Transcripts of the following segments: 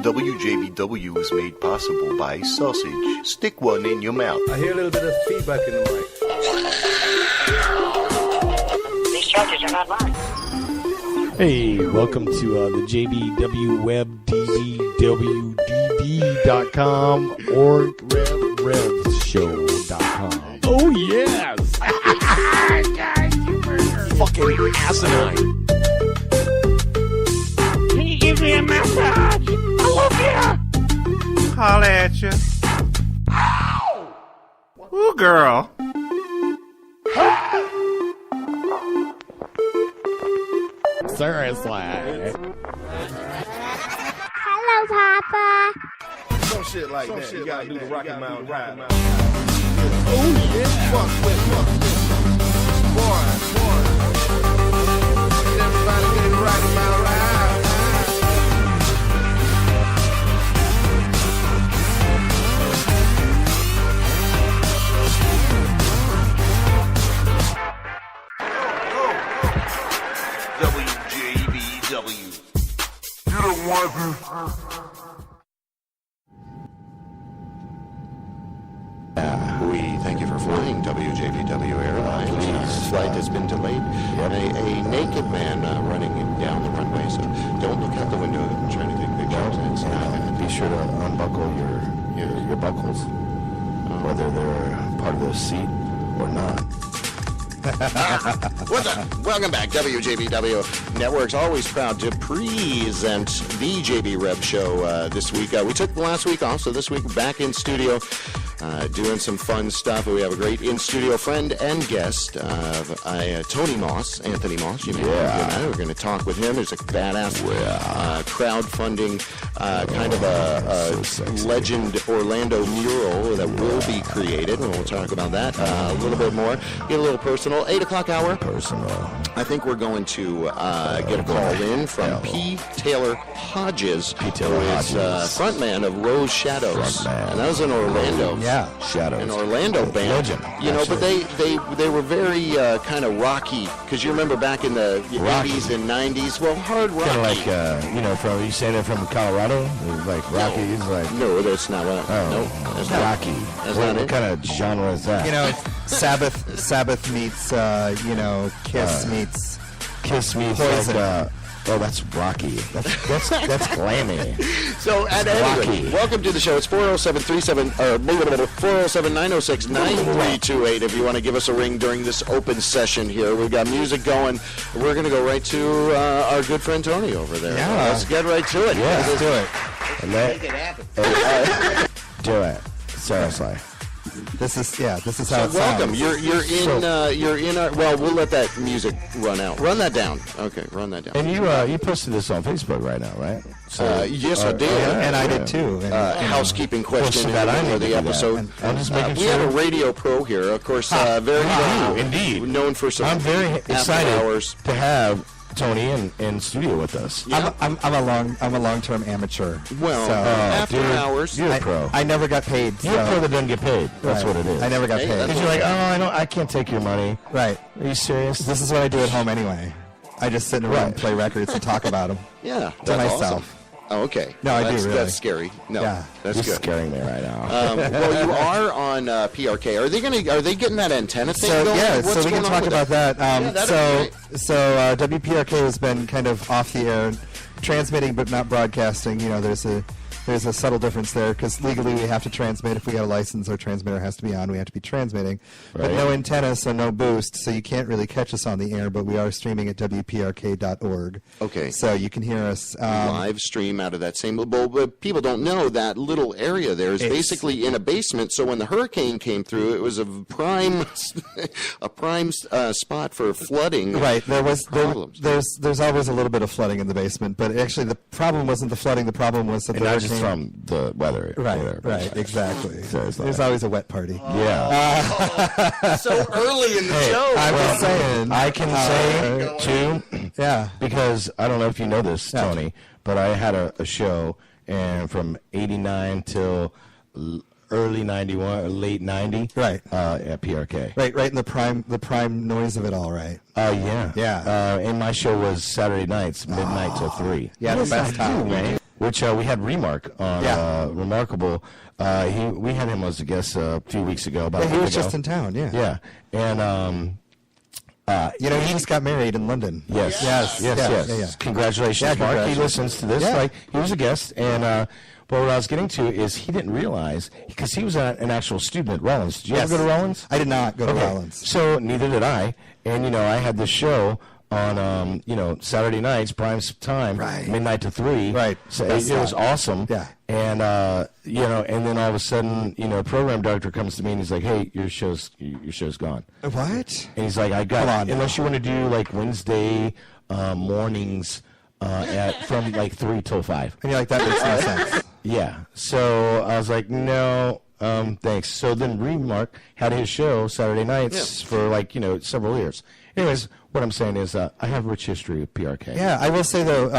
WJBW is made possible by sausage. Stick one in your mouth. I hear a little bit of feedback in the mic. These charges are not mine. Hey, welcome to the JBW Web DBWDD.com org RevRevShow.com. Oh, yes! Guys, you fucking asinine. Can you give me a massage? I love you. Holla at you. Ooh, girl. Seriously. Hello, Papa. Some shit like that. You gotta do the Rocky Mountain ride. Oh, yeah. Fuck with. Boy. Everybody get the Rocky Mountain ride. WJBW. You don't want to. We thank you for flying WJBW Airlines. This flight has been delayed. A naked man running down the runway, so don't look out the window and try to take pictures. Be sure to unbuckle your buckles, whether they're part of the seat or not. What's up? Welcome back. WJBW Network's always proud to present the JB Rev Show this week. We took last week off, so this week we're back in studio doing some fun stuff. We have a great in-studio friend and guest, Tony Mauss, Anthony Mauss. You may know him. We're going to talk with him. There's a badass crowdfunding kind of a legend Orlando mural that will be created, and we'll talk about that a little bit more. Get a little personal. 8 o'clock hour. I think we're going to get a call in from P. Taylor Hodges, who is frontman of Rose Shadows. And that was in Orlando. Yeah, Shadows. An Orlando band. Legend, you know, but they were very kind of rocky, because you remember back in the 80s and 90s, well, hard rock. Kind of like, from, you say they're from Colorado? Like Rocky? No, that's not right. No, that's Rocky. That's not What it. kind of genre is that? You know, Sabbath meets, Kiss meets Poison. Like, that's Rocky. That's glammy. So, at any rate, welcome to the show. It's 407-906-9328 if you want to give us a ring during this open session here. We've got music going. We're going to go right to our good friend Tony over there. Yeah. Let's get right to it. Yeah, Let's do it. Make it happen. Do it. Seriously. This is how So it sounds. welcome. You're in our. Well, we'll let that music run out. Run that down. Okay, run that down. And you posted this on Facebook right now, right? So, yes, I did. And I did too. And, housekeeping question that I for need to the do episode. that. I'm just making we sure. have a radio pro here, of course. Very indeed. known for some. I'm very after excited hours. to have Tony in studio with us. Yeah. I'm a long-term amateur. Well, so, after dude, hours. You're a pro. I never got paid. You're a pro So, that doesn't get paid. That's right. what it is. I never got Hey, paid. Because you're like, I can't take your money. Right. Are you serious? This is what I do at home anyway. I just sit in a room and play records and talk about them. Yeah, To that's myself. awesome. Oh, okay. No, I do, really. That's scary. No, Yeah. that's You're good. scaring me right now. Well, you are on PRK. Are they getting that antenna thing So going? yeah, What's so we can going on talk with about that. that'd be So WPRK has been kind of off the air, transmitting but not broadcasting. You know, there's a subtle difference there because legally we have to transmit. If we have a license, our transmitter has to be on. We have to be transmitting, but no antenna, so no boost, so you can't really catch us on the air. But we are streaming at WPRK.org. Okay. So you can hear us live stream out of that same little. But people don't know that little area there is basically in a basement. So when the hurricane came through, it was a prime spot for flooding. Right. There's always a little bit of flooding in the basement, but actually the problem wasn't the flooding. The problem was that And not just from the weather. Right, exactly. Seriously. There's always a wet party. Yeah. So early in the show. I'm just saying. I can say, too, Yeah. because I don't know if you know this, Tony, but I had a show and from 89 till early 91 or late 90 Right. At PRK. Right in the prime noise of it all, right? Yeah. Yeah. And my show was Saturday nights, midnight till 3. Yeah, the best time, man. which we had Remark on. Yeah. Remarkable. We had him as a guest a few weeks ago. About he a week was ago. just in town. Yeah. Yeah, and he just got married in London. yes. Yeah. Congratulations, Yeah, Mark. He congratulations. listens to this. Yeah. Like he was a guest, and but what I was getting to is he didn't realize because he was an actual student at Rollins. Did you ever go to Rollins? I did not go to Rollins. So neither did I. And I had this show on Saturday nights, prime time, midnight to 3. Right. So it was awesome. Yeah. And and then all of a sudden, program director comes to me and he's like, "Hey, your show's gone." What? And he's like, Come on now. unless you want to do like Wednesday mornings from like 3 till 5. And you're like, that makes no sense. Yeah. So I was like, no, thanks. So then Remark had his show Saturday nights for several years. Anyways, what I'm saying is I have rich history with PRK. Yeah, I will say though,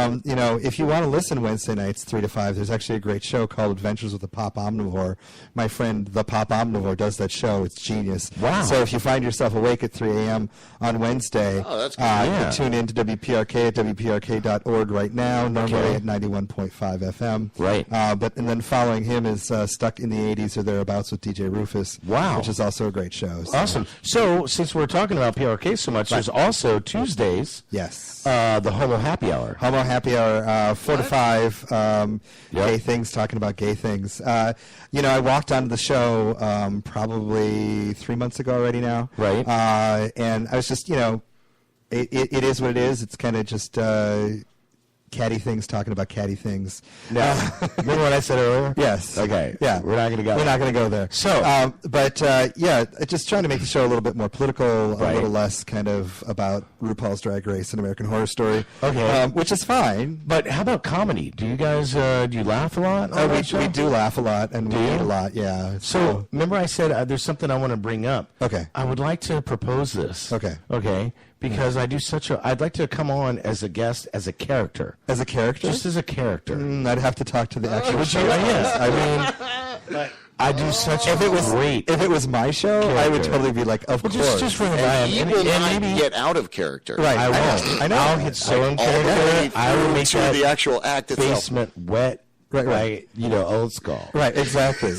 if you want to listen Wednesday nights 3 to 5, there's actually a great show called Adventures with the Pop Omnivore. My friend, the Pop Omnivore, does that show. It's genius. Wow. So if you find yourself awake at 3 a.m. on Wednesday, that's good. you can tune in to WPRK at WPRK.org right now, normally at 91.5 FM. Right. And then following him is Stuck in the 80s or Thereabouts with DJ Rufus. Wow. Which is also a great show. So. Awesome. So since we're talking about PRK so much, there's also Tuesdays. Yes. The Homo Happy Hour. Homo Happy Hour, 4 to 5, Yep. gay things, talking about gay things. I walked onto the show probably 3 months ago already now. Right. And I was just, it is what it is. It's kind of just catty things, talking about catty things. Now, remember what I said earlier? Yes. Okay. Yeah. We're not going to go. We're not going to go there. So, just trying to make the show a little bit more political, Right. a little less kind of about RuPaul's Drag Race and American Horror Story. Okay. Which is fine. But how about comedy? Do you guys do you laugh a lot? on that show? We do laugh a lot, and we you? eat a lot. Yeah. So remember, I said there's something I want to bring up. Okay. I would like to propose this. Okay. Okay. Because I'd like to come on as a guest, as a character. As a character? Just as a character. I'd have to talk to the actual Would you? show. Yes. I mean, I do such If it was great. if it was my show, I would character. totally be like, of course. just remember, And he will not maybe get out of character. Right. I won't. I know. I'll get so in All the way character. I will make through that the actual act itself. basement wet. Right. Old school. Right. Exactly.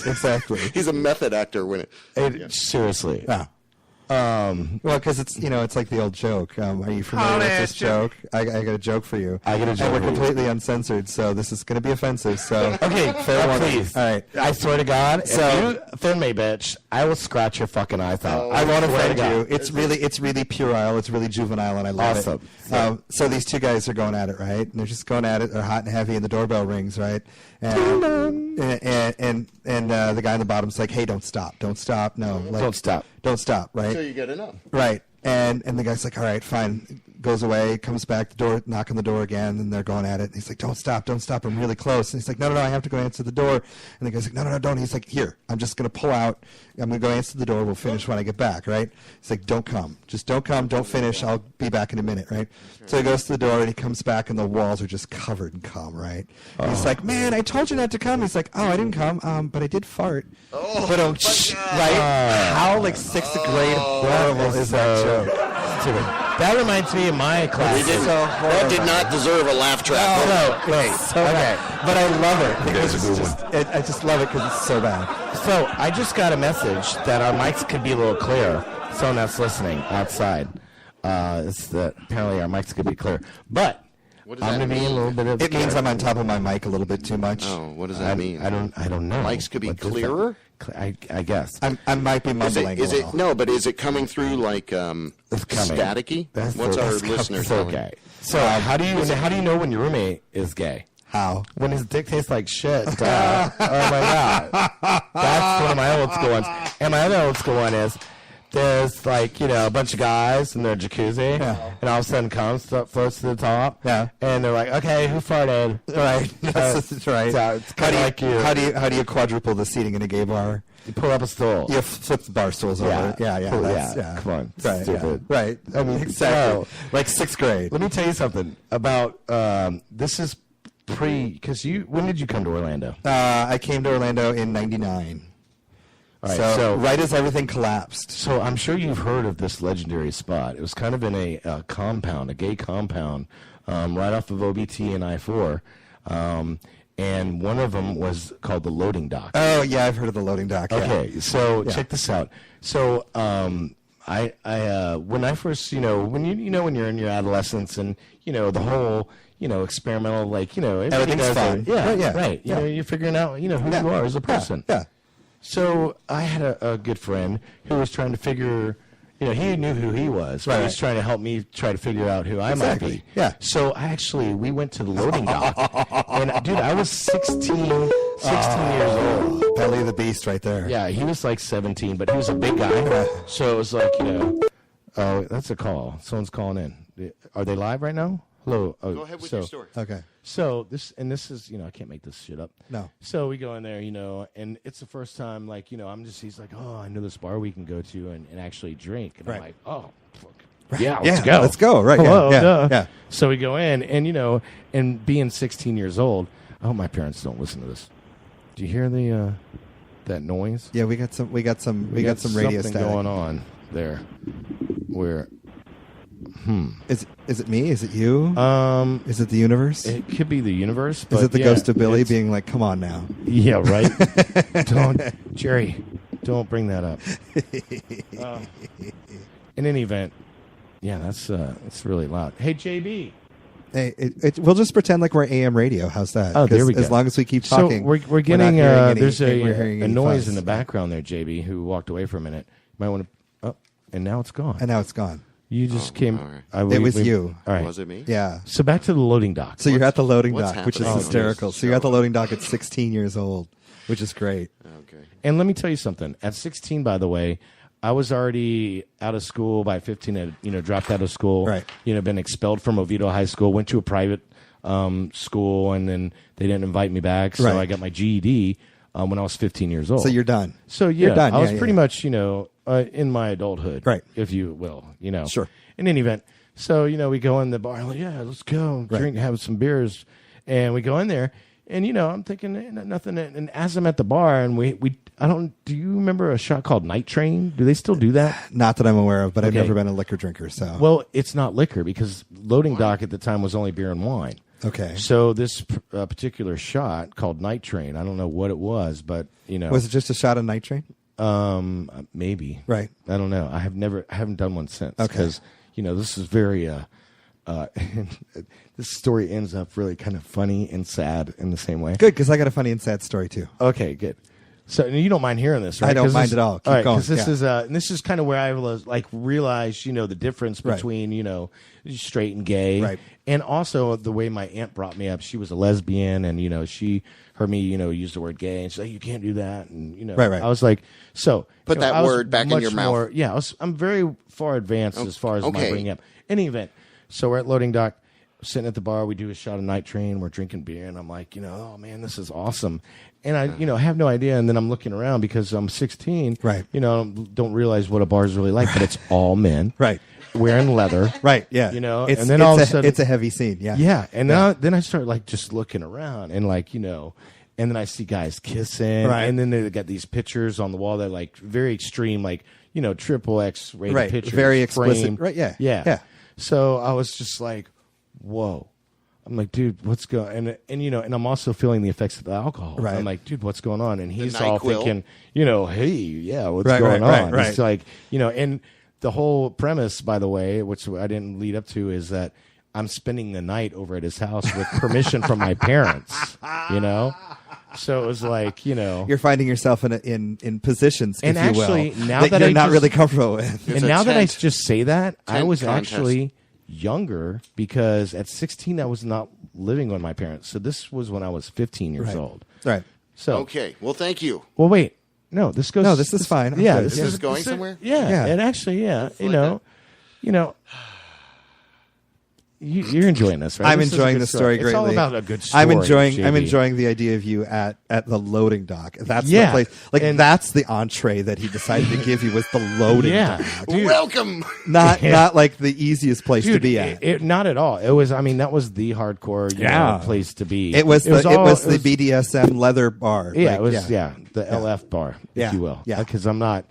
He's a method actor when Seriously. Yeah. Well, because it's like the old joke. Are you familiar with this joke? I got a joke for you. I got a joke And for we're you. completely uncensored, so this is going to be offensive. So Okay, fair warning. please. All right. I swear to God, So- if you offend me, bitch, I will scratch your fucking eyes out. I won't swear to offend God. you. It's really puerile. It's really juvenile, and I love Awesome. it. So these two guys are going at it, right? And they're just going at it. They're hot and heavy, and the doorbell rings, right? And the guy on the bottom's like, "Hey, don't stop, no, like, Don't stop. right?" until you get enough. Right. And the guy's like, all right, fine. Goes away, comes back, the door, knock on the door again, and they're going at it. And he's like, don't stop, I'm really close. And he's like, no, I have to go answer the door. And the guy's like, no, don't. He's like, here, I'm just going to pull out. I'm going to go answer the door. We'll finish when I get back, right? He's like, don't come. Just don't come. Don't finish. I'll be back in a minute, right? So he goes to the door, and he comes back, and the walls are just covered in cum, right? And he's like, man, I told you not to come. He's like, oh, I didn't come, but I did fart. But right? How, like, 6th grade horrible is that joke? That reminds me of my class. That did not deserve a laugh track. Okay. But I love it. Because I just love it because it's so bad. So I just got a message that our mics could be a little clearer. Someone that's listening outside. It's that apparently our mics could be clear. But What does I'm that going to be a mean? little bit of It means I'm on top of my mic a little bit too much. Oh, what does that mean? I don't know. Mics could be What does that- clearer? I guess. I might be mumbling Is a it little. no? But is it coming through like It's coming. staticky? That's What's our that's listeners so telling? gay. So how do you know when your roommate is gay? How? When his dick tastes like shit. Oh my God. That's one of my old school ones. And my other old school one is there's like, a bunch of guys in their jacuzzi, and all of a sudden comes floats to the top. Yeah. And they're like, okay, who farted? Right. That's right. So it's kind of like you. How do you quadruple the seating in a gay bar? You pull up a stool. You flip the bar stools over. Yeah. Cool, That's, Come on. Right. Stupid. Yeah. Right. I mean, exactly. Like 6th grade. Let me tell you something about this is because when did you come to Orlando? I came to Orlando in '99. All right, so right as everything collapsed. So I'm sure you've heard of this legendary spot. It was kind of in a compound, a gay compound, right off of OBT and I-4. and one of them was called the loading dock. Oh yeah, I've heard of the loading dock. Yeah. Okay, so check this out. So I when I first, when when you're in your adolescence and the whole experimental, like Everything's does fun. it. Yeah, right. Yeah. You're figuring out who you are as a person. Yeah. So I had a good friend who was trying to figure. He knew who he was. Right. He was trying to help me try to figure out who I might be. Yeah. So we went to the loading dock, and dude, I was 16 years old. Belly of the beast, right there. Yeah, he was like 17, but he was a big guy. So it was like, oh, that's a call. Someone's calling in. Are they live right now? Hello. Oh, Go ahead with your story. Okay. So this is, I can't make this shit up. No. So we go in there, and it's the first time, like, he's like, oh, I know this bar we can go to and actually drink. And I'm like, oh, fuck. Yeah, let's go. Let's go. Right. Hello, yeah. Yeah. So we go in, and, and being 16 years old, I hope my parents don't listen to this. Do you hear that noise? Yeah, we got some radio something static going on there. Where Is it me? Is it you? Is it the universe? It could be the universe. But is it the ghost of Billy being like, "Come on now"? Yeah, right. Jerry, don't bring that up. In any event, yeah, that's really loud. Hey, JB. Hey, we'll just pretend like we're AM radio. How's that? Oh, there we go. As long as we keep talking, so we're getting there's a noise in the background there, JB, who walked away for a minute. You might want to. Oh, and now it's gone. And now it's gone. You just came. Right. It was you. All right. Was it me? Yeah. So back to the loading dock. So you're at the loading what's dock, which is happening? hysterical. So you're at the loading dock at 16 years old, which is great. Okay. And let me tell you something. At 16, by the way, I was already out of school. By 15, I dropped out of school. Right. Been expelled from Oviedo High School. Went to a private school, and then they didn't invite me back. So I got my GED when I was 15 years old. So you're done. So you're done. I was pretty much in my adulthood, right, if you will. Sure. In any event, so we go in the bar. I'm like, yeah, let's go drink, have some beers, and we go in there. And I'm thinking nothing. And as I'm at the bar, and do you remember a shot called Night Train? Do they still do that? Not that I'm aware of, but I've never been a liquor drinker. So well, it's not liquor because loading dock at the time was only beer and wine. Okay. So this particular shot called Night Train, I don't know what it was, but was it just a shot of Night Train? Maybe. Right. I don't know. I haven't done one since. Okay. Because this is very this story ends up really kind of funny and sad in the same way. Good, because I got a funny and sad story too. Okay, good. So you don't mind hearing this, right? I don't mind at all. Keep going. Because this is kind of where I was realized the difference between straight and gay, right? And also the way my aunt brought me up. She was a lesbian, and she heard me use the word gay, and she's like, "You can't do that," and right. I was like, so put that word back in your mouth. Yeah, I'm very far advanced as far as my bringing up. Any event, so we're at loading dock. Sitting at the bar, we do a shot of Night Train. We're drinking beer, and I'm like, oh man, this is awesome. And I, have no idea. And then I'm looking around because I'm 16. Right. Don't realize what a bar is really like, but it's all men. Right. Wearing leather. Right. Yeah. And then all of a sudden, it's a heavy scene. Yeah. Yeah. And then I start just looking around and and then I see guys kissing. Right. And then they got these pictures on the wall that very extreme, triple X rated pictures. Very explicit. Framed. Right. Yeah. Yeah. So I was just like, whoa. I'm like, dude, what's going on? And I'm also feeling the effects of the alcohol. Right. I'm like, dude, what's going on? And he's NyQuil. all thinking, hey, yeah, what's going on? Right. It's like, and the whole premise, by the way, which I didn't lead up to, is that I'm spending the night over at his house with permission from my parents, So it was like, you're finding yourself in positions, and if you actually, will, now that I you're not really comfortable with. And now that I just say that, I was contest. actually younger because at 16 I was not living with my parents. So this was when I was 15 years old. Right. So okay. Well, thank you. Well, wait. No, this goes. No, this is fine. Yeah, good. This is going somewhere. Yeah. And actually, you're enjoying this, right? I'm This is a enjoying good the story greatly. It's all about a good story. I'm enjoying JB. the idea of you at the loading dock. That's the place. That's the entree that he decided to give you was the loading dock. Dude. Welcome. Not like the easiest place to be at. Not at all. It was. I mean, that was the hardcore place to be. It was the BDSM leather bar. Yeah, it was. Yeah, the LF bar, if you will. Yeah, because I'm not,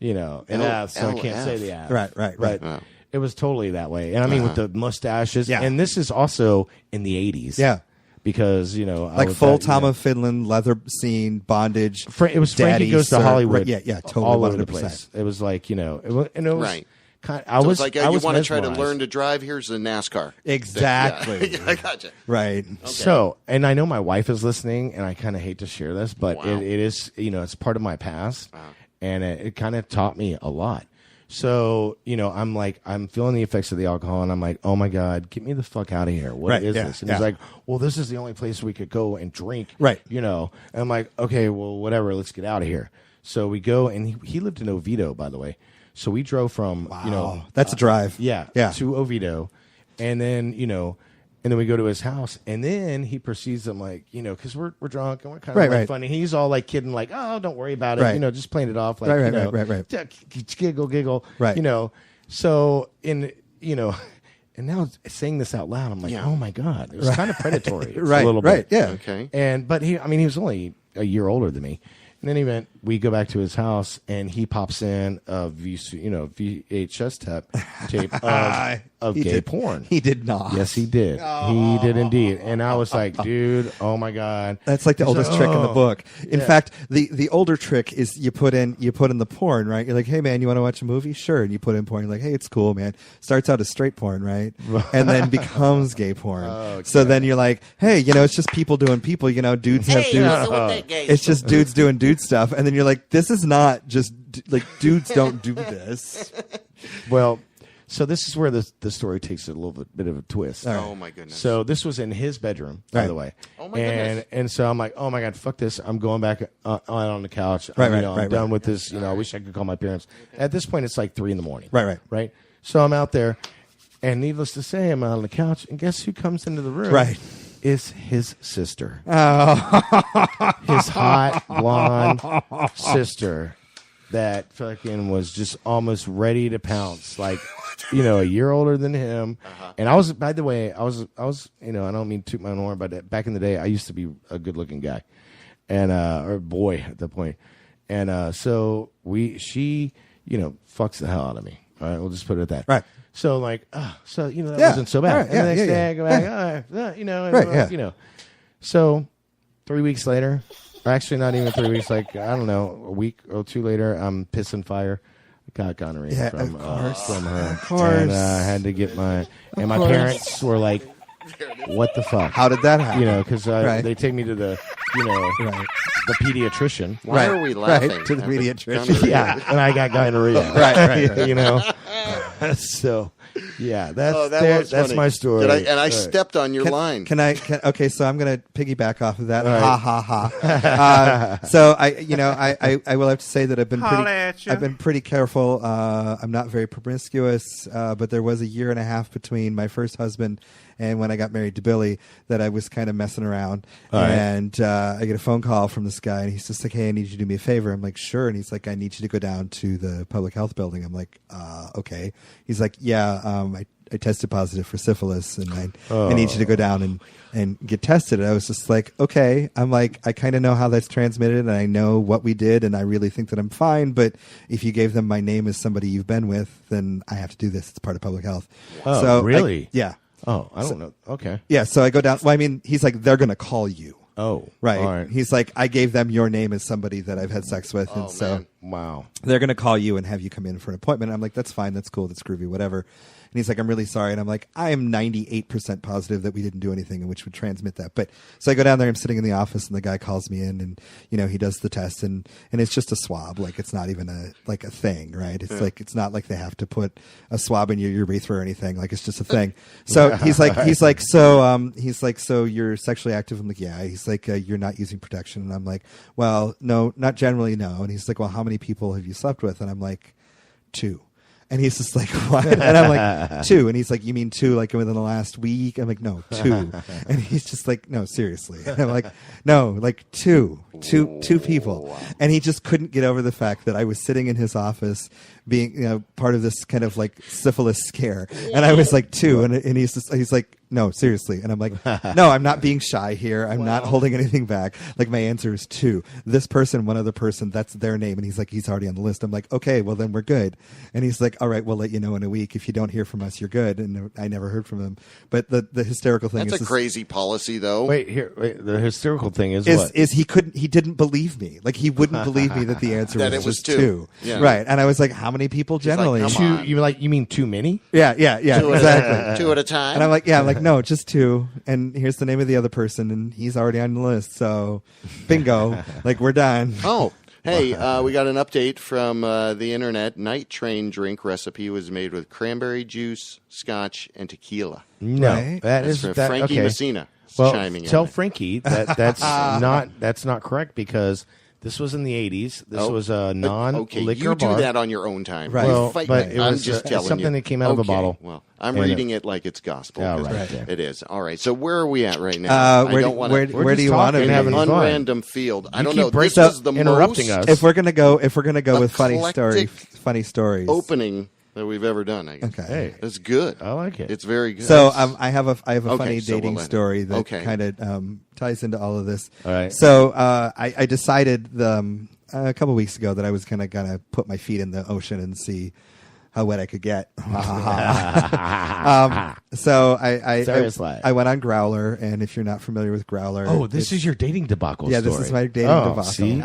an F, so I can't say the F. Right. But it was totally that way. And I mean, with the mustaches. Yeah. And this is also in the 80s. Yeah. because I like was full that, Tom of Finland, leather scene, bondage. It was Frankie Daddy, Goes to Sir, Hollywood. right, yeah, totally, all over 100%. the place. It was like and it was Right. I was like, I you was want to try to mesmerized. learn to drive? Here's a NASCAR. Exactly. Yeah. I gotcha. Right. Okay. So, and I know my wife is listening, and I kind of hate to share this, but Wow. it is, it's part of my past, Wow. and it kind of taught me a lot. So, I'm feeling the effects of the alcohol, and I'm like, oh my God, get me the fuck out of here. What is this? And he's like, well, this is the only place we could go and drink. Right. And I'm like, okay, well, whatever, let's get out of here. So we go, and he lived in Oviedo, by the way. So we drove from, that's a drive. yeah, to Oviedo, and then we go to his house, and then he proceeds. I'm like, because we're drunk and we're kind of Right. funny. He's all like kidding, like, oh, don't worry about it, Right. just playing it off, like, Right. giggle, Right. So and now saying this out loud, I'm like, oh my God, it was kind of predatory, Right, a little right, bit, yeah. Okay. but he was only a year older than me. In any event, we go back to his house, and he pops in a VHS tape of He gay did. porn. He did not. Yes, he did. He did indeed. And I was like, dude, oh my God. That's like the oldest trick in the book. In Yeah. fact, the older trick is you put in the porn, right? You're like, hey man, you want to watch a movie? Sure. And you put in porn. You're like, hey, it's cool, man. Starts out as straight porn, right? And then becomes gay porn. Okay. So then you're like, hey, it's just people doing people. Dudes have dudes. It's just dudes doing dude stuff. And then you're like, this is not just like dudes don't do this. Well, so this is where the story takes a little bit of a twist. Right. Oh my goodness. So this was in his bedroom, by Right. the way. Oh, my goodness. And so I'm like, oh my God, fuck this. I'm going back on the couch. Right, I'm done with this. I wish I could call my parents. At this point, it's like 3 a.m. Right. So I'm out there, and needless to say, I'm out on the couch, and guess who comes into the room? Right. It's his sister. Oh. His hot blonde sister that fucking was just almost ready to pounce, like, a year older than him. And I was, by the way, I was, I don't mean to toot my own horn, but back in the day, I used to be a good looking guy and, or boy at that point. And, so she, fucks the hell out of me. All right. We'll just put it at that. Right. So like, that Yeah. wasn't so bad. All right, And the next day yeah. I go back, and, Right, yeah. So 3 weeks later, or actually not even 3 weeks, like, I don't know, a week or two later, I'm pissing fire. Got gonorrhea from her. Of course. And I had to get my parents were like, what the fuck? How did that happen? Because Right. they take me to the, the pediatrician. Why are we laughing? Right, to the at pediatrician. Yeah, and I got gonorrhea. Right. So, yeah, that's was that's funny. my story. I stepped on your line. Okay, so I'm going to piggyback off of that. All right. Ha ha ha. So I will have to say that I've Holla at ya. been pretty careful. I'm not very promiscuous, but there was a year and a half between my first husband and when I got married to Billy that I was kind of messing around. All right. And I get a phone call from this guy, and he's just like, hey, I need you to do me a favor. I'm like, sure. And he's like, I need you to go down to the public health building. I'm like, okay. He's like, yeah, I tested positive for syphilis, and I need you to go down and get tested. And I was just like, okay. I'm like, I kind of know how that's transmitted, and I know what we did, and I really think that I'm fine. But if you gave them my name as somebody you've been with, then I have to do this. It's part of public health. Oh, so really? Yeah. Oh, I don't know. Okay. Yeah. So I go down. Well, I mean, he's like, they're going to call you. Oh, Right. All right. He's like, I gave them your name as somebody that I've had sex with. And so man. Wow. they're going to call you and have you come in for an appointment. I'm like, that's fine. That's cool. That's groovy, whatever. And he's like, I'm really sorry. And I'm like, I am 98% positive that we didn't do anything which would transmit that. But so I go down there, I'm sitting in the office, and the guy calls me in, and, he does the test, and it's just a swab. Like, it's not even a thing, right? It's like, it's not like they have to put a swab in your urethra or anything. Like, it's just a thing. So he's like, so you're sexually active? I'm like, yeah. He's like, you're not using protection. And I'm like, well, no, not generally, no. And he's like, well, how many people have you slept with? And I'm like, 2. And he's just like, what? And I'm like, 2. And he's like, you mean 2 like within the last week? I'm like, no, 2. And he's just like, no, seriously. And I'm like, no, like 2 people. And he just couldn't get over the fact that I was sitting in his office being, part of this kind of like syphilis scare. And I was like 2. And he's like, no, seriously. And I'm like, no, I'm not being shy here. I'm not holding anything back. Like, my answer is 2. This person, one other person, that's their name. And he's like, he's already on the list. I'm like, okay, well, then we're good. And he's like, all right, we'll let you know in a week. If you don't hear from us, you're good. And I never heard from him. But the hysterical thing That's a crazy policy, though. Wait, the hysterical thing is what? He didn't believe me. Like, he wouldn't believe me that the answer That was it was just 2. 2. Yeah. Right. And I was like, how many people generally? Like, come on. You mean too many? Yeah, exactly. 2 at a time. And I'm like, no, just 2. And here's the name of the other person, and he's already on the list. So, bingo. Like, we're done. Oh, hey, we got an update from the internet. Night Train drink recipe was made with cranberry juice, scotch, and tequila. No, Right. That's from Frankie Messina chiming tell in. Frankie that's not correct because this was in the 80s. This was a non-liquor you do bar. that on your own time. Right. Well, Fight but me. it I'm was just telling something you. that came out of a bottle. Well, I'm And reading it like it's gospel. Oh, 'cause right. It is. All right. So where are we at right now? I Where don't want where to. do you want to talking, be? having fun. Unrandom field. I don't keep know. This breaking- is the interrupting most us. If we're gonna go with funny eclectic stories. opening that we've ever done. I guess. Okay. Hey, It's good. I like it. It's very good. So I have a Okay, funny so we'll dating let it- story that okay. kind of ties into all of this. All right. So I decided a couple weeks ago that I was gonna put my feet in the ocean and see how wet I could get. So I went on Growler, and if you're not familiar with Growler, Oh, this is your dating debacle Yeah, story. this is my dating debacle. See?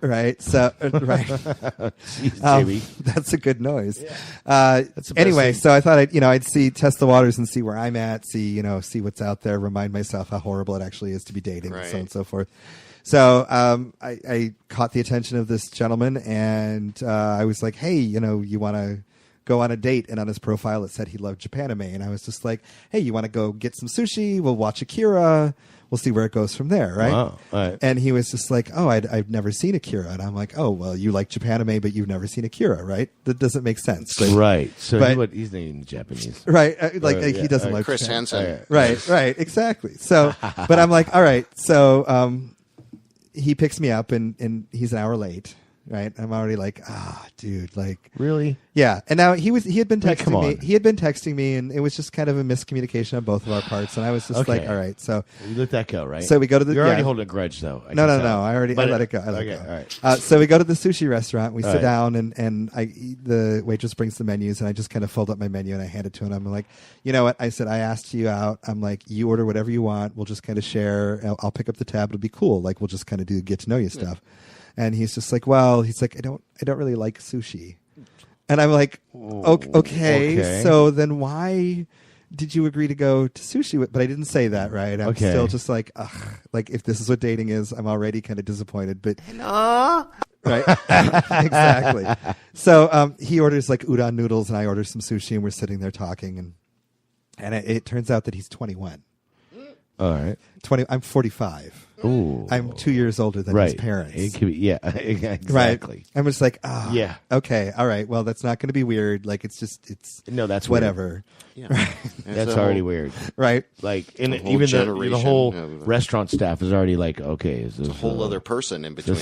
right. So right. Jeez, Jamie. That's a good noise. That's the best Anyway, thing. so I thought I'd test the waters and see where I'm at, see what's out there, remind myself how horrible it actually is to be dating, and so on and so forth. So I caught the attention of this gentleman, and I was like, hey, you want to go on a date? And on his profile, it said he loved Japanime, and I was just like, hey, you want to go get some sushi? We'll watch Akira. We'll see where it goes from there, right? Wow. All right. And he was just like, oh, I've never seen Akira. And I'm like, oh, well, you like Japanime, but you've never seen Akira, right? That doesn't make sense. Like, Right. So but- he's not even Japanese. right. He doesn't yeah. like Chris Japan. Hansen. Right, exactly. So, but I'm like, all right. So he picks me up, and he's an hour late, right? I'm already like, dude, like, Really? yeah. And now he had been Like, come texting me. on. He had been texting me, and it was just kind of a miscommunication on both of our parts. And I was just Okay. like, all right. So You let that go, right? So we go to the- You're already yeah. holding a grudge, though. I no. can tell. I But let it go. I let okay, it go. all right. So we go to the sushi restaurant. We All sit right. down, and the waitress brings the menus, and I just kind of fold up my menu and I hand it to him. I'm like, you know what? I said, I asked you out. I'm like, you order whatever you want. We'll just kind of share. I'll pick up the tab. It'll be cool. Like, we'll just kind of do get to know you stuff. And he's just like, well, I don't really like sushi. And I'm like, okay. So then why did you agree to go to sushi with? But I didn't say that, right? I'm Okay. still just like, ugh, like if this is what dating is, I'm already kind of disappointed. But right, exactly. So he orders like udon noodles, and I order some sushi, and we're sitting there talking, and it turns out that he's 21. All right. 20. I'm 45. Ooh. I'm 2 years older than his parents. It could be, yeah, exactly. Right. I'm just like, Yeah. okay, all right. Well, that's not going to be weird. Like, it's No, that's weird. whatever. Yeah. That's already weird. Right. Like, and whole even the generation whole of- restaurant staff is already like, okay, is this a whole other person in between.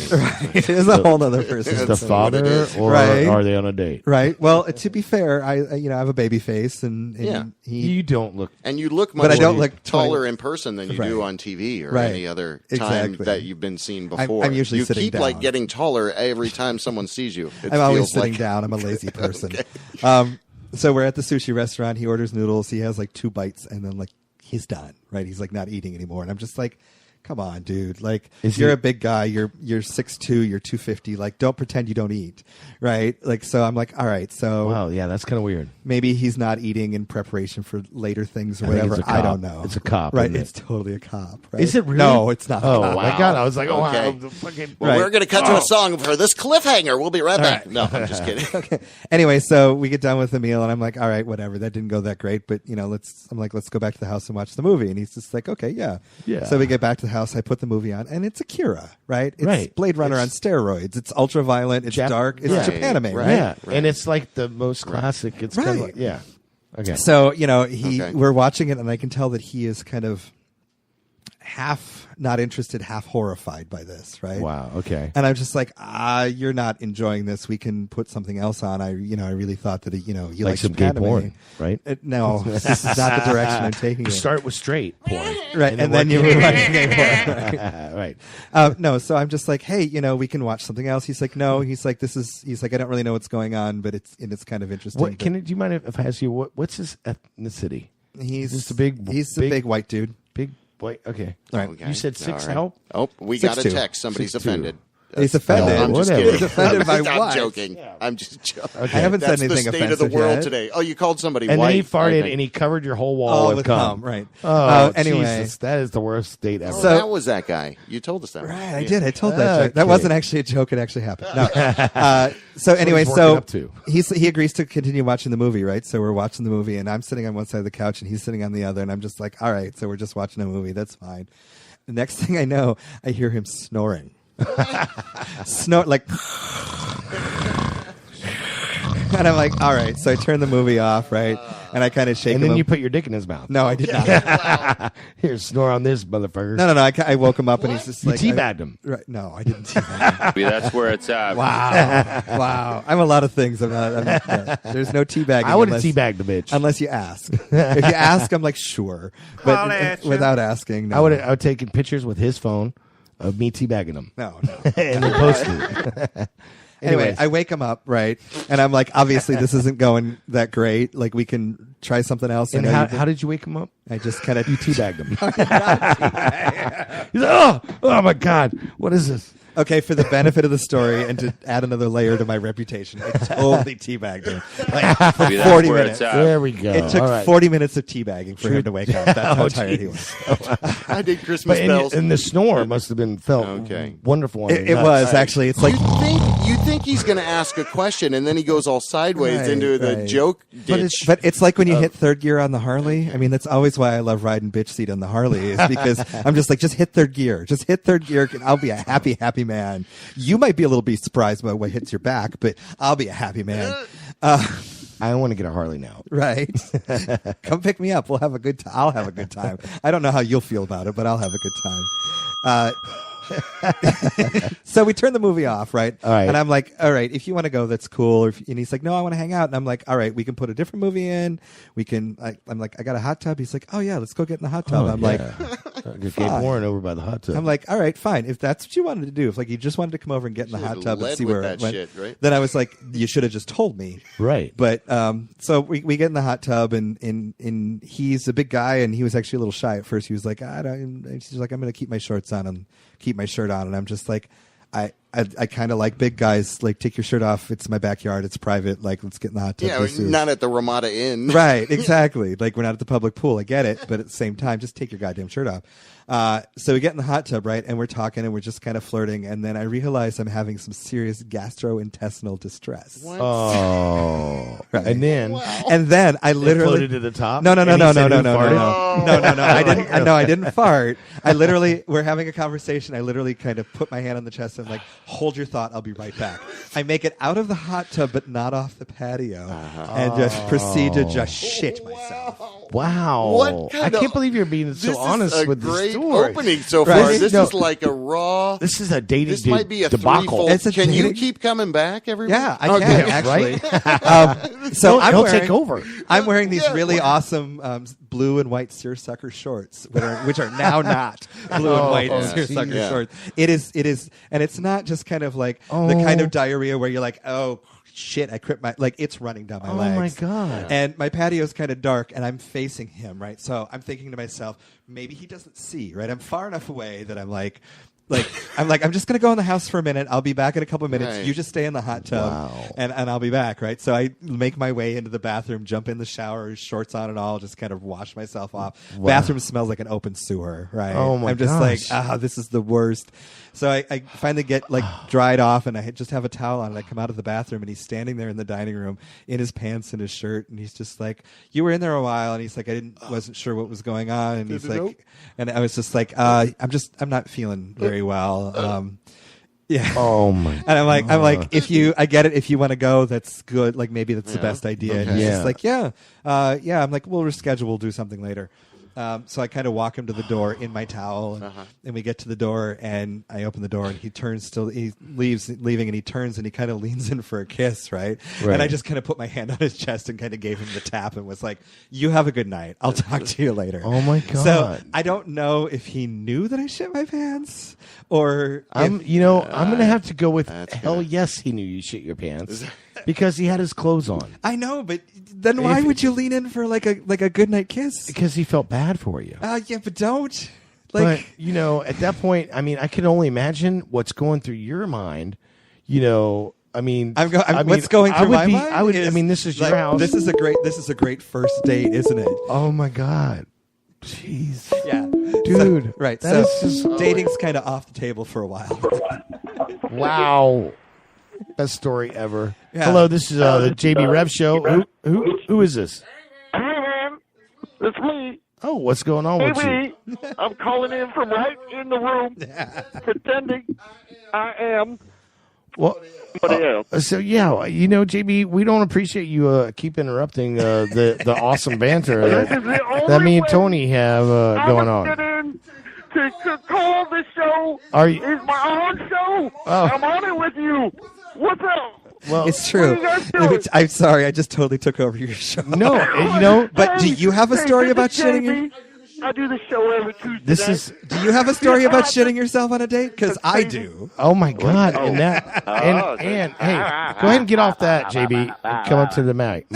It is a whole other person. is the That's what father, it is. or Right. are they on a date? Right. Well, to be fair, I have a baby face, and Yeah. You don't look. And you look much But I don't look taller 20. in person than you Right. do on TV or Right. any other time Exactly. that you've been seen before. I'm usually you sitting keep down. like getting taller every time someone sees you. It I'm always feels sitting like- down. I'm a lazy person. So we're at the sushi restaurant. He orders noodles. He has like 2 bites, and then like he's done. Right? He's like not eating anymore. And I'm just like, come on, dude. Like, you're a big guy. You're 6'2". You're 250. Like, don't pretend you don't eat. Right? Like, so I'm like, all right. So Wow, yeah, that's kind of weird. maybe he's not eating in preparation for later things or I think whatever. it's a I cop. don't know. It's a cop, Right? isn't it? It's totally a cop. Right? Is it really? No, it's not. Oh my god! I was like, oh Okay. wow, the fucking. Well, Right. we're going to cut to a song for this cliffhanger. We'll be right back. No, I'm just kidding. Anyway, so we get done with the meal, and I'm like, all right, whatever. That didn't go that great, but let's go back to the house and watch the movie. And he's just like, okay, yeah. Yeah. So we get back to the house. I put the movie on, and it's Akira, right? It's Right. Blade Runner on steroids. It's ultra violent. It's dark. It's Right. Japanime, right? Yeah, and it's like the most classic. It's kind of Right. like, yeah. Okay. So Okay. we're watching it, and I can tell that he is kind of half not interested, half horrified by this, right? Wow. Okay. And I'm just like, you're not enjoying this. We can put something else on. I really thought that you like some gay porn, right? No, this is not the direction I'm taking it. Start with straight porn, right? And then you move on to gay porn, right? No, so I'm just like, hey, we can watch something else. He's like, no. He's like, I don't really know what's going on, but it's kind of interesting. Do you mind if I ask you what's his ethnicity? He's just a big white dude. Big white. Okay. All right. Okay. You said 6 right. help. Oh, we 6'2". got a text. Somebody's 6'2". offended. He's offended. I'm just Whatever. kidding. He's offended by I'm what? joking. I'm just joking. Okay. I haven't That's said anything the state offensive of the world yet. today. Oh, you called somebody And white. then he farted Okay. and he covered your whole wall with cum. Right. Oh, anyway. Jesus, that is the worst state ever. Oh, So- that was that guy. You told us that. Right, I did. I told that joke. That Okay. wasn't actually a joke. It actually happened. No. So anyway, he's so working up to. he agrees to continue watching the movie, right? So we're watching the movie, and I'm sitting on one side of the couch, and he's sitting on the other, and I'm just like, all right, so we're just watching a movie. That's fine. The next thing I know, I hear him snoring. Snort like. And I'm like, all right. So I turn the movie off, right? And I kind of shake And him. then up. you put your dick in his mouth. No, I did not. Here, snore on this, motherfucker. No. I woke him up, and he's just You like, teabagged him. Right? No, I didn't teabag him. That's where it's at. Wow. I'm a lot of things. There's no teabagging. I would have unless- teabagged the bitch. Unless you ask. If you ask, I'm like, sure. But Holla at ya. without asking, no. I would have taken pictures with his phone of me teabagging him. No. And then posted it. Anyway, Anyways. I wake him up, right? And I'm like, obviously, this isn't going that great. Like, we can try something else. And I know how did you wake him up? I just kind of You teabagged him. He's like, oh my God, what is this? Okay, for the benefit of the story and to add another layer to my reputation, I totally teabagged him. Like, for That's 40 where minutes. it's at. There we go. It took All right. 40 minutes of teabagging for him to wake up. That's how tired he was. I did Christmas But bells. and the snore must have been felt Okay. wonderful. on It your nuts. was, actually. It's like, You think he's going to ask a question, and then he goes all sideways Right, into the right. joke But ditch. it's like when you hit third gear on the Harley. I mean, that's always why I love riding bitch seat on the Harley, is because I'm just like, just hit third gear. Just hit third gear, and I'll be a happy, happy man. You might be a little bit surprised by what hits your back, but I'll be a happy man. I want to get a Harley now. Right? Come pick me up. We'll have a good time. I'll have a good time. I don't know how you'll feel about it, but I'll have a good time. So we turn the movie off, right? All right. And I'm like, all right, if you want to go, that's cool. And he's like, no, I want to hang out. And I'm like, all right, we can put a different movie in. We can. I'm like, I got a hot tub. He's like, oh yeah, let's go get in the hot tub. I'm like, Get Gay porn over by the hot tub. I'm like, all right, fine. If that's what you wanted to do, if like you just wanted to come over and get in the hot Should've tub and led see with where that it went, shit, right? then I was like, you should have just told me. right. But so we get in the hot tub, and he's a big guy, and he was actually a little shy at first. He was like, she's like, I'm going to keep my shorts on and keep my shirt on, and I'm just like, I kind of like big guys. Like, take your shirt off. It's my backyard. It's private. Like, let's get in the hot tub. Yeah, This is- not at the Ramada Inn. Right, exactly. Like, we're not at the public pool. I get it, but at the same time, just take your goddamn shirt off. So we get in the hot tub, right, and we're talking, and we're just kind of flirting, and then I realize I'm having some serious gastrointestinal distress. Oh. Right. And then And then I literally floated to the top. No. and he said he farted? No. I didn't fart. I literally, we're having a conversation. I literally kind of put my hand on the chest and like, hold your thought. I'll be right back. I make it out of the hot tub, but not off the patio, and just proceed to just shit myself. Wow. What kind I can't of- believe you're being This so is honest a with the great story. opening so Right. far. This No. is like a raw. This is a dating This might be a debacle. threefold. It's a Can you dating- keep coming back every week? Yeah, I Okay. can actually. So I'm he'll wearing, take over. I'm wearing these Yeah, really what- awesome blue and white seersucker shorts, which are now not blue and white Oh, seersucker yeah. shorts. It is, and it's not just kind of like the Oh. kind of diarrhea where you're like, oh shit, I crit my, like, it's running down my Oh, legs. my God. And my patio's kind of dark, and I'm facing him, right? So I'm thinking to myself, maybe he doesn't see, right? I'm far enough away that I'm like, I'm just gonna go in the house for a minute. I'll be back in a couple of minutes. Right. You just stay in the hot tub, Wow. and I'll be back, right? So I make my way into the bathroom, jump in the shower, shorts on and all, just kind of wash myself off. Wow. Bathroom smells like an open sewer, right? Oh, my I'm just gosh. like, this is the worst. So I finally get like dried off, and I just have a towel on, and I come out of the bathroom, and he's standing there in the dining room in his pants and his shirt, and he's just like, "You were in there a while," and he's like, wasn't sure what was going on," and he's like, and I was just like, I'm not feeling very well. Yeah. Oh my. And I'm like, I get it. If you want to go, that's good. Like, maybe that's the best idea. And he's Yeah. just like, yeah. I'm like, we'll reschedule. We'll do something later. So I kind of walk him to the door in my towel, and we get to the door, and I open the door, and he leaving, and he turns, and he kind of leans in for a kiss, right? And I just kind of put my hand on his chest and kind of gave him the tap and was like, "You have a good night. I'll talk to you later." Oh my God! So I don't know if he knew that I shit my pants, or I'm gonna have to go with hell yes. He knew you shit your pants because he had his clothes on. I know, but then why would you lean in for like a good night kiss? Because he felt bad for you. Yeah, but don't. But at that point, I mean, I can only imagine what's going through your mind. What's going through my mind? This is your house. This is a great first date, isn't it? Oh my God. Jeez. Yeah. Dude. So, right. That So is just dating's kind of off the table for a while. wow. Best story ever. Yeah. Hello, this is the JB Rev Show. Who is this? Hey, man. It's me. Oh, what's going on with you? Maybe I'm calling in from right in the room, pretending I am. Well, so yeah, JB, we don't appreciate you keep interrupting the awesome banter that me and Tony have going on. To call the show is my own show. Oh. I'm on it with you. What's up? Well, it's true. What are you guys doing? I'm sorry, I just totally took over your show. No, but do you have a story about shitting your... I do the show every Tuesday. Do you have a story about shitting yourself on a date? Because I do. Oh my God! And hey, go ahead and get off that, JB. Come up to the mic.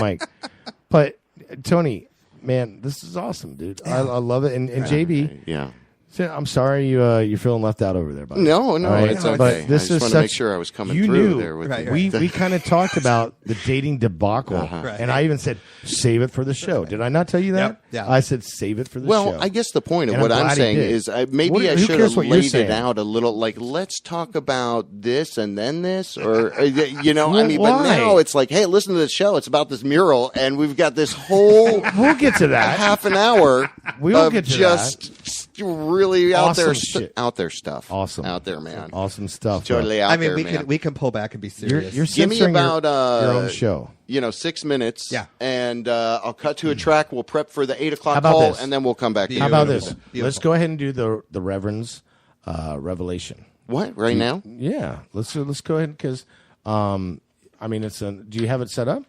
But Tony, man, this is awesome, dude. I love it. And JB, yeah. I'm sorry you're feeling left out over there, buddy. No, right? it's okay. But this I just is want to make sure I was coming through there with you. We kind of talked about the dating debacle, and I even said save it for the show. Did I not tell you that? Yep. Yeah. I said save it for the show. Well, I guess the point of what I'm saying is maybe I should have laid it out a little. Like, let's talk about this and then this, or Well, but now it's like, hey, listen to this show. It's about this mural, and we've got this whole we'll get to that half an hour. We'll of get to just really Awesome out there stuff. Awesome. Out there, man. Awesome stuff. Totally out there, man. we can pull back and be serious. You're Give me censoring about your own show. 6 minutes. Yeah. And I'll cut to a track. We'll prep for the 8 o'clock about call, this? and then we'll come back. How about this? Beautiful. Let's go ahead and do the Reverend's revelation. What right now? Yeah, let's go ahead because do you have it set up?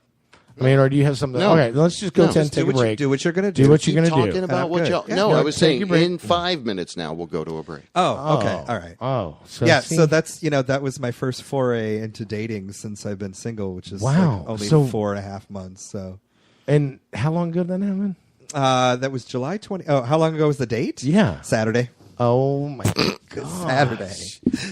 Or do you have something? No. Okay, let's just go ahead and take a break. Do what you're going to do. Do what you're going to Talking do. about what y'all. Yeah. No, I was saying take a break. in 5 minutes now we'll go to a break. Oh, okay. All right. Oh, so Yeah, see- so that's that was my first foray into dating since I've been single, which is Wow. only So- 4.5 months. So And how long ago did that happen? that was July 20. Oh, how long ago was the date? Yeah. Saturday. Oh my God.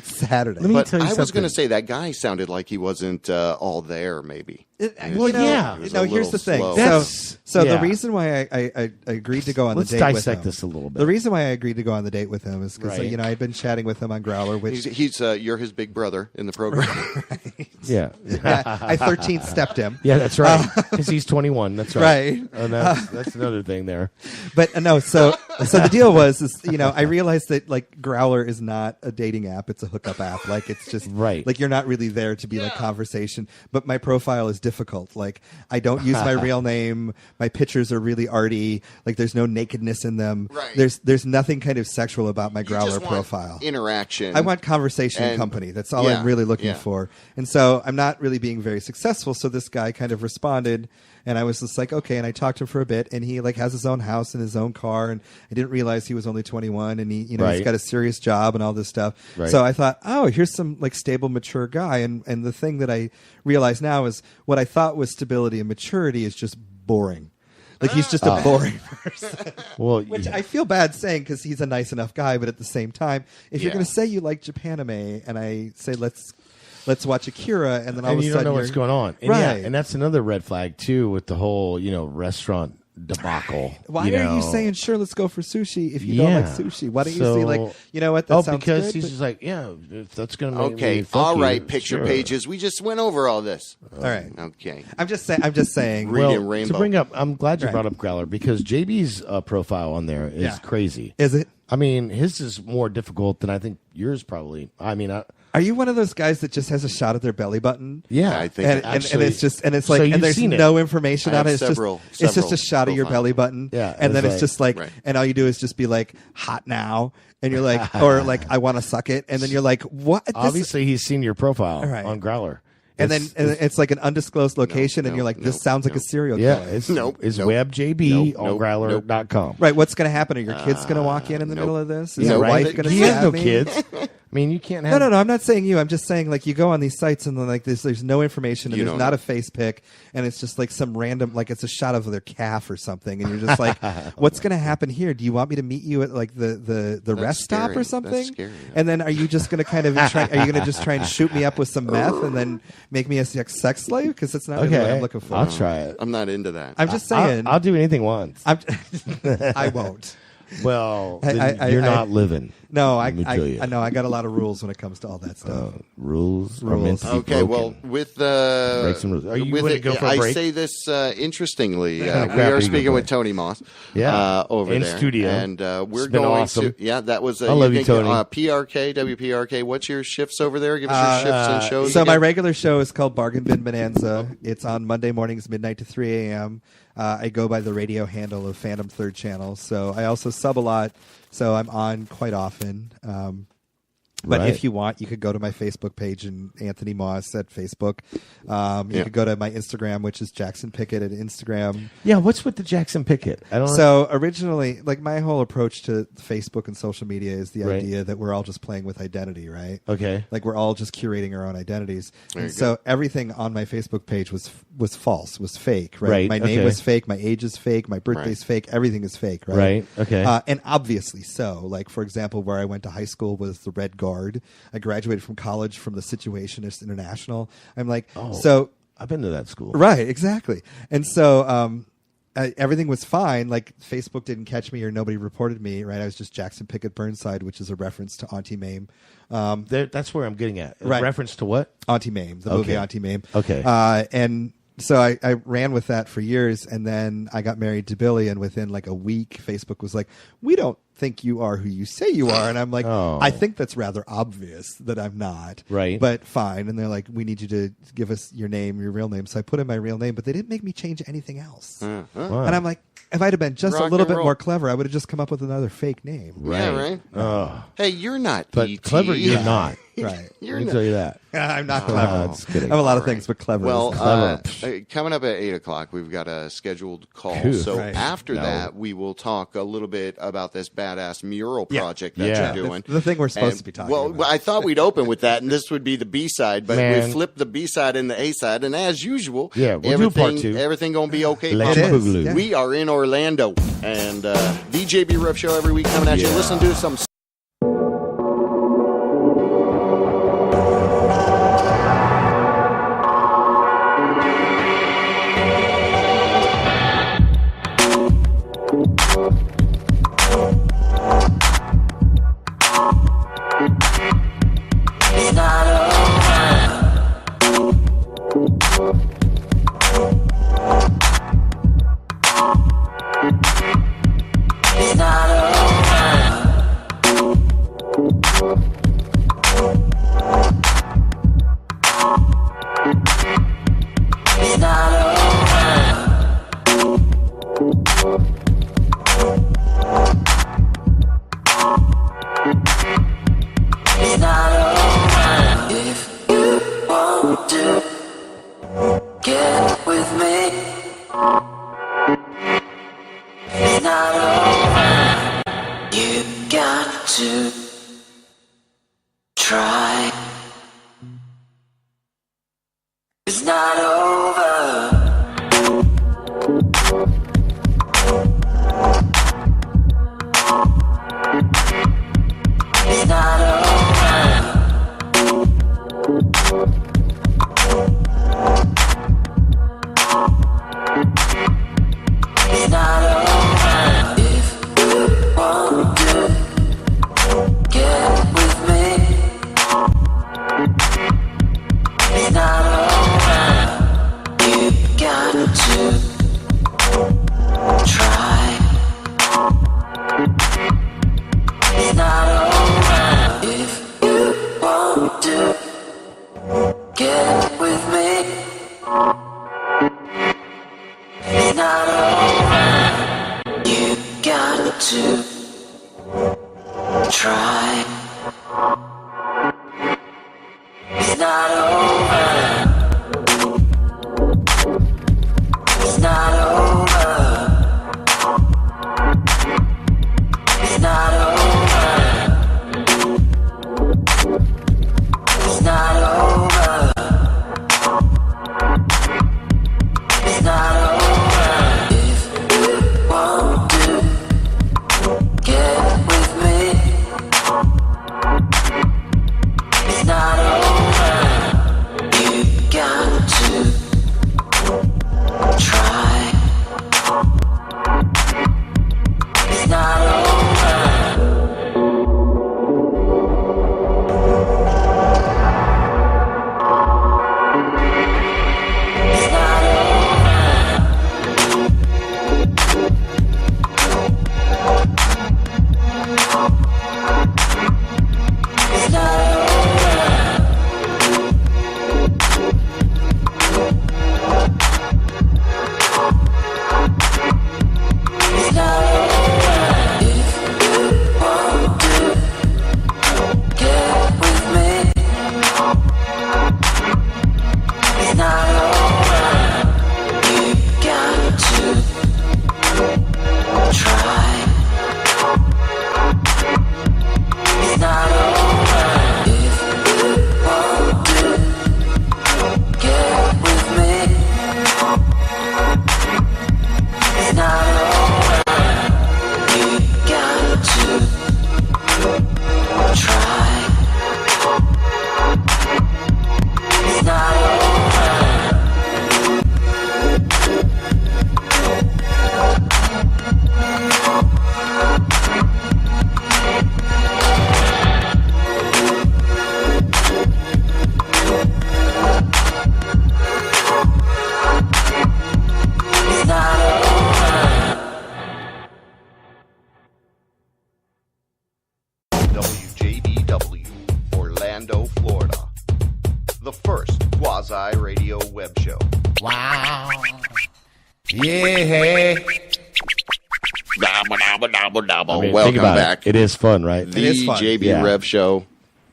Saturday. Let me But tell you I was something. going to say that guy sounded like he wasn't all there. Maybe. Well, yeah. It was No, a here's little the thing. slow. So yeah. the reason why I agreed to go on Let's the date with dissect him. this a little bit. The reason why I agreed to go on the date with him is because Right. I'd been chatting with him on Growler, which He's you're his big brother in the program. Yeah. I 13th stepped him. Yeah, that's right. Because he's 21. That's right. Right. And that's another thing there. But no, so the deal was I realized that like Growler is not a dating app; it's a hookup app. Like it's just Right. Like you're not really there to be like conversation. But my profile is difficult. Like I don't use my real name. My pictures are really arty. Like there's no nakedness in them. Right. There's nothing kind of sexual about my You Growler just want profile. interaction. I want conversation and company. That's all I'm really looking for. And so I'm not really being very successful. So this guy kind of responded, and I was just like, okay. And I talked to him for a bit, and he like has his own house and his own car, and I didn't realize he was only 21, and he, Right. he's got a serious job and all this stuff. Right. So I thought, oh, here's some like stable, mature guy. And the thing that I realize now is what I thought was stability and maturity is just boring. Like he's just a boring person. Well, Which I feel bad saying because he's a nice enough guy, but at the same time, if you're Yeah. going to say you like Japanime, and I say let's watch Akira, and then all and of a you sudden don't know what's going on. And Right. yeah, and that's another red flag too with the whole, restaurant debacle. Why are you saying sure? Let's go for sushi if you don't like sushi. Why don't you say like what? That sounds because good, he's but- just like if that's gonna make Okay, me fuck all you, right, picture sure. pages. We just went over all this. all right. Okay. I'm just saying. Reading Well, Rainbow. to bring up, I'm glad you Right. brought up Growler because JB's profile on there is Yeah. crazy. Is it? I mean, his is more difficult than I think yours probably. I mean, Are you one of those guys that just has a shot of their belly button? yeah, I think And it's just and it's like So and you've there's seen it. no information I on it. have It's just a shot of your profiles. belly button. Yeah, and then it's it's just like Right. and all you do is just be like hot now, and you're like or like I want to suck it, and then you're like what? This- obviously he's seen your profile Right. on Growler. and then it's like an undisclosed location, and no, you're like this no, sounds like no. a serial Yeah, killer. it's Nope, it's nope. WebJB on Nope, Growler.com. Right, what's going to happen? Are your kids going to walk in the middle of this? Is Yeah, your right. wife going to He has stab no me? kids. I mean, you can't have. No. I'm not saying you. I'm just saying like you go on these sites and then like there's no information and You there's don't not know. a face pic and it's just like some random like it's a shot of their calf or something and you're just like, what's going to happen here? Do you want me to meet you at like the rest stop scary. or That's something? scary. And then are you just going to kind of try? Are you going to just try and shoot me up with some meth and then make me a sex slave? Because that's not really what Okay, I'm looking for. I'll try it. I'm not into that. I'm just saying. I'll do anything once. I won't. Well, I- then I- you're I- not living. No, Let me tell you. I know. I got a lot of rules when it comes to all that stuff. Rules are Rules. meant to be Okay, well, broken. with Break some rules. Are you with gonna it- go for a I break? say this interestingly. What kind of We crap are are you speaking gonna with play? Tony Mauss. Yeah, over in there, studio. and we're It's been going awesome. to. Yeah, that was. I love you, Tony. PRK, WPRK. What's your shifts over there? Give us your shifts and shows. So my again. regular show is called Bargain Bin Bonanza. It's on Monday mornings, midnight to 3 a.m. I go by the radio handle of Phantom Third Channel. So I also sub a lot. So I'm on quite often. But Right. if you want, you could go to my Facebook page and Anthony Mauss at Facebook. You Yeah. could go to my Instagram, which is Jackson Pickett at Instagram. Yeah, what's with the Jackson Pickett? I don't know. So originally, like my whole approach to Facebook and social media is the Right. idea that we're all just playing with identity, right? Okay. Like we're all just curating our own identities. There And you so everything on my Facebook page was false, was fake, right? Right, My name okay. was fake, my age is fake, my birthday's fake, everything is fake, right? Right, okay. And obviously so. Like for example, where I went to high school was the Red Guard. I graduated from college from the Situationist International. I'm like, so I've been to that school. right, exactly. And so everything was fine. Like Facebook didn't catch me or nobody reported me, right? I was just Jackson Pickett Burnside, which is a reference to Auntie Mame. That's where I'm getting at. Right. Reference to what? Auntie Mame, the movie Okay. Auntie Mame. Okay. And so I ran with that for years, and then I got married to Billy, and within like a week, Facebook was like, "We don't think you are who you say you are," and I'm like, Oh. "I think that's rather obvious that I'm not." Right. But fine, and they're like, "We need you to give us your name, your real name." So I put in my real name, but they didn't make me change anything else. Wow. And I'm like, if I'd have been just Rock a little and bit roll. more clever, I would have just come up with another fake name. Yeah, right. Oh. Hey, you're not. But E.T. clever, you're not. Right. You're Let me not. tell you that. I'm not clever. Just kidding. I'm a lot of All right. things, but clever. Well, is Clever. coming up at 8 o'clock, we've got a scheduled call. Phew. So Right. after No. that, we will talk a little bit about this badass mural Yeah. project that Yeah. you're doing. the thing we're supposed And- to be talking well, about. I thought we'd open with that, and this would be the B-side, but Man. we flipped the B-side and the A-side, and as usual, Yeah, we'll do part two. Everything gonna be okay. Let Papa. It is, Boogaloo. yeah. We are in Orlando, and VJB Rev Show every week coming at you. Yeah. Listen to some. Get with me. It's not over. You got to try. It's not over. It's not over. It's not over. If you want to get with me, not over. It's not over. It's not over. It's not over. It's not over. If you want to get with me, it's not over. You got to try. It's not over. It's not over. It's not over. It's not over. If you want to get with me, it's not over. You got to try. It's not over. If you want to get with me, it's not over. You got to try. It's not over. It's not over. WJBW, Orlando, Florida. The first quasi-radio web show. Wow. Yeah. Double. I mean, think Welcome about back. It is fun, right? The JB Rev Show.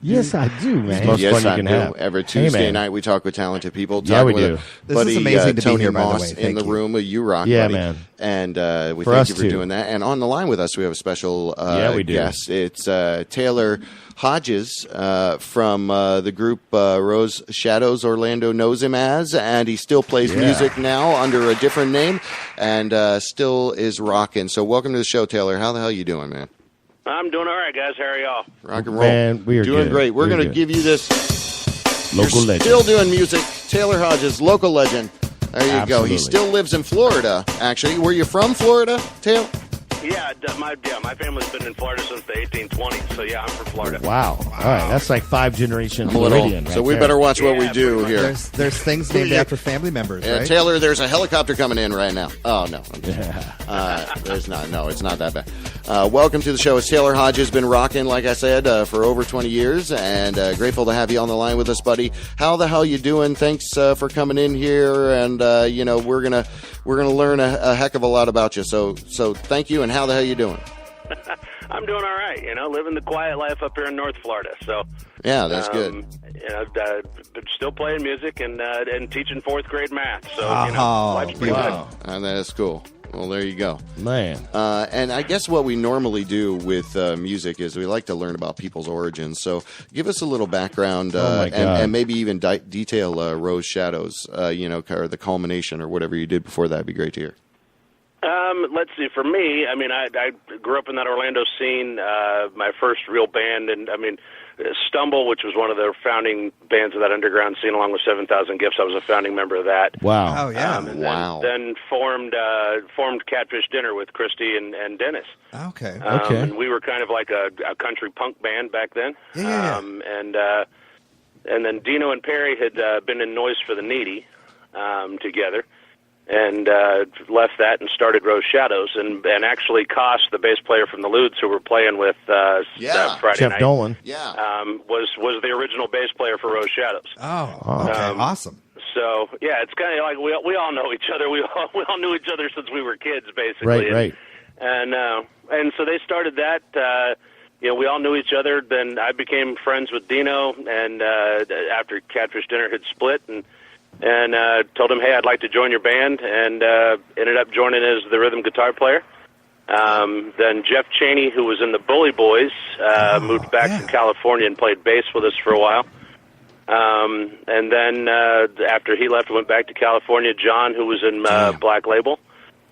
Yes, I do, man. It's the most Yes, fun you I can do. have. Every Hey, Tuesday man. night, we talk with talented people. Yeah, Talk we with do. This buddy, is amazing to be Tony here, by the Mauss way. in Thank the you. room. You rock, Yeah, buddy. man. And we For thank us, you for too. doing that. And on the line with us, we have a special Yeah, we do. guest. It's Taylor Hodges from the group Rose Shadows. Orlando knows him as, and he still plays music now under a different name, and still is rocking. So welcome to the show, Taylor. How the hell you doing, man? I'm doing all right, guys. How are y'all? Rock and roll. Man, we are doing good. great. We're We're going to good. give you this. Local You're legend. still doing music. Taylor Hodges, local legend. There you go. He Absolutely. still lives in Florida, actually. Were you from Florida, Taylor? Yeah, my family's been in Florida since the 1820s. So yeah, I'm from Florida. Wow. All right. That's like 5 generations I'm a little, Floridian. so right we there. better watch what we Yeah, do pretty here. There's things named after family members, right? Taylor, there's a helicopter coming in right now. Oh, no. There's not. No, it's not that bad. Welcome to the show. It's Taylor Hodges. Been rocking, like I said, for over 20 years, and grateful to have you on the line with us, buddy. How the hell you doing? Thanks for coming in here, and we're gonna learn a heck of a lot about you. So thank you, and how the hell you doing? I'm doing all right. Living the quiet life up here in North Florida. So Yeah, that's good. But still playing music and teaching 4th grade math. So life's pretty Wow, and that is cool. Well, there you go. Man. And I guess what we normally do with music is we like to learn about people's origins. So give us a little background and maybe even detail Rose Shadows, or the culmination or whatever you did before that. Would be great to hear. Let's see. For me, I mean, I grew up in that Orlando scene. My first real band, and I mean, Stumble, which was one of the founding bands of that underground scene, along with 7,000 Gifts. I was a founding member of that. Wow. Oh, yeah. And Wow. Then formed Catfish Dinner with Christy and Dennis. Okay. Okay. And we were kind of like a country punk band back then. Yeah. And then Dino and Perry had been in Noise for the Needy together. And left that and started Rose Shadows, and actually Koss, the bass player from the Ludes, who were playing with Friday Jeff night, Dolan. Yeah. was the original bass player for Rose Shadows. Oh, okay. Awesome. So yeah, it's kind of like we all know each other. We all knew each other since we were kids, basically. Right. And so they started that. we all knew each other. Then I became friends with Dino, and after Catfish Dinner had split, and told him, hey, I'd like to join your band, and ended up joining as the rhythm guitar player. Then Jeff Chaney, who was in the Bully Boys, moved back to California and played bass with us for a while. And then after he left, went back to California. John, who was in Black Label,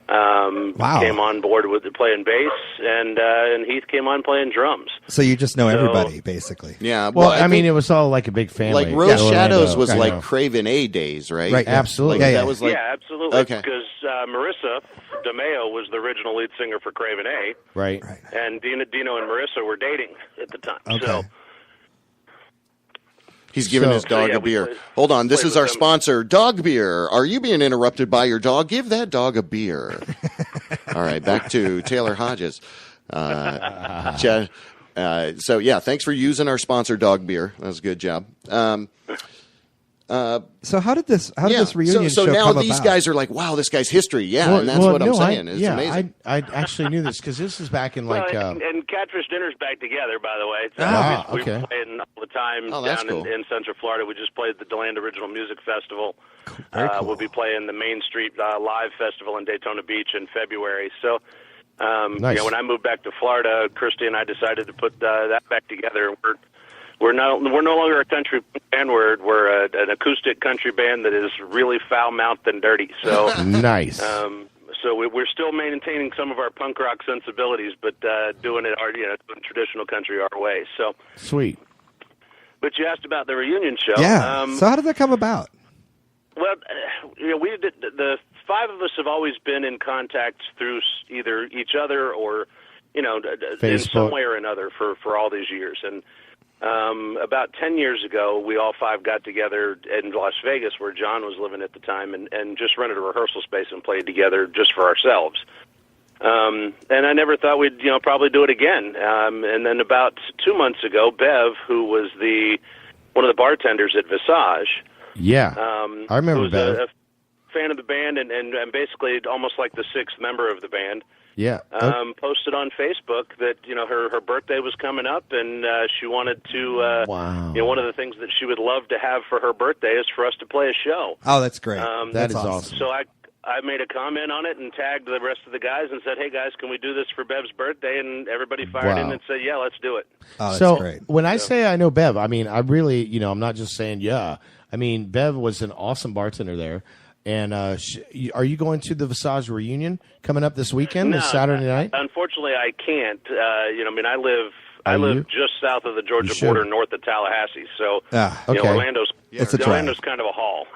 came on board with playing bass, and Heath came on playing drums. So you just know everybody, basically. Yeah. Well, I mean, it was all like a big family. Like Rose Shadows was I like know. Craven A days, right? Right. Absolutely. Like, that was like, Yeah, absolutely. Okay. Because Marissa DeMeo was the original lead singer for Craven A, Right. and Dino and Marissa were dating at the time. Okay. So he's giving So- his dog So, yeah, a we beer. played- Hold on, this played is with our them. sponsor, Dog Beer. Are you being interrupted by your dog? Give that dog a beer. All right, back to Taylor Hodges. So yeah, thanks for using our sponsor, Dog Beer. That was a good job. So how did this reunion so show now come these about? guys are like, wow, this guy's history. Yeah, and that's what I'm saying. It's amazing. I actually knew this because this is back in like. and Catfish Dinner's back together, by the way. We okay. play all the time that's down cool. in Central Florida. We just played the DeLand Original Music Festival. Very cool. We'll be playing the Main Street Live Festival in Daytona Beach in February. So, Nice. when I moved back to Florida, Christy and I decided to put that back together. We're no longer a country band. We're an acoustic country band that is really foul-mouthed and dirty. So Nice. So we're still maintaining some of our punk rock sensibilities, but doing it doing traditional country our way. So Sweet. But you asked about the reunion show. Yeah. So how did that come about? Well, we did, the five of us have always been in contact through either each other or, in Facebook. some way or another for all these years. And about 10 years ago, we all five got together in Las Vegas, where John was living at the time, and just rented a rehearsal space and played together just for ourselves. And I never thought we'd, probably do it again. And then about 2 months ago, Bev, who was one of the bartenders at Visage, Yeah. I remember who's Bev. a fan of the band and basically almost like the sixth member of the band, Yeah. posted on Facebook that her birthday was coming up, and she wanted to. Wow. One of the things that she would love to have for her birthday is for us to play a show. Oh, that's great. That is awesome. So I made a comment on it and tagged the rest of the guys and said, "Hey guys, can we do this for Bev's birthday?" And everybody fired in and said, "Yeah, let's do it." Oh, that's So great. when I say I know Bev, I mean I really, I'm not just saying yeah. I mean Bev was an awesome bartender there. And are you going to the Visage reunion coming up this weekend, this Saturday night? Unfortunately, I can't. I Are live you? just south of the You Georgia should. border, north of Tallahassee. So Okay. Orlando's It's a drive. Orlando's kind of a haul.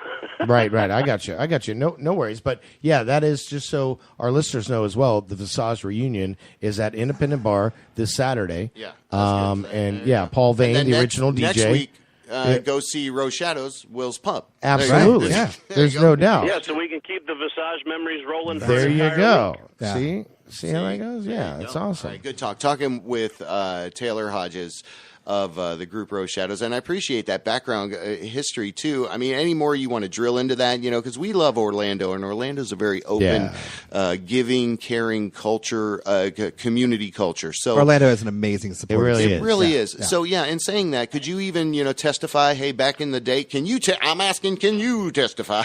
Right. I got you. No worries. But yeah, that is just so our listeners know as well. The Visage reunion is at Independent Bar this Saturday. Yeah. And yeah, Paul Vane, And the then original DJ. Next week, go see Rose Shadows, Will's Pub. Absolutely. There you go. Yeah. There's no doubt. Yeah, so we can keep the Visage memories rolling. For There an you entire go. week. Yeah. See how that goes? Yeah, it's awesome. All right, good talk. Talking with Taylor Hodges of the group Rose Shadows, and I appreciate that background history too. I mean, any more you want to drill into that, because we love Orlando, and Orlando's a very open, giving, caring culture, community culture. So Orlando has an amazing support. It really team. is. It really Yeah. is. Yeah. So yeah, in saying that, could you even testify? Hey, back in the day, can you? I'm asking, can you testify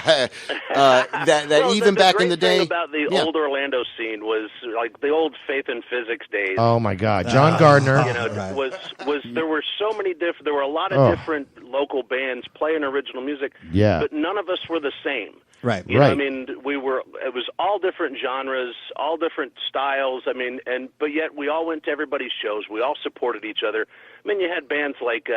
that Well, even the back great in the thing day? about the old Orlando scene was like the old Faith and Physics days. Oh my God, John Gardner. Right. was there were so many different. There were a lot of different local bands playing original music. Yeah. but none of us were the same. Right. You know, I Right. mean, it was all different genres, all different styles. I mean, but yet we all went to everybody's shows. We all supported each other. I mean, you had bands like,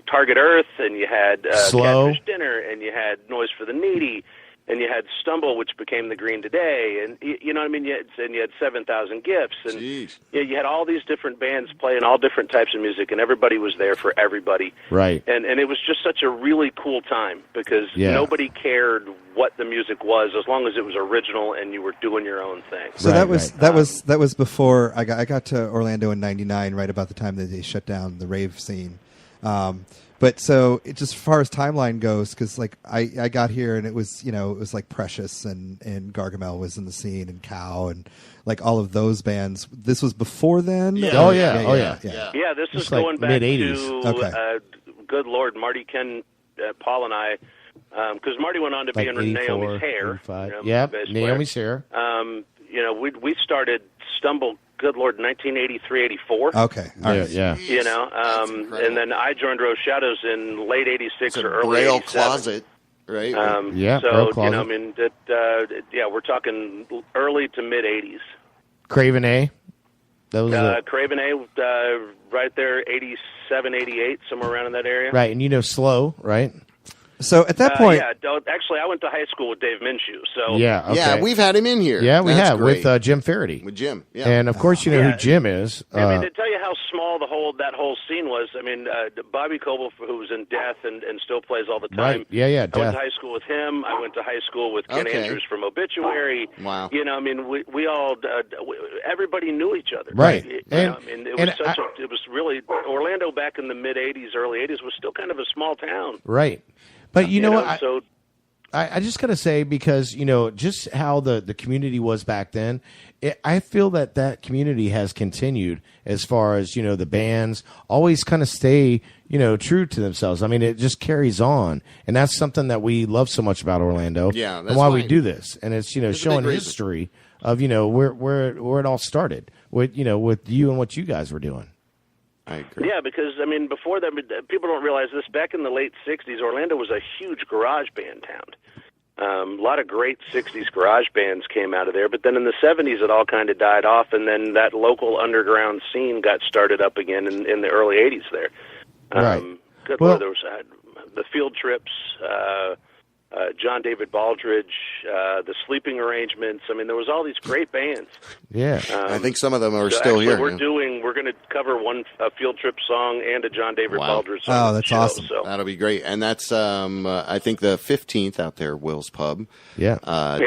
Target Earth, and you had Slow. Catfish Dinner, and you had Noise for the Needy, and you had Stumble, which became the Green Today, and you know what I mean. You had 7,000 Gifts, and Jeez. you had all these different bands playing all different types of music, and everybody was there for everybody. Right. And it was just such a really cool time because Yeah. nobody cared what the music was as long as it was original and you were doing your own thing. So Right, that was before I got to Orlando in '99, right about the time that they shut down the rave scene. But so it just as far as timeline goes, because like I got here and it was like Precious and Gargamel was in the scene and Cow and like all of those bands. This was before then. Yeah. Yeah, this is like going back mid-80s. to Okay. good Lord, Marty, Ken, Paul, and I, because Marty went on to be Like in 84, Naomi's Hair. 85. Bass player. Naomi's Hair. We started Stumble, good Lord, 1983, 84. Okay. All right. Yeah. And then I joined Rose Shadows in late 86 It's a or early Braille 87. closet, right? Yeah, So, Braille closet. we're talking early to mid 80s. Craven A. That was Craven A, right there, 87, 88, somewhere around in that area. right, and Slow, right? So at that point, actually, I went to high school with Dave Minshew. So Yeah, okay. Yeah, we've had him in here. Yeah, we That's have great. with Jim Faraday. With Jim. Yeah. And of course, you know who Jim is. I mean, to tell you how small that whole scene was. I mean, Bobby Coble, who was in Death and still plays all the time. Right. Yeah. I went Death. to high school with him. I went to high school with Ken Okay. Andrews from Obituary. Wow. I mean, we all everybody knew each other. Right. I mean, it was really Orlando back in the mid '80s, early '80s was still kind of a small town. Right. But you know what? So I just got to say, because, just how the community was back then, I feel that community has continued as far as, the bands always kind of stay, true to themselves. I mean, it just carries on. And that's something that we love so much about Orlando. Yeah, and that's why why- we do this. And it's, showing reason. history of, where it all started with, with you and what you guys were doing. I agree. yeah, because I mean, before that, people don't realize this. Back in the late '60s, Orlando was a huge garage band town. A lot of great '60s garage bands came out of there, but then in the '70s, it all kind of died off, and then that local underground scene got started up again in the early '80s. There, Right. Good Well- Lord, there was the Field Trips. John David Baldridge, the Sleeping Arrangements. I mean, there was all these great bands. Yeah. I think some of them are So still actually, here. We're going to cover a Field Trip song and a John David Wow. Baldridge song. Oh, on the that's show, awesome. So. That'll be great. And that's, I think, the 15th out there, Will's Pub. Yeah.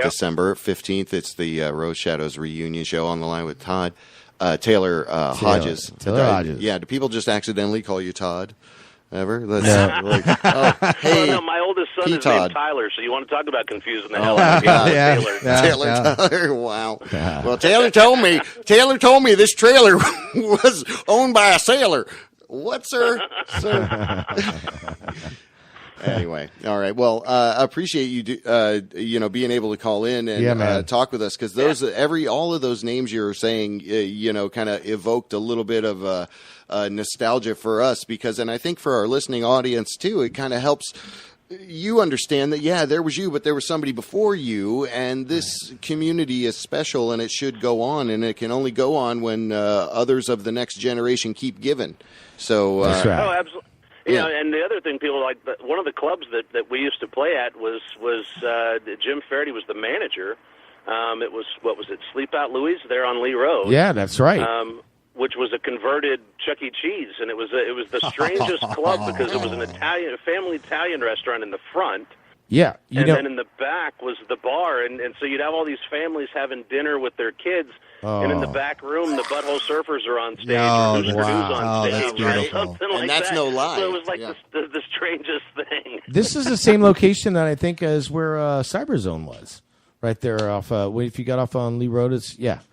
December 15th. It's the Rose Shadows reunion show on the line with Todd. Taylor Hodges. Taylor Hodges. Yeah, do people just accidentally call you Todd? Ever? That's No. like, oh, hey, Well, no, my oldest son is Todd. named Tyler, so you want to talk about confusing the Oh, hell out of me. yeah. Taylor. Yeah. Taylor, Tyler, wow. Well, Taylor told me this trailer was owned by a sailor. What, sir? Anyway, all right. Well, I appreciate you, being able to call in and talk with us, because all of those names you were saying, kind of evoked a little bit of nostalgia for us, and I think for our listening audience too, it kind of helps you understand that, yeah, there was you, but there was somebody before you, and this community is special, and it should go on, and it can only go on when others of the next generation keep giving. So, That's right. Oh, absolutely. Yeah. And the other thing people like, one of the clubs that we used to play at was Jim Faraday was the manager. It was, what was it, Sleep Out Louie's there on Lee Road. Yeah, that's right. Which was a converted Chuck E. Cheese, and it was the strangest club, because it was a family Italian restaurant in the front. Yeah, then in the back was the bar, and so you'd have all these families having dinner with their kids, and in the back room, the Butthole Surfers are on stage, Oh, or Who's wow. on Oh, that's stage, or beautiful. something And like that's that. no lie. So it was like Yeah. the strangest thing. This is the same location that I think as where Cyberzone was, right there off. If you got off on Lee Road,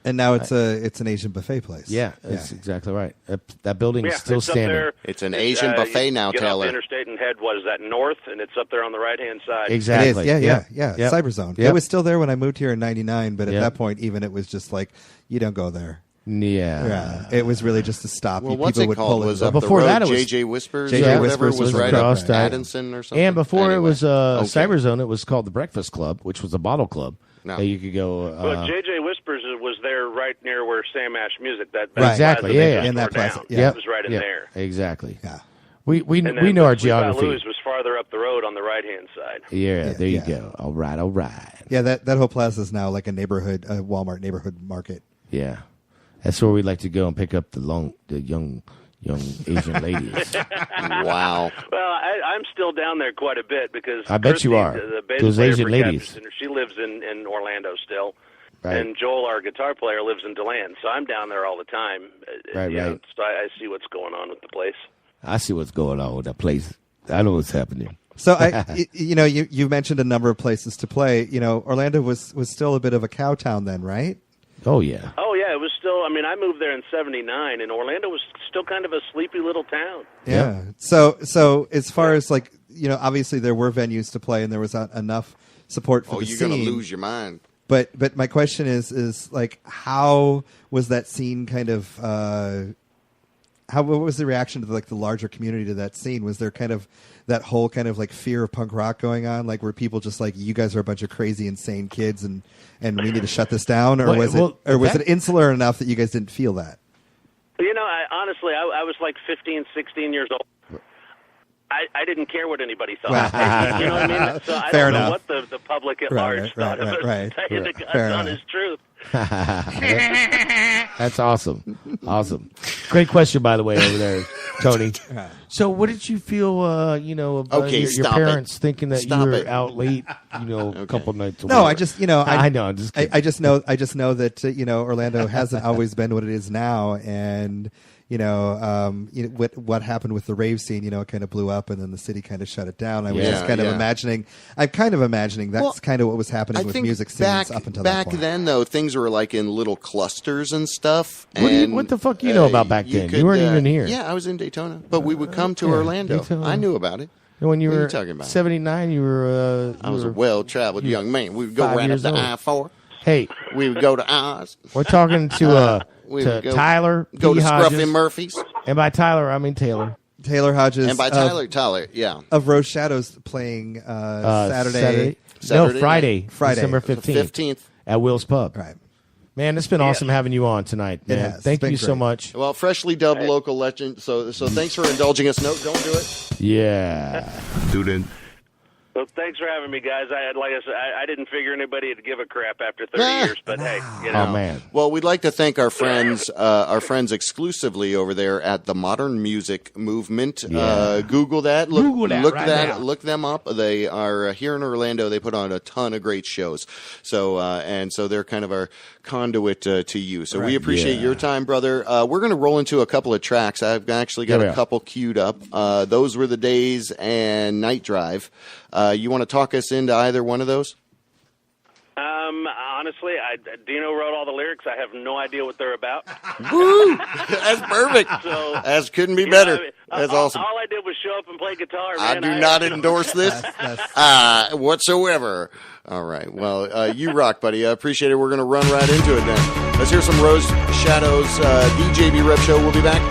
and now it's an Asian buffet place. Yeah, that's exactly right. That building is Yeah, still it's up standing. there. It's an Asian buffet now, Get off Taylor. the interstate and head, what is that, north, and it's up there on the right-hand side. Exactly. It is. Yeah. Yep. Cyberzone. Yep. It was still there when I moved here in '99, but at Yep. that point, even it was just like, you don't go there. Yeah. Yeah, it was really just a stop. Well, People what's it would called? pull Was in. up Before the road, that it was- JJ Whispers J.J. or whatever Whispers was was right across up that. Addison or something. And before it Anyway. was Okay. Cyberzone, it was called the Breakfast Club, which was a bottle club. No. That you could go. But J.J. Whispers was there right near where Sam Ash Music. That Right. Exactly, plaza yeah, they yeah. just In that tore plaza, down. yeah. It was right in there. Exactly. Yeah. We And then know our Sleep Out geography. Louie's was farther up the road on the right-hand side. Yeah, there you yeah. go. All right. Yeah, that whole plaza is now like a neighborhood, Walmart neighborhood market. Yeah, that's where we like to go and pick up the young Asian ladies. Wow. Well, I'm still down there quite a bit because I bet Christy, you are. The bass Those player Asian for ladies. Captain Sinner, she lives in Orlando still. Right. And Joel, our guitar player, lives in DeLand, so I'm down there all the time. Right. So I see what's going on with the place. I see what's going on with that place. I know what's happening. So you mentioned a number of places to play. You know, Orlando was still a bit of a cow town then, right? Oh yeah. Oh yeah, it was still. I mean, I moved there in '79, and Orlando was still kind of a sleepy little town. Yeah. So as far as like, you know, obviously there were venues to play, and there was enough support for the scene. Oh, you're gonna lose your mind. But my question is like, how was that scene kind of? What was the reaction to the larger community to that scene? Was there kind of that whole kind of like fear of punk rock going on? Like, were people just like, you guys are a bunch of crazy, insane kids, and we need to shut this down? Or was it insular enough that you guys didn't feel that? You know, honestly, I was like 15, 16 years old. I didn't care what anybody thought. You know what I mean? So I don't know what the public at large thought of it. To tell you the God's honest truth. That's awesome. Awesome. Great question, by the way, over there, Tony. So what did you feel, about your parents thinking that you were out late, a couple nights away? No, I just, I know. I'm just kidding. I just know that, Orlando hasn't always been what it is now. And, what happened with the rave scene, it kind of blew up and then the city kind of shut it down. I was just kind of imagining that's kind of what was happening with music scenes up until that point. Back then, though, things were like in little clusters and stuff. What the fuck you know about back then? You weren't even here. Yeah, I was in Daytona, but we would come to Orlando. Daytona. I knew about it. And when you were talking about? 79, you were... I was a well-traveled young man. We would go right up to I-4. Hey. We would go to Oz. We're talking to Tyler. Go to Hodges. Scruffy Murphy's. And by Tyler, I mean Taylor. Taylor Hodges. And by Tyler, yeah. Of Rose Shadows playing Saturday. No, Friday. December 15th. At Will's Pub. Right. Man, it's been awesome having you on tonight, man. Thank you so much. Well, freshly dubbed local legend. So thanks for indulging us. No, don't do it. Yeah. Student. Well, thanks for having me, guys. Like I said, I didn't figure anybody would give a crap after 30 years, but hey, Oh man. Well, we'd like to thank our friends exclusively over there at the Modern Music Movement. Yeah. Google that. Look now. Look them up. They are here in Orlando. They put on a ton of great shows. So so they're kind of our conduit to you. So we appreciate your time, brother. We're going to roll into a couple of tracks. I've actually got a couple queued up. Those Were the Days and Night Drive. You want to talk us into either one of those? Honestly, Dino wrote all the lyrics. I have no idea what they're about. Woo! That's perfect. So, that couldn't be better. That's awesome. All I did was show up and play guitar, man. I do not endorse this whatsoever. All right. Well, you rock, buddy. I appreciate it. We're going to run right into it then. Let's hear some Rose Shadows. DJB Rep Show. We'll be back.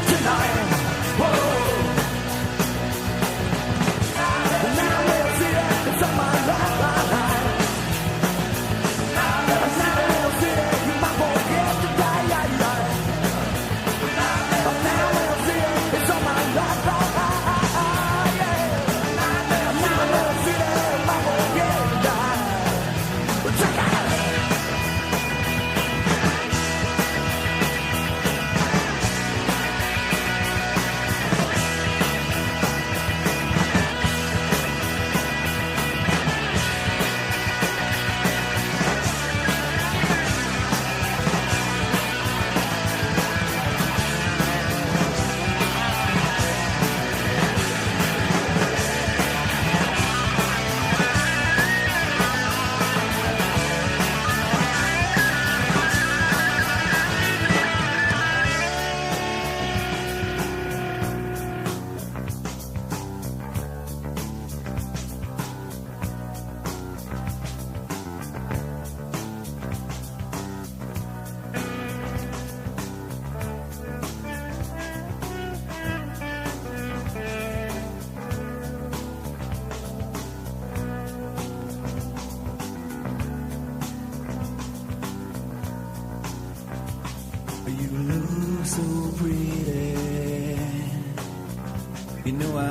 Tonight, whoa.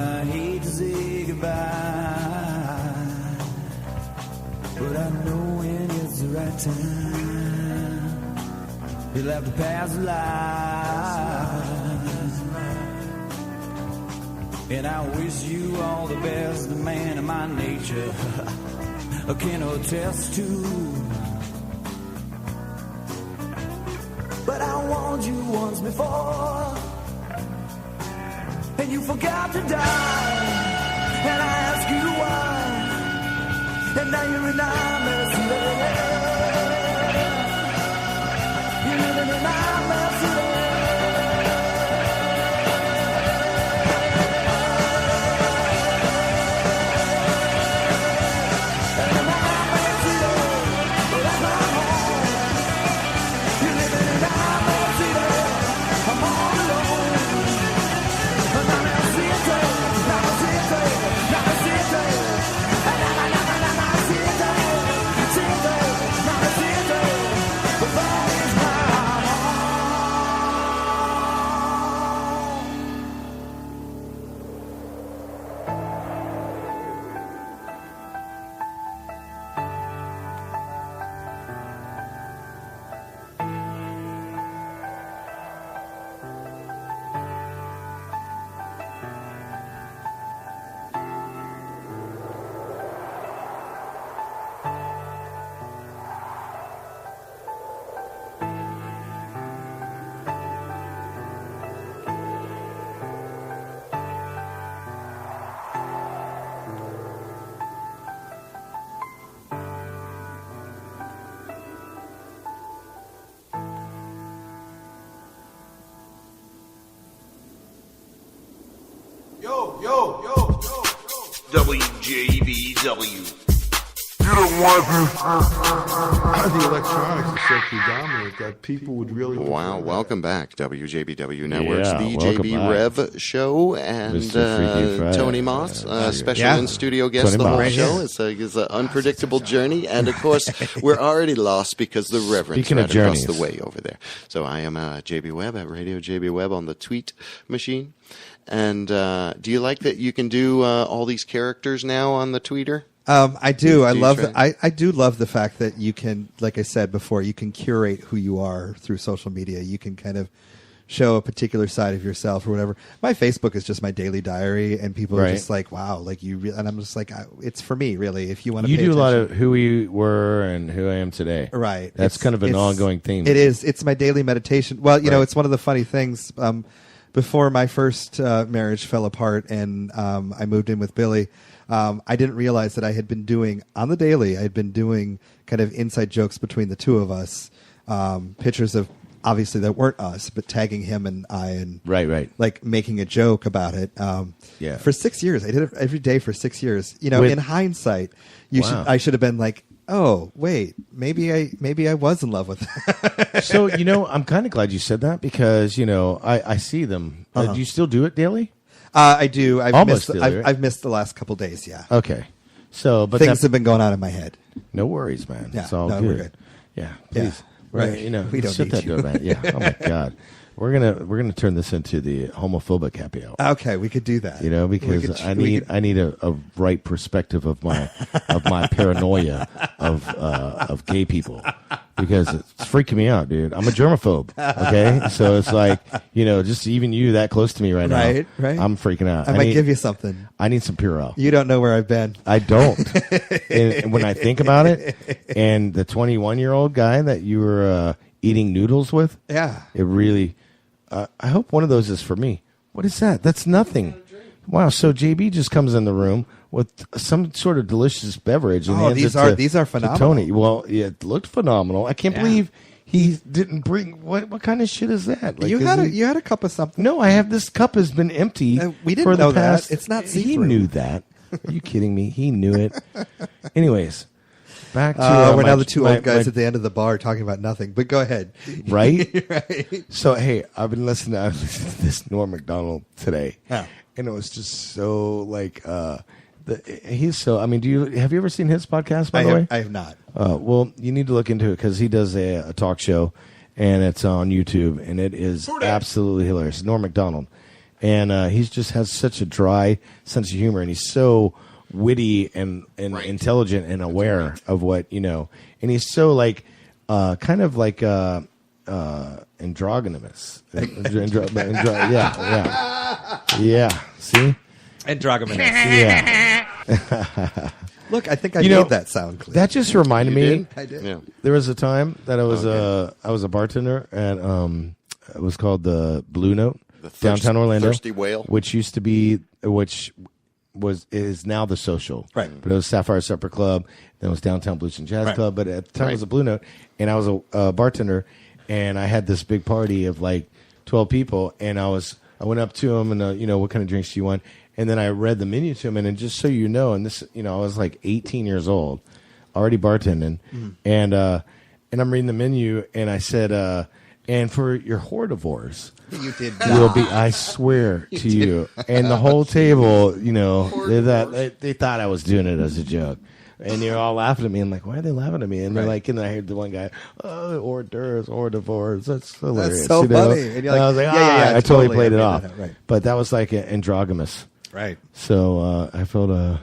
I hate to say goodbye, but I know when it's the right time, you'll have to pass the line. And I wish you all the best, the man of my nature can attest to. But I warned you once before, and you forgot to die. And I asked you why, and now you're in nightmares today. You're living in nightmares today. WJBW. You don't want the electronics are so predominant that people would really. Wow, welcome back, WJBW Network's the welcome JB back. Rev Show, and Mr. Freaky Friday. Tony Mauss, special in-studio guest Tony the whole Mauss. show. It's an unpredictable journey, and of course, we're already lost because the Reverend's Speaking of right across journeys. the way over there. So I am JB Webb at Radio JB Webb on the tweet machine. And do you like that you can do all these characters now on the tweeter? I do. I love. try? I do love the fact that you can, like I said before, you can curate who you are through social media. You can kind of show a particular side of yourself or whatever. My Facebook is just my daily diary, and people are Right. just like, "Wow!" Like you, and I'm just like, it's for me, really. If you want to, You pay do a lot attention. of who we were and who I am today. Right. That's kind of an ongoing theme. It is. It's my daily meditation. Well, you know, it's one of the funny things. Before my first marriage fell apart and I moved in with Billy, I didn't realize that I had been doing, on the daily, I had been doing kind of inside jokes between the two of us, pictures of, obviously, that weren't us, but tagging him and I and Right. like making a joke about it. Yeah. For 6 years. I did it every day for 6 years. You know, in hindsight, I should have been like, oh, wait, maybe I was in love with her. So, you know, I'm kind of glad you said that because, you know, I see them. Do you still do it daily? I do. I've Almost missed. daily, right? I've missed the last couple days. Yeah. Okay. So, but things have been going on in my head. No worries, man. Yeah, It's all no, good. we're good. Yeah, Yeah, please. right. You know, We don't shut need that you. door, man. Yeah. Oh my God. We're gonna turn this into the homophobic happy hour. Okay, we could do that. You know, We because could- I we need a right perspective of my paranoia of gay people because it's freaking me out, dude. I'm a germaphobe. Okay, so it's like, you know, just even you that close to me right now, Right. I'm freaking out. I might give you something. I need some Purell. You don't know where I've been. I don't. And when I think about it, and the 21-year-old guy that you were eating noodles with, Yeah. it really. I hope one of those is for me. What is that? That's nothing. Wow. So JB just comes in the room with some sort of delicious beverage. And Oh, hands these it are- to- these are to phenomenal. Tony. Well, yeah, it looked phenomenal. I can't Yeah. believe he didn't bring. What kind of shit is that? Like, you is had he- you had a cup of something. No, I have this cup has been empty. We didn't for the know that. past, It's not He see-through. knew that. Are you kidding me? He knew it. Anyways, back to We're my- now the two my- old guys my- at the end of the bar talking about nothing. But go ahead. right? Right. So hey, I've been listening to this Norm Macdonald today, Yeah. and it was just so like he's so. I mean, have you ever seen his podcast? By the way, I have not. well, you need to look into it because he does a talk show, and it's on YouTube, and it is absolutely hilarious. Norm Macdonald, and he just has such a dry sense of humor, and he's so witty and intelligent and aware of what and he's so like kind of like androgynous. Yeah. See, androgynous. Yeah. Look, I think I made that sound clear. That just reminded me. I did. Yeah. There was a time that I was a bartender at it was called the Blue Note, downtown Orlando, Thirsty Whale, which is now the Social, right? But it was Sapphire Supper Club, then it was Downtown Blues and Jazz Club, but at the time it was a Blue Note, and I was a bartender, and I had this big party of like 12 people, and I went up to him and what kind of drinks do you want? And then I read the menu to him, and just so you know, and this, I was like 18 years old, already bartending, and I'm reading the menu, and I said, and for your hordivores, you did will be, I swear to you, and the whole table, they thought I was doing it as a joke. And they're all laughing at me. I'm like, why are they laughing at me? And they're like, and I heard the one guy, hors d'oeuvres, hors-d'oeuvres. That's hilarious. That's so funny. And you're like, I was like, yeah, I totally played it off. Right. But that was like androgynous. Right. So I felt, I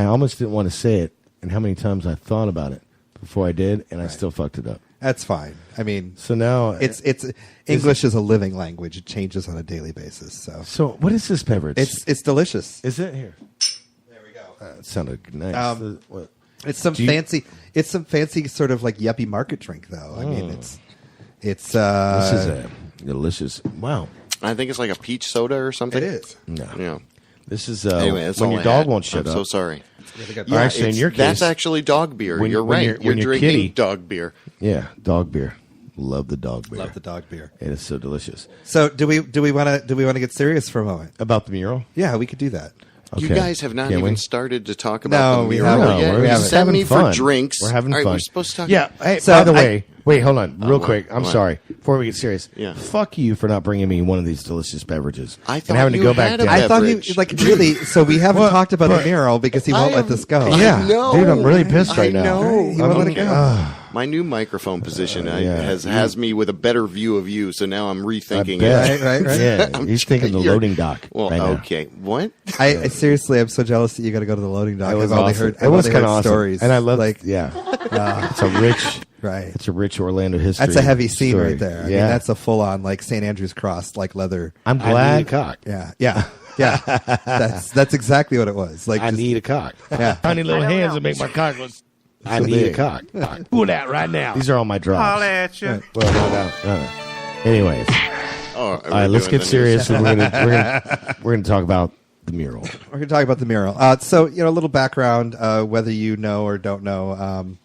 almost didn't want to say it, and how many times I thought about it before I did, and I still fucked it up. That's fine. I mean, so now it's English is a living language. It changes on a daily basis. So what is this beverage? It's delicious. Is it here? It sounded nice. It's some fancy. It's some fancy sort of like yuppie market drink, though. I mean, it's. This is a delicious. Wow. I think it's like a peach soda or something. It is. No. Yeah. This is anyway, that's when all your I dog had. won't shut I'm up. so sorry. Yeah, actually, in your case, that's actually dog beer. You're right. You're drinking kitty, dog beer. Yeah, dog beer. Love the dog beer. Love the dog beer. It is so delicious. So do we want to get serious for a moment about the mural? Yeah, we could do that. Okay. You guys have not even started to talk about the mural yet. We're send me fun. for drinks. We're having All right, fun. We're supposed to talk. Yeah. Hey, by the way, wait, hold on, real quick. I'm sorry. Before we get serious, fuck you for not bringing me one of these delicious beverages. I thought and having you to go had back a down. I thought he really. So we haven't talked about the mural because he won't let this go. Yeah, dude, I'm really pissed right now. know. He won't let it go. My new microphone position has me with a better view of you, so now I'm rethinking it. Right. Yeah, he's thinking the loading dock. Well, right okay. What? I seriously, I'm so jealous that you got to go to the loading dock. It was I've only awesome. heard. It was kind of awesome. Stories, and I love like it's a rich. Right. It's a rich Orlando history. That's a heavy scene story. right there. I Yeah. mean, that's a full on like St. Andrew's cross, like leather. I'm glad. I need a cock. Yeah. That's exactly what it was. Like I need a cock. Yeah. Tiny little hands that make my cock look. I need a cock. Do that right now. These are all my drops. Holla at you. Right. Well, no. Anyways, all right, let's get serious. And we're gonna talk about the mural. We're going to talk about the mural. So, a little background, whether you know or don't know.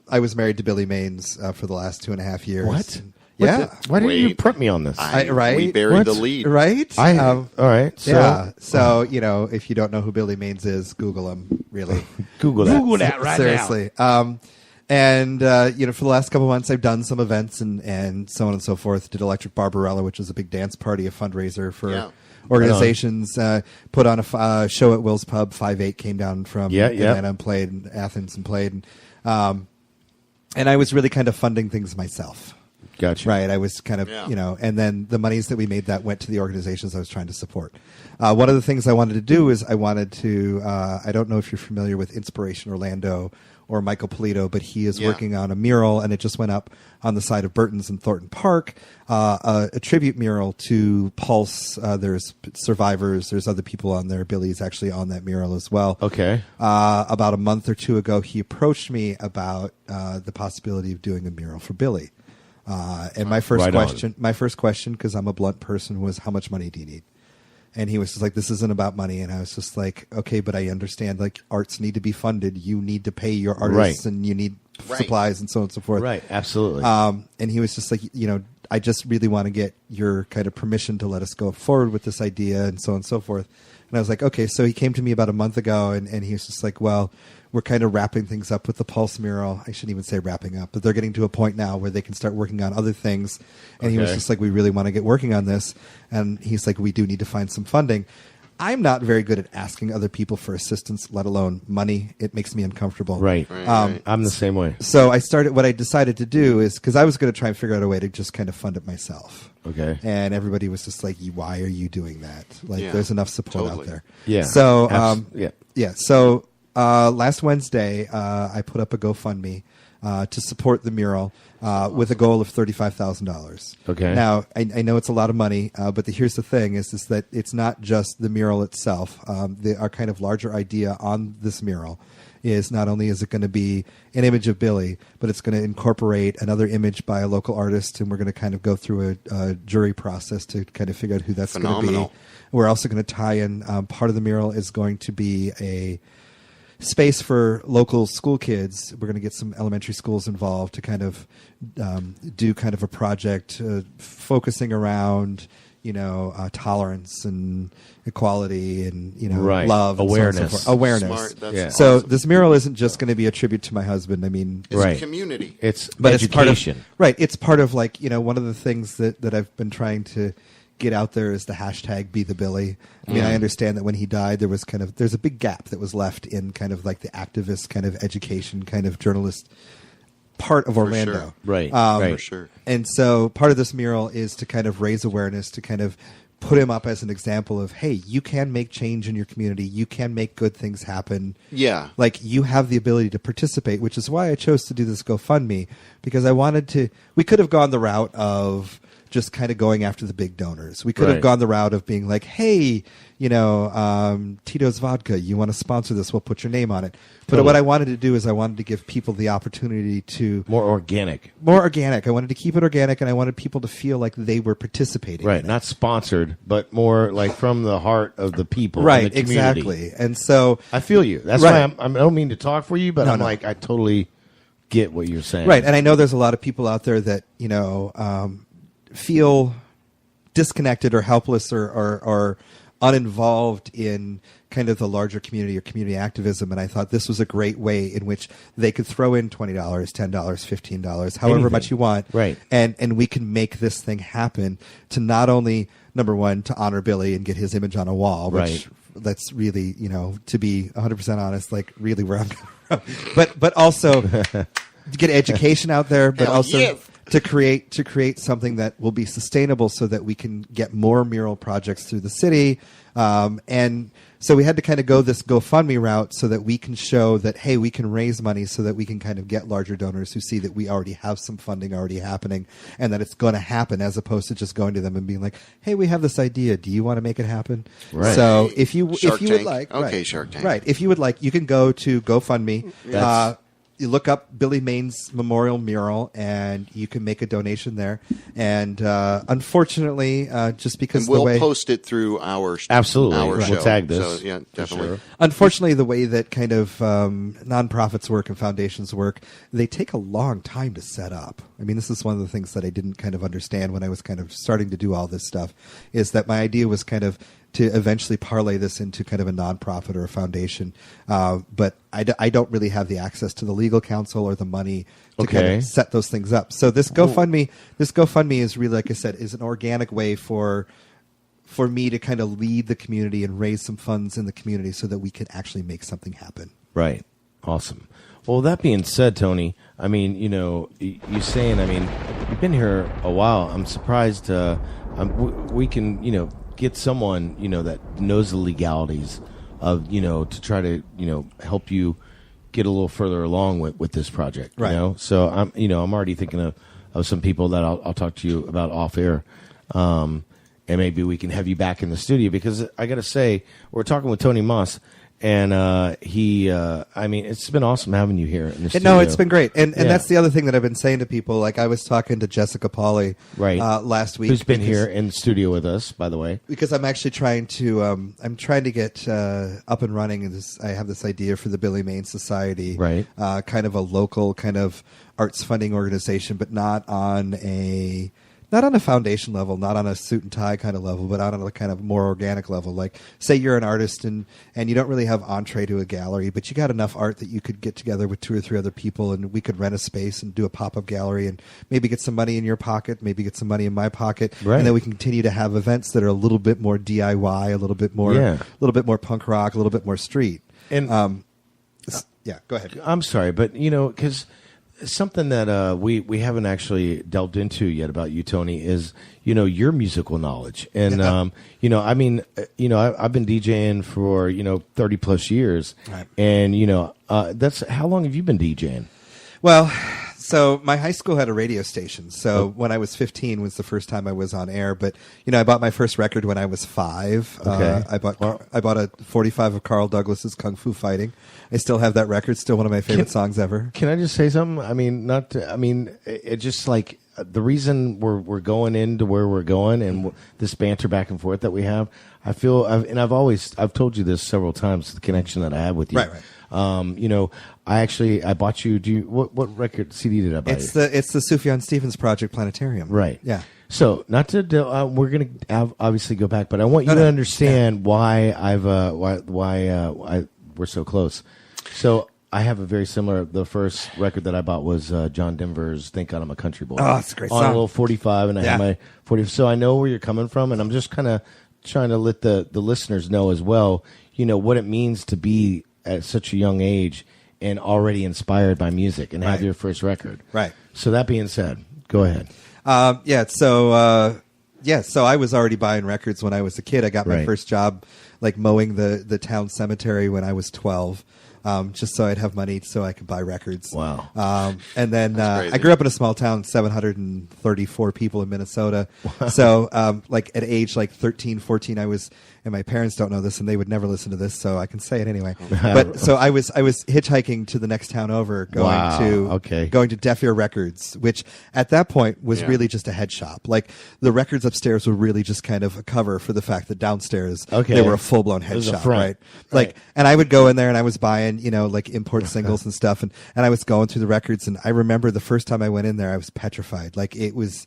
I was married to Billy Maines for the last 2.5 years. What? Yeah. Why didn't you prep me on this? Right? We buried the lead. Right? All right. So, yeah. So, if you don't know who Billy Maines is, Google him, really. Google that. Google that right Seriously. now. And for the last couple of months, I've done some events and so on and so forth. Did Electric Barbarella, which was a big dance party, a fundraiser for organizations. Put on a show at Will's Pub. 5/8 came down from Atlanta and played in Athens and played. And I was really kind of funding things myself. Gotcha. Right. I was kind of, and then the monies that we made that went to the organizations I was trying to support. One of the things I wanted to do is I wanted to, I don't know if you're familiar with Inspiration Orlando or Michael Polito, but he is working on a mural, and it just went up on the side of Burton's in Thornton Park, a tribute mural to Pulse. There's survivors. There's other people on there. Billy's actually on that mural as well. Okay. About a month or two ago, he approached me about the possibility of doing a mural for Billy. And my first question, because I'm a blunt person, was, how much money do you need? And he was just like, this isn't about money. And I was just like, okay, but I understand, like, arts need to be funded. You need to pay your artists and you need supplies and so on and so forth. Right. Absolutely. And he was just like, I just really want to get your kind of permission to let us go forward with this idea and so on and so forth. And I was like, okay. So he came to me about a month ago and he was just like, well, we're kind of wrapping things up with the Pulse mural. I shouldn't even say wrapping up, but they're getting to a point now where they can start working on other things. And he was just like, we really want to get working on this. And he's like, we do need to find some funding. I'm not very good at asking other people for assistance, let alone money. It makes me uncomfortable. Right. I'm the same way. So what I decided to do is, because I was going to try and figure out a way to just kind of fund it myself. Okay. And everybody was just like, why are you doing that? Like, there's enough support out there. Yeah. So, yeah. So, last Wednesday, I put up a GoFundMe to support the mural with a goal of $35,000. Okay. Now, I know it's a lot of money, but here's the thing: is that it's not just the mural itself. Our kind of larger idea on this mural is not only is it going to be an image of Billy, but it's going to incorporate another image by a local artist, and we're going to kind of go through a jury process to kind of figure out who that's going to be. We're also going to tie in part of the mural is going to be a space for local school kids. We're going to get some elementary schools involved to kind of do kind of a project focusing around, tolerance and equality and, love. Awareness. So awareness. Smart. So this mural isn't just going to be a tribute to my husband. I mean, it's a community. It's education. It's part of one of the things that I've been trying to get out there is the hashtag Be the Billy. I mean, I understand that when he died, there's a big gap that was left in kind of like the activist kind of education kind of journalist part of Orlando. Sure. Right. For sure. And so part of this mural is to kind of raise awareness, to kind of put him up as an example of, hey, you can make change in your community. You can make good things happen. Yeah. Like, you have the ability to participate, which is why I chose to do this GoFundMe, because we could have gone the route of just kind of going after the big donors. We could have gone the route of being like, hey, Tito's Vodka, you want to sponsor this? We'll put your name on it. But what I wanted to do is I wanted to give people the opportunity to... More organic. I wanted to keep it organic, and I wanted people to feel like they were participating. Right, not sponsored, but more like from the heart of the people. Right, and the community. exactly. And so... I feel you. That's why I don't mean to talk for you, but I totally get what you're saying. Right, and I know there's a lot of people out there that, feel disconnected or helpless or uninvolved in kind of the larger community or community activism, and I thought this was a great way in which they could throw in $20, $10, $15, however much you want, right? And we can make this thing happen to not only, number one, to honor Billy and get his image on a wall, which that's really, to be 100% honest, like really where I'm from, but also to get education out there, but also to create something that will be sustainable so that we can get more mural projects through the city. And so we had to kind of go this GoFundMe route so that we can show that, hey, we can raise money so that we can kind of get larger donors who see that we already have some funding already happening and that it's going to happen, as opposed to just going to them and being like, hey, we have this idea. Do you want to make it happen? Right. So if you would like, Shark Tank. Right. If you would like, you can go to GoFundMe. You look up Billy Maine's memorial mural, and you can make a donation there. And unfortunately, just because we'll post it through our show. We'll tag this. So, yeah, definitely. Sure. Unfortunately, the way that kind of nonprofits work and foundations work, they take a long time to set up. I mean, this is one of the things that I didn't kind of understand when I was kind of starting to do all this stuff, is that my idea was kind of to eventually parlay this into kind of a nonprofit or a foundation. But I don't really have the access to the legal counsel or the money to kind of set those things up. So this GoFundMe is really, like I said, is an organic way for me to kind of lead the community and raise some funds in the community so that we can actually make something happen. Right. Awesome. Well, that being said, Tony, I mean, you're saying, I mean, you've been here a while. I'm surprised we can, get someone, that knows the legalities of, to try to, help you get a little further along with this project, right. So I'm already thinking of some people that I'll talk to you about off air. And maybe we can have you back in the studio, because I got to say, we're talking with Tony Mauss, and it's been awesome having you here in the studio. No, it's been great. And that's the other thing that I've been saying to people. Like, I was talking to Jessica Pauly last week. Who's been here in the studio with us, by the way. Because I'm actually trying to get up and running. I have this idea for the Billy Maine Society. Right. Kind of a local kind of arts funding organization, but not on a not on a foundation level, not on a suit and tie kind of level, but on a kind of more organic level. Like, say you're an artist and you don't really have entree to a gallery, but you got enough art that you could get together with 2 or 3 other people, and we could rent a space and do a pop-up gallery and maybe get some money in your pocket, maybe get some money in my pocket, Right. and then we can continue to have events that are a little bit more DIY, a little bit more punk rock, a little bit more street. And yeah, go ahead. I'm sorry, but because something that we haven't actually delved into yet about you, Tony, is your musical knowledge. And I've been DJing for 30 plus years, Right. and that's how long have you been DJing? Well, so my high school had a radio station. So when I was 15 was the first time I was on air. But I bought my first record when I was 5. Okay. I bought a 45 of Carl Douglas's Kung Fu Fighting. I still have that record. Still one of my favorite songs ever. Can I just say something? I mean, it just like the reason we're going into where we're going and this banter back and forth that we have. I feel, I've told you this several times, the connection that I have with you. Right. I bought you. What record CD did I buy? It's the Sufjan Stevens Project Planetarium. Right. Yeah. So not to we're going to obviously go back, but I want you to understand why we're so close. So I have a very similar. The first record that I bought was John Denver's "Thank God I'm a Country Boy." Oh, it's a great on song. a little 45, and I have my 40. So I know where you're coming from, and I'm just kind of trying to let the listeners know as well. What it means to be at such a young age and already inspired by music and have your first record. Right. So that being said, go ahead. So I was already buying records when I was a kid. I got my first job like mowing the town cemetery when I was 12. Just so I'd have money so I could buy records. Wow. And then I grew up in a small town, 734 people in Minnesota. Wow. So like at age like 13, 14, I was, and my parents don't know this and they would never listen to this, so I can say it anyway. But so I was hitchhiking to the next town over, going to Deaf Ear Records, which at that point was really just a head shop. Like the records upstairs were really just kind of a cover for the fact that downstairs they were a full-blown head shop, right? Like, and I would go in there and I was buying, like import singles and stuff, and I was going through the records, and I remember the first time I went in there, I was petrified. Like it was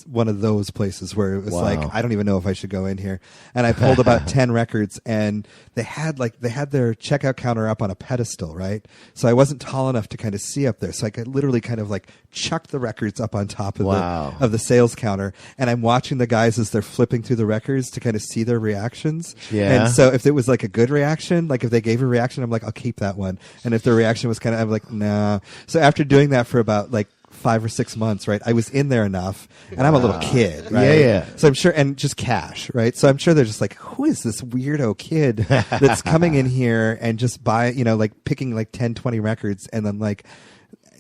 one of those places where it was like, I don't even know if I should go in here. And I pulled about 10 records, and they had their checkout counter up on a pedestal, right? So I wasn't tall enough to kind of see up there, so I could literally kind of like chuck the records up on top of the sales counter, and I'm watching the guys as they're flipping through the records to kind of see their reactions. Yeah. And so if it was like a good reaction, like if they gave a reaction, I'm like, I'll keep that one. And if their reaction was kind of, I'm like, nah. So after doing that for about like 5 or 6 months, right, I was in there enough, and I'm a little kid, right? Yeah. So I'm sure, and just cash, right? So I'm sure they're just like, who is this weirdo kid that's coming in here and just like picking like 10, 20 records and then like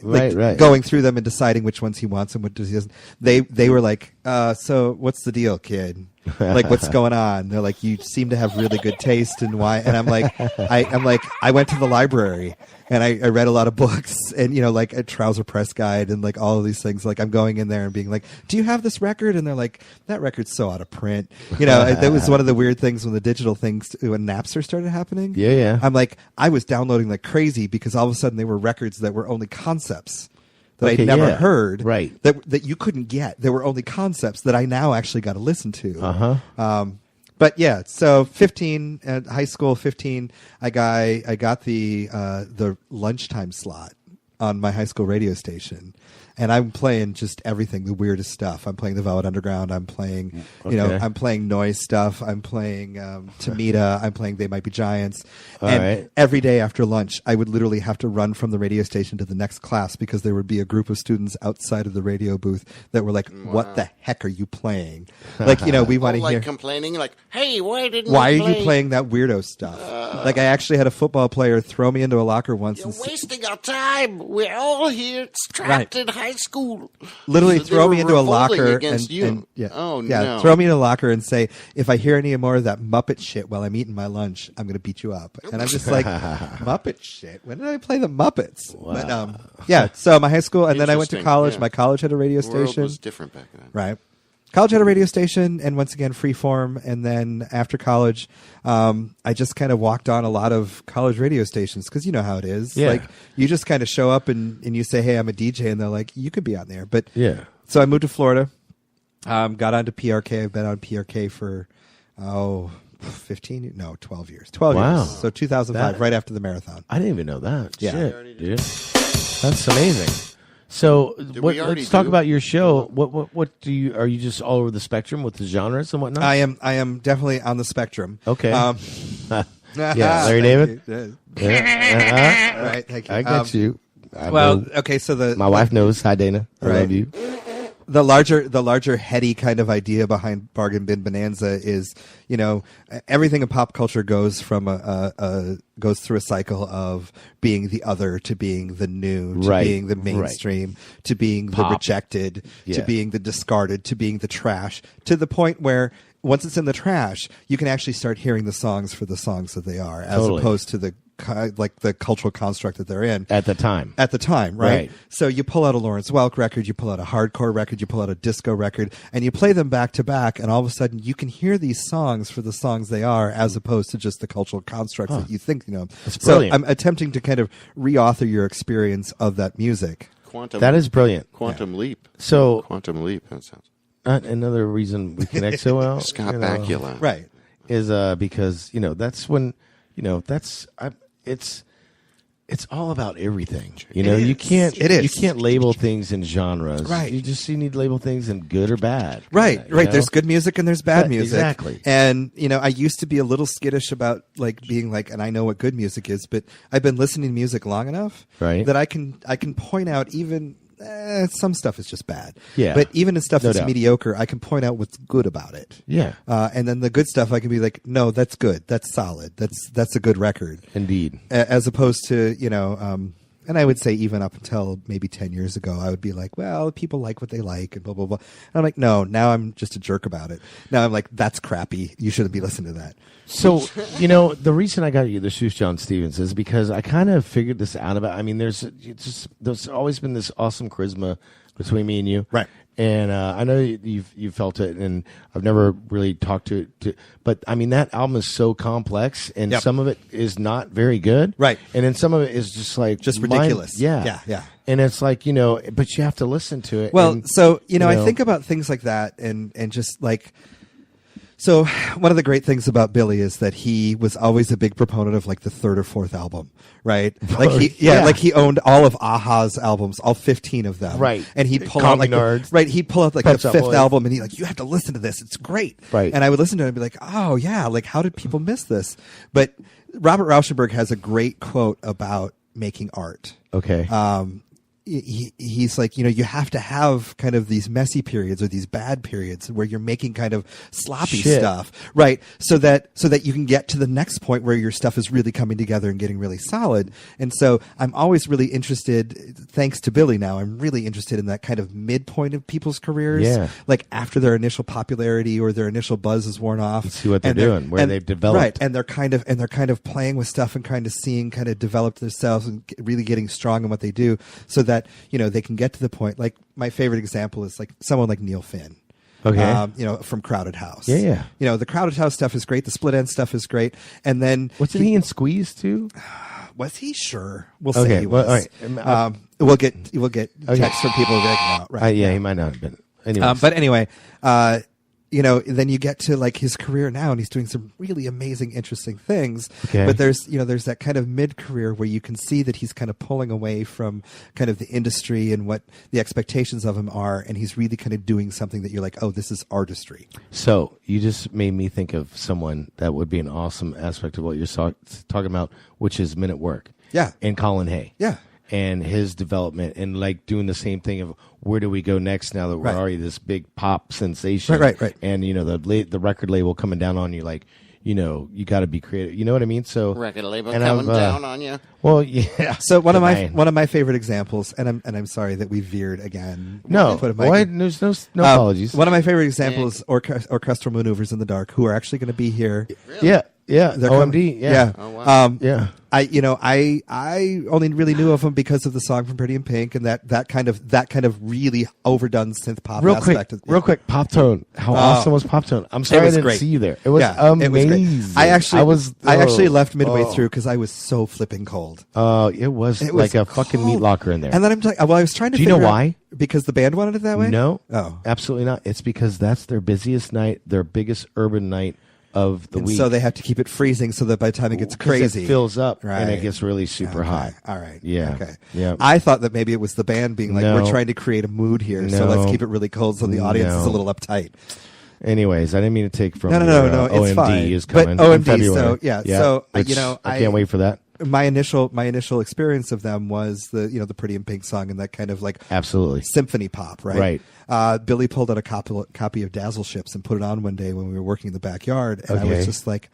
going through them and deciding which ones he wants and what he doesn't. They were like, so what's the deal, kid? Like, what's going on? They're like, you seem to have really good taste, and why? And I'm like, I went to the library and I read a lot of books, and like a Trouser Press Guide and like all of these things. Like I'm going in there and being like, do you have this record? And they're like, that record's so out of print. That was one of the weird things when the digital things, when Napster started happening. Yeah. I'm like, I was downloading like crazy because all of a sudden they were records that were only concepts that I'd never heard, right? That you couldn't get. There were only concepts that I now actually got to listen to. But yeah, so 15 at high school, 15, I got the lunchtime slot on my high school radio station, and I'm playing just everything, the weirdest stuff. I'm playing the Velvet Underground. I'm playing, I'm playing noise stuff. I'm playing Tamita. I'm playing They Might Be Giants. Every day after lunch, I would literally have to run from the radio station to the next class because there would be a group of students outside of the radio booth that were like, "What the heck are you playing?" Like, we want to hear complaining, like, "Hey, why are you playing that weirdo stuff?" Like, I actually had a football player throw me into a locker once. You're wasting our time. We're all here trapped in high school. Literally So throw me into a locker against you. and no. throw me in a locker and say, if I hear any more of that Muppet shit while I'm eating my lunch, I'm going to beat you up. And I'm just like, Muppet shit? When did I play the Muppets? Wow. But so my high school, and then I went to college. Yeah. My college had a radio The world station. was different back then. Right. College had a radio station, and once again, freeform. And then after college, I just kind of walked on a lot of college radio stations because you know how it is. Yeah. Like, you just kind of show up and you say, hey, I'm a DJ, and they're like, you could be on there. But yeah. So I moved to Florida. Got onto PRK. I've been on PRK for 12 years. 12 Wow. years. So 2005, right after the marathon. I didn't even know that. Yeah. Shit, dude. That's amazing. So let's talk about your show. What do you? Are you just all over the spectrum with the genres and whatnot? I am definitely on the spectrum. Okay. Yeah, Larry David. Right. Thank you. I got you. Okay. So my wife knows. Hi, Dana. I love you. The larger heady kind of idea behind Bargain Bin Bonanza is, everything in pop culture goes from goes through a cycle of being the other to being the new to being the mainstream to being the rejected to being the discarded to being the trash, to the point where once it's in the trash, you can actually start hearing the songs for the songs that they are, as opposed to the cultural construct that they're in at the time, right? So you pull out a Lawrence Welk record, you pull out a hardcore record, you pull out a disco record, and you play them back to back, and all of a sudden you can hear these songs for the songs they are, as opposed to just the cultural constructs that you think, That's so brilliant. I'm attempting to kind of reauthor your experience of that music. That is brilliant. Quantum Leap. So Quantum Leap. That sounds. Another reason we connect so well. Scott Bakula. Right. Is because that's when it's all about everything. You can't label things in genres. Right. You need to label things in good or bad. Right. There's good music and there's bad music. Exactly. And I used to be a little skittish about being and I know what good music is, but I've been listening to music long enough that I can point out even some stuff is just bad. Yeah. But even in stuff that's doubt. mediocre, I can point out what's good about it. Yeah. And then the good stuff, I can be like, no, that's good. That's solid. That's a good record. Indeed. As opposed to, and I would say even up until maybe 10 years ago, I would be like, well, people like what they like and blah, blah, blah. And I'm like, no, now I'm just a jerk about it. Now I'm like, that's crappy. You shouldn't be listening to that. So, the reason I got you the Shoes John Stevens is because I kind of figured this out there's always been this awesome charisma between me and you. Right. And I know you've felt it, and I've never really talked to it. But I mean, that album is so complex, and some of it is not very good, right? And then some of it is just ridiculous. Yeah. And it's but you have to listen to it. Well, and, I think about things like that, and just So one of the great things about Billy is that he was always a big proponent of the third or fourth album, right? He owned all of Aha's albums, all 15 of them, right? And he'd pull out he'd pull out the fifth album, and he'd you have to listen to this, it's great, right? And I would listen to it and be like, oh yeah, how did people miss this? But Robert Rauschenberg has a great quote about making art. Okay. He's like, you have to have kind of these messy periods or these bad periods where you're making kind of sloppy stuff, right? So that you can get to the next point where your stuff is really coming together and getting really solid. And so I'm always really interested, thanks to Billy now, I'm really interested in that kind of midpoint of people's careers. Yeah. After their initial popularity or their initial buzz is worn off. Let's see what they're doing, where they've developed. Right. And they're kind of playing with stuff and kind of seeing kind of develop themselves and really getting strong in what they do, so that they can get to the point. My favorite example is someone like Neil Finn. Okay. From Crowded House. Yeah. The Crowded House stuff is great. The Split End stuff is great. And then wasn't he in Squeeze too? Was he? Sure. We'll say he was. Well, all right. We'll get texts from people right now. Right. He might not have been. Anyways. But anyway, then you get to his career now, and he's doing some really amazing, interesting things. Okay. But there's that kind of mid-career where you can see that he's kind of pulling away from kind of the industry and what the expectations of him are, and he's really kind of doing something that you're like, oh, this is artistry. So you just made me think of someone that would be an awesome aspect of what you're talking about, which is Men at Work. Yeah. And Colin Hay. Yeah. And his development and doing the same thing of where do we go next now that we're already this big pop sensation. Right. And, the record label coming down on you, you got to be creative. You know what I mean? So record label coming down on you. Well, yeah. So one of my favorite examples, and I'm sorry that we veered again. No, there's no apologies. One of my favorite examples, Orchestral Maneuvers in the Dark, who are actually going to be here. Really? Yeah. Yeah, They're OMD. Yeah. Oh, wow. Yeah. I only really knew of them because of the song from Pretty in Pink and that kind of really overdone synth pop aspect. Real quick, Pop Tone. How awesome was Pop Tone? I'm sorry I didn't see you there. It was amazing. It was great. I actually left midway through because I was so flipping cold. It was like a fucking meat locker in there. And then I'm like, well, I was trying to. Do you know why? Because the band wanted it that way. No. Oh, absolutely not. It's because that's their busiest night, their biggest urban night of the week. So they have to keep it freezing so that by the time it gets crazy, it fills up right. and it gets really super hot. All right. Yeah. Okay. Yeah. I thought that maybe it was the band being like, No. we're trying to create a mood here, so let's keep it really cold so the audience is a little uptight. Anyways, I didn't mean to take from No, your, it's OMD fine. is coming But in OMD, February. so yeah, so which I can't wait for that. My initial experience of them was the Pretty in Pink song and that kind of like absolutely symphony pop, right? Right. Billy pulled out a copy of Dazzle Ships and put it on one day when we were working in the backyard, and I was just like,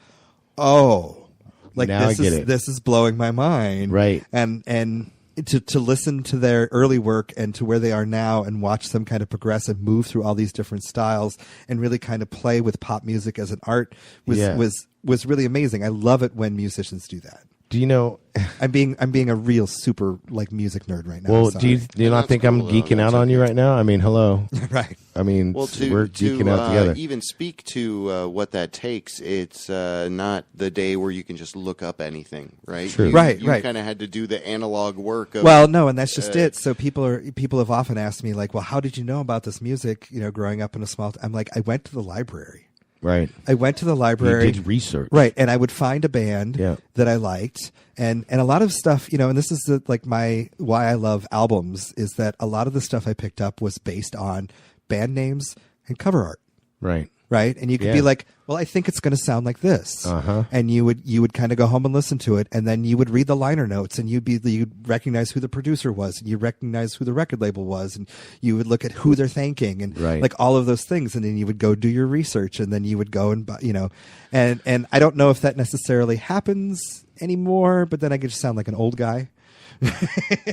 oh, like now this is blowing my mind, right? And to listen to their early work and to where they are now and watch them kind of progress and move through all these different styles and really kind of play with pop music as an art was really amazing. I love it when musicians do that. Do you know? I'm being a real super like music nerd right now. Well, do you not think I'm geeking out on you right now? I mean, hello. Right. I mean, we're geeking out together. Even speak to what that takes. It's not the day where you can just look up anything, right? True. You kind of had to do the analog work. Well, no, and that's just it. So people have often asked me like, well, how did you know about this music? You know, growing up in a small. I'm like, I went to the library. Right. I went to the library. You did research. Right. And I would find a band that I liked. And a lot of stuff, you know, and this is why I love albums is that a lot of the stuff I picked up was based on band names and cover art. Right. Right. And you could be like, well, I think it's going to sound like this. And you would kind of go home and listen to it. And then you would read the liner notes and you'd recognize who the producer was and you recognize who the record label was. And you would look at who they're thanking and like all of those things. And then you would go do your research and then you would go and, you know, and I don't know if that necessarily happens anymore, but then I could just sound like an old guy.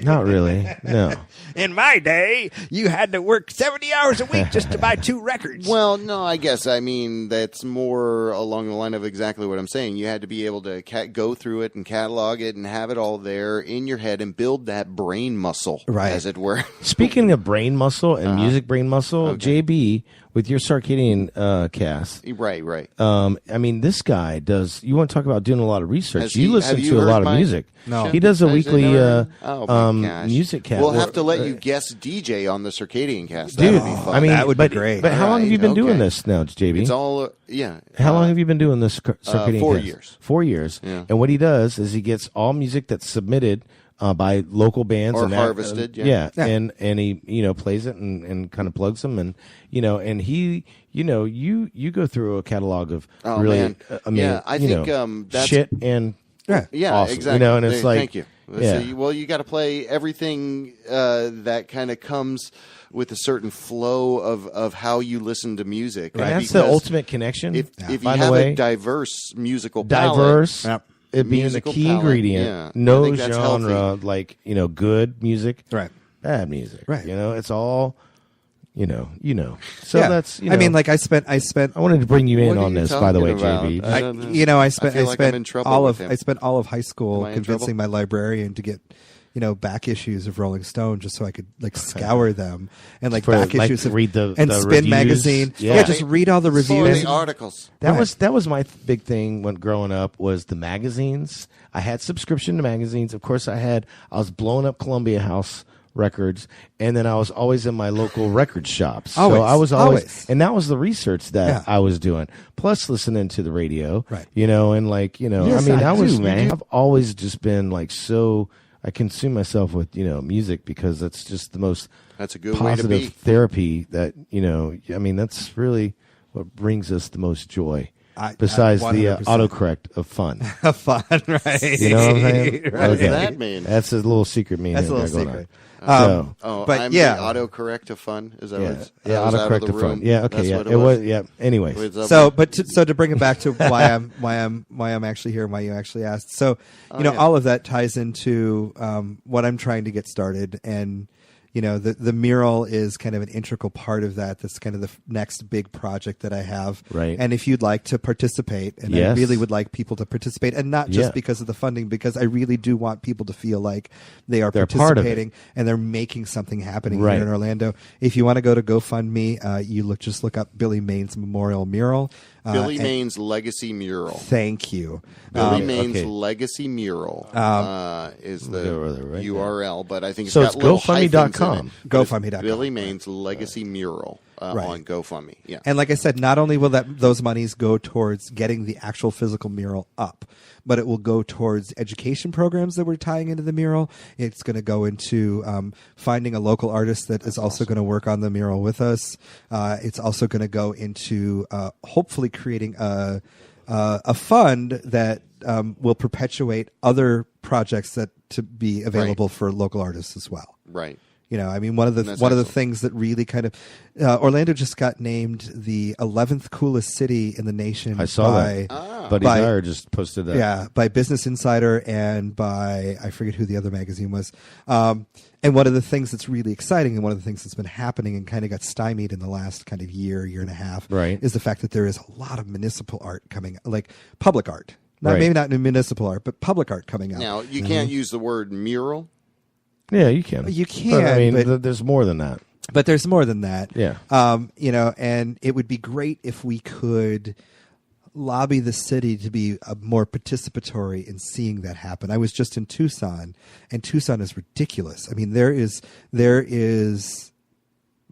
Not really. No. In my day, you had to work 70 hours a week just to buy 2 records. Well, no, I guess. I mean, that's more along the line of exactly what I'm saying. You had to be able to go through it and catalog it and have it all there in your head and build that brain muscle, as it were. Speaking of brain muscle and music brain muscle, JB, with your Circadian cast. Right. I mean, this guy does, you want to talk about doing a lot of research. You listen have you to a lot of heard music. No. He does a weekly gosh. music cast. We'll have to let you guest DJ on the Circadian cast. Dude, That would be fun. I mean, that would be great. But how long have you been doing this now, JB? It's all, How long have you been doing this Circadian 4 cast? years. 4 years. Yeah. And what he does is he gets all music that's submitted by local bands or and harvested, and he plays it and kind of plugs them and and he you go through a catalog of really I think that's shit and awesome, exactly and it's like thank you. So you got to play everything that kind of comes with a certain flow of how you listen to music. Right. That's the ultimate connection. If you have a diverse musical palette, it being the key ingredient. No genre, like good music, bad music, it's all So that's I mean, like I spent. I wanted to bring you in on this, by the way, JB. I spent all of high school convincing my librarian to get back issues of Rolling Stone just so I could scour them and back issues of read the Spin reviews. magazine. Yeah, just read all the reviews, the articles. That was my big thing when growing up was the magazines. I had subscription to magazines. Of course, I was blowing up Columbia House Records, and then I was always in my local record shops. So I was always, and that was the research that I was doing. Plus listening to the radio, right? Yes, I've always just been so. I consume myself with music because that's just the most that's a good positive way to be. therapy that that's really what brings us the most joy. Besides the autocorrect of fun. Fun, right? You know what I'm saying? What does that mean? That's a little secret meaning. That's a little secret. But autocorrect of fun. Is that what? Autocorrect of fun. Yeah, okay, That's it was. Yeah. Anyway, so to bring it back to why I'm actually here and why you actually asked. So all of that ties into what I'm trying to get started, and the mural is kind of an integral part of that. That's kind of the next big project that I have. Right. And if you'd like to participate, and I really would like people to participate, and not just because of the funding, because I really do want people to feel like they're participating and they're making something happening here in Orlando. If you want to go to GoFundMe, just look up Billy Maine's Memorial Mural. Billy Maine's Legacy Mural. Thank you. Billy Maine's Legacy Mural is the URL, but I think it's got GoFundMe.com. GoFundMe.com. Billy Maine's Legacy Mural on GoFundMe. Yeah. And like I said, not only will those monies go towards getting the actual physical mural up, but it will go towards education programs that we're tying into the mural. It's going to go into finding a local artist that is also going to work on the mural with us. It's also going to go into hopefully creating a fund that will perpetuate other projects that to be available for local artists as well. Right. One of the things that really kind of Orlando just got named the 11th coolest city in the nation. I saw that. Buddy Dyer just posted that. Yeah, by Business Insider and by I forget who the other magazine was. And one of the things that's really exciting, and one of the things that's been happening and kind of got stymied in the last kind of year and a half, is the fact that there is a lot of municipal art coming, like public art. Maybe not municipal art, but public art coming out. Now you can't use the word mural. Yeah, you can. You can. But, I mean, there's more than that. But there's more than that. Yeah. And it would be great if we could lobby the city to be more participatory in seeing that happen. I was just in Tucson, and Tucson is ridiculous. I mean, there is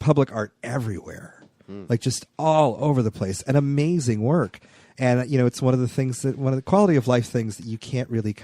public art everywhere, like just all over the place, and amazing work. And it's one of the quality of life things that you can't really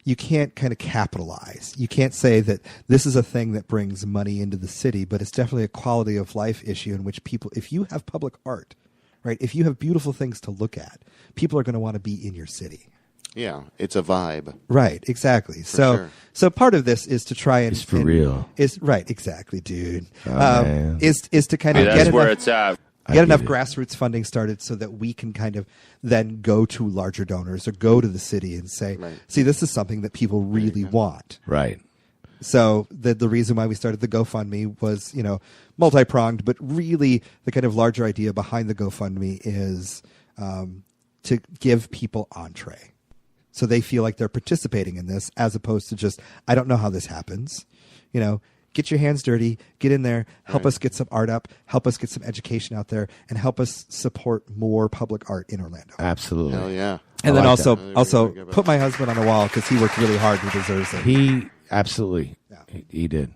you can't kind of capitalize. You can't say that this is a thing that brings money into the city, but it's definitely a quality of life issue in which people, if you have public art, right, if you have beautiful things to look at, people are going to want to be in your city. Yeah, it's a vibe. Right, exactly. So part of this is to try and... It's for real. Right, exactly, dude. Man. Is to kind of that's where it's at. Get enough grassroots funding started so that we can kind of then go to larger donors or go to the city and say, see, this is something that people really want. Right. So the reason why we started the GoFundMe was, multi-pronged, but really the kind of larger idea behind the GoFundMe is to give people entree. So they feel like they're participating in this as opposed to just, I don't know how this happens, Get your hands dirty, get in there, help us get some art up, help us get some education out there, and help us support more public art in Orlando. Absolutely. Hell yeah. And then also put my husband on the wall because he worked really hard and he deserves it. He absolutely, he did.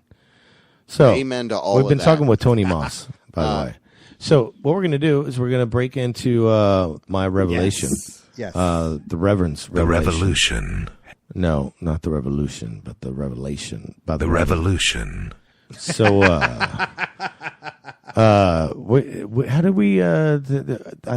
So amen to all we've of been that. talking with Tony Mauss, by the way. So what we're going to do is we're going to break into my revelation. Yes. The Reverend's The revelation. revolution. No, not the revolution, but the revelation. By The revolution. So, how do we? I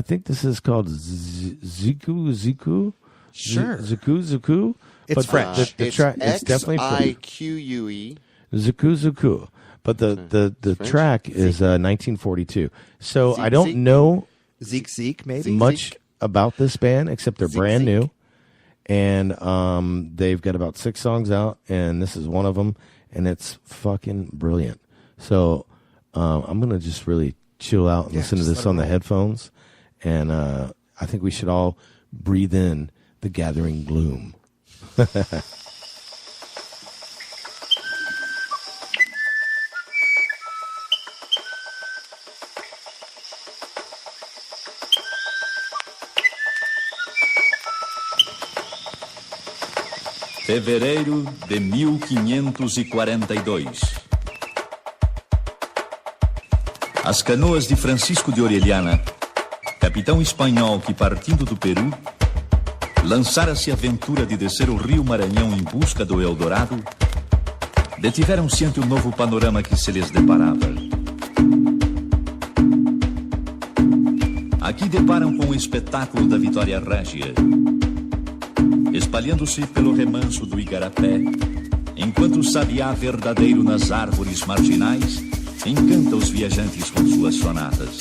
think this is called Ziku. Sure. Ziku. It's French. It's definitely French. Xique. Ziku. But the track is 1942. So Zeke, I don't know Zeke, maybe much about this band except they're brand new. And they've got about 6 songs out, and this is one of them, and it's fucking brilliant. So I'm going to just really chill out and listen to this on the headphones, and I think we should all breathe in the gathering gloom. Fevereiro de 1542. As canoas de Francisco de Orellana, capitão espanhol que, partindo do Peru, lançara-se a aventura de descer o rio Maranhão em busca do Eldorado, detiveram-se ante o novo panorama que se lhes deparava. Aqui deparam com o espetáculo da Vitória Régia, espalhando-se pelo remanso do Igarapé, enquanto o sabiá verdadeiro nas árvores marginais encanta os viajantes com suas sonatas.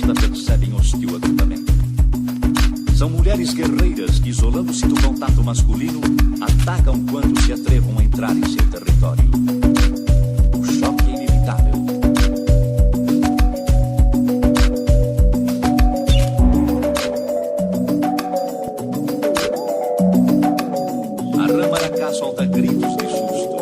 nada percebem hostil agrupamento. São mulheres guerreiras que, isolando-se do contato masculino, atacam quando se atrevam a entrar em seu território. O choque é inevitável. A rama solta gritos de susto.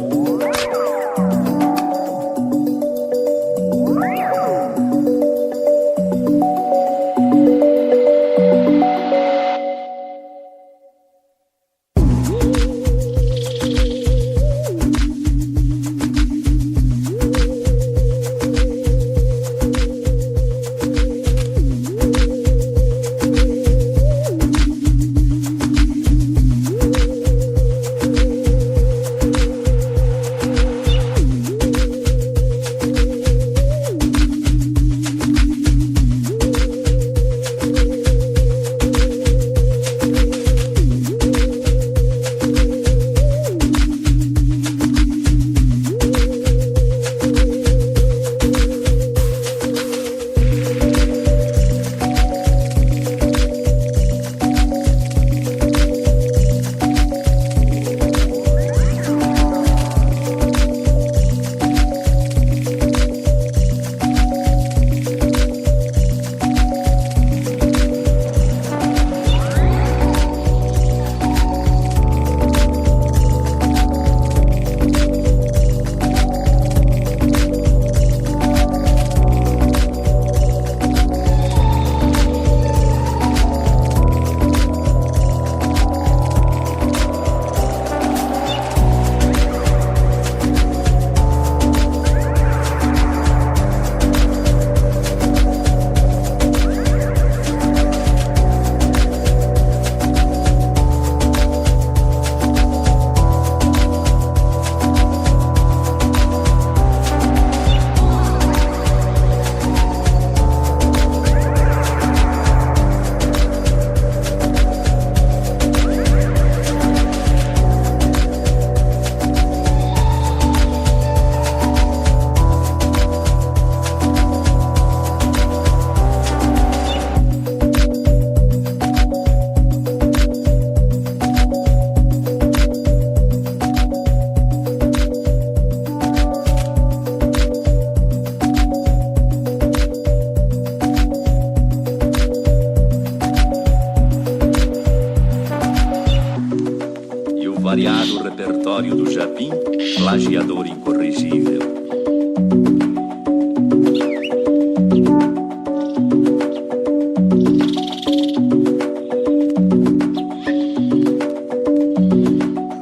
Variado repertório do Japim, plagiador incorrigível.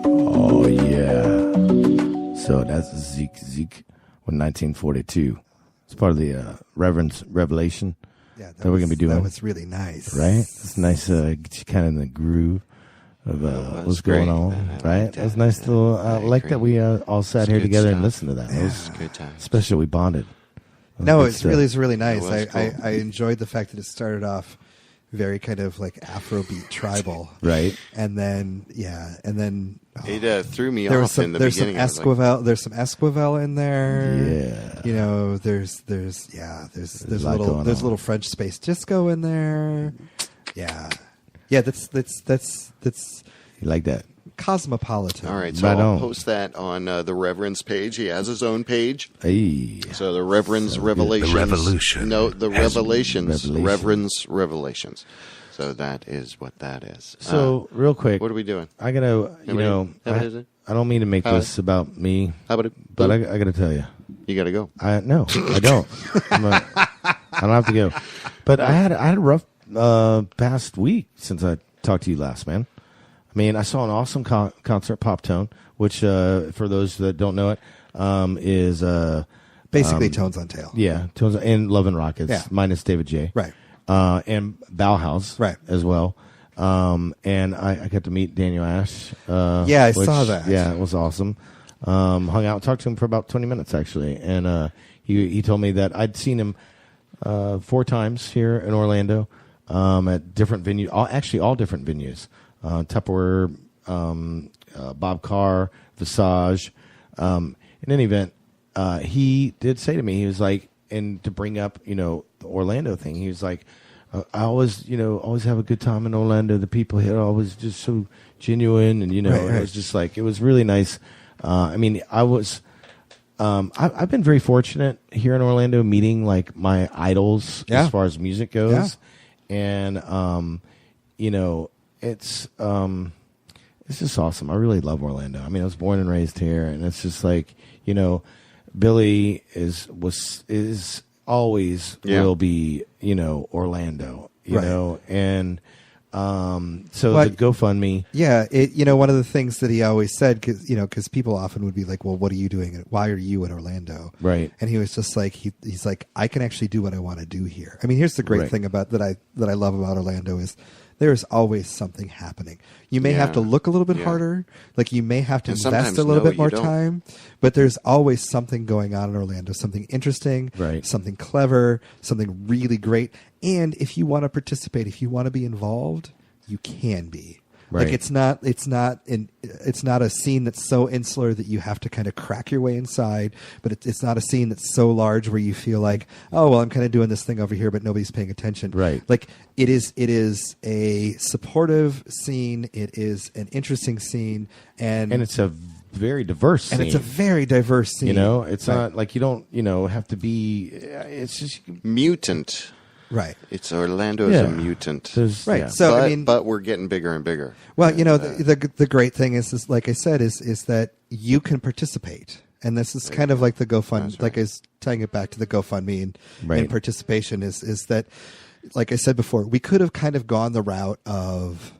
Oh yeah. So that's Zeke with 1942. It's part of the Reverend's Revelation Yeah, that we're gonna be doing. That was really nice, right? It's nice, get you kind of in the groove of what's going on, right? It was nice little. I like that we all sat here together and listened to that. It was good time. Especially we bonded. No, it's really nice. Cool. I enjoyed the fact that it started off very kind of like Afrobeat tribal, right? And then It threw me there off in the there's beginning. Some Esquivel, there's some Esquivel in there. Yeah, you know, there's a little French space disco in there. Yeah. That's you like that cosmopolitan. All right, so I'll post that on the Reverend's page. He has his own page. Hey. So the Reverend's Revelations. The Revolution. No, the Revelations. Reverend's Revelations. So that is what that is. So real quick, what are we doing? I gotta, I don't mean to make this about me, but I gotta tell you, you gotta go. No, I don't. I don't have to go. But I had a rough past week since I talked to you last, man. I mean, I saw an awesome concert, Pop Tone, which for those that don't know it, is basically Tones on Tail. Yeah, Tones and Love and Rockets, minus David J. Right. And Bauhaus, right, as well. And I got to meet Daniel Ash. I saw that. Yeah, it was awesome. Hung out, talked to him for about 20 minutes actually, and he told me that I'd seen him 4 times here in Orlando at different venues. All different venues. Tupperware, Bob Carr, Visage. In any event, he did say to me, he was like, and to bring up, the Orlando thing, he was like, I always, always have a good time in Orlando. The people here are always just so genuine, and and it was just like, it was really nice. I mean, I've been very fortunate here in Orlando, meeting like my idols as far as music goes, and it's just awesome. I really love Orlando. I mean, I was born and raised here, and it's just like, Billy is always will be, Orlando, you know, and so the GoFundMe. Yeah, one of the things that he always said, because people often would be like, well, what are you doing? Why are you in Orlando? Right. And he was just like, he's like, I can actually do what I want to do here. I mean, here's the great thing about that I love about Orlando is there's always something happening. You may have to look a little bit harder, like you may have to invest a little bit more time, but there's always something going on in Orlando, something interesting, something clever, something really great. And if you want to participate, if you want to be involved, you can be. Like it's not a scene that's so insular that you have to kind of crack your way inside, but it's not a scene that's so large where you feel like, oh well, I'm kind of doing this thing over here, but nobody's paying attention. Right. Like it is a supportive scene. It is an interesting scene, and it's a very diverse scene. And it's a very diverse scene. It's not like you don't have to be. It's just mutant. Right. It's Orlando is a mutant. Right. Yeah. So but we're getting bigger and bigger. Well, the great thing is like I said, is that you can participate. And this is kind of like the GoFundMe, like I was tying it back to the GoFundMe and participation is that, like I said before, we could have kind of gone the route of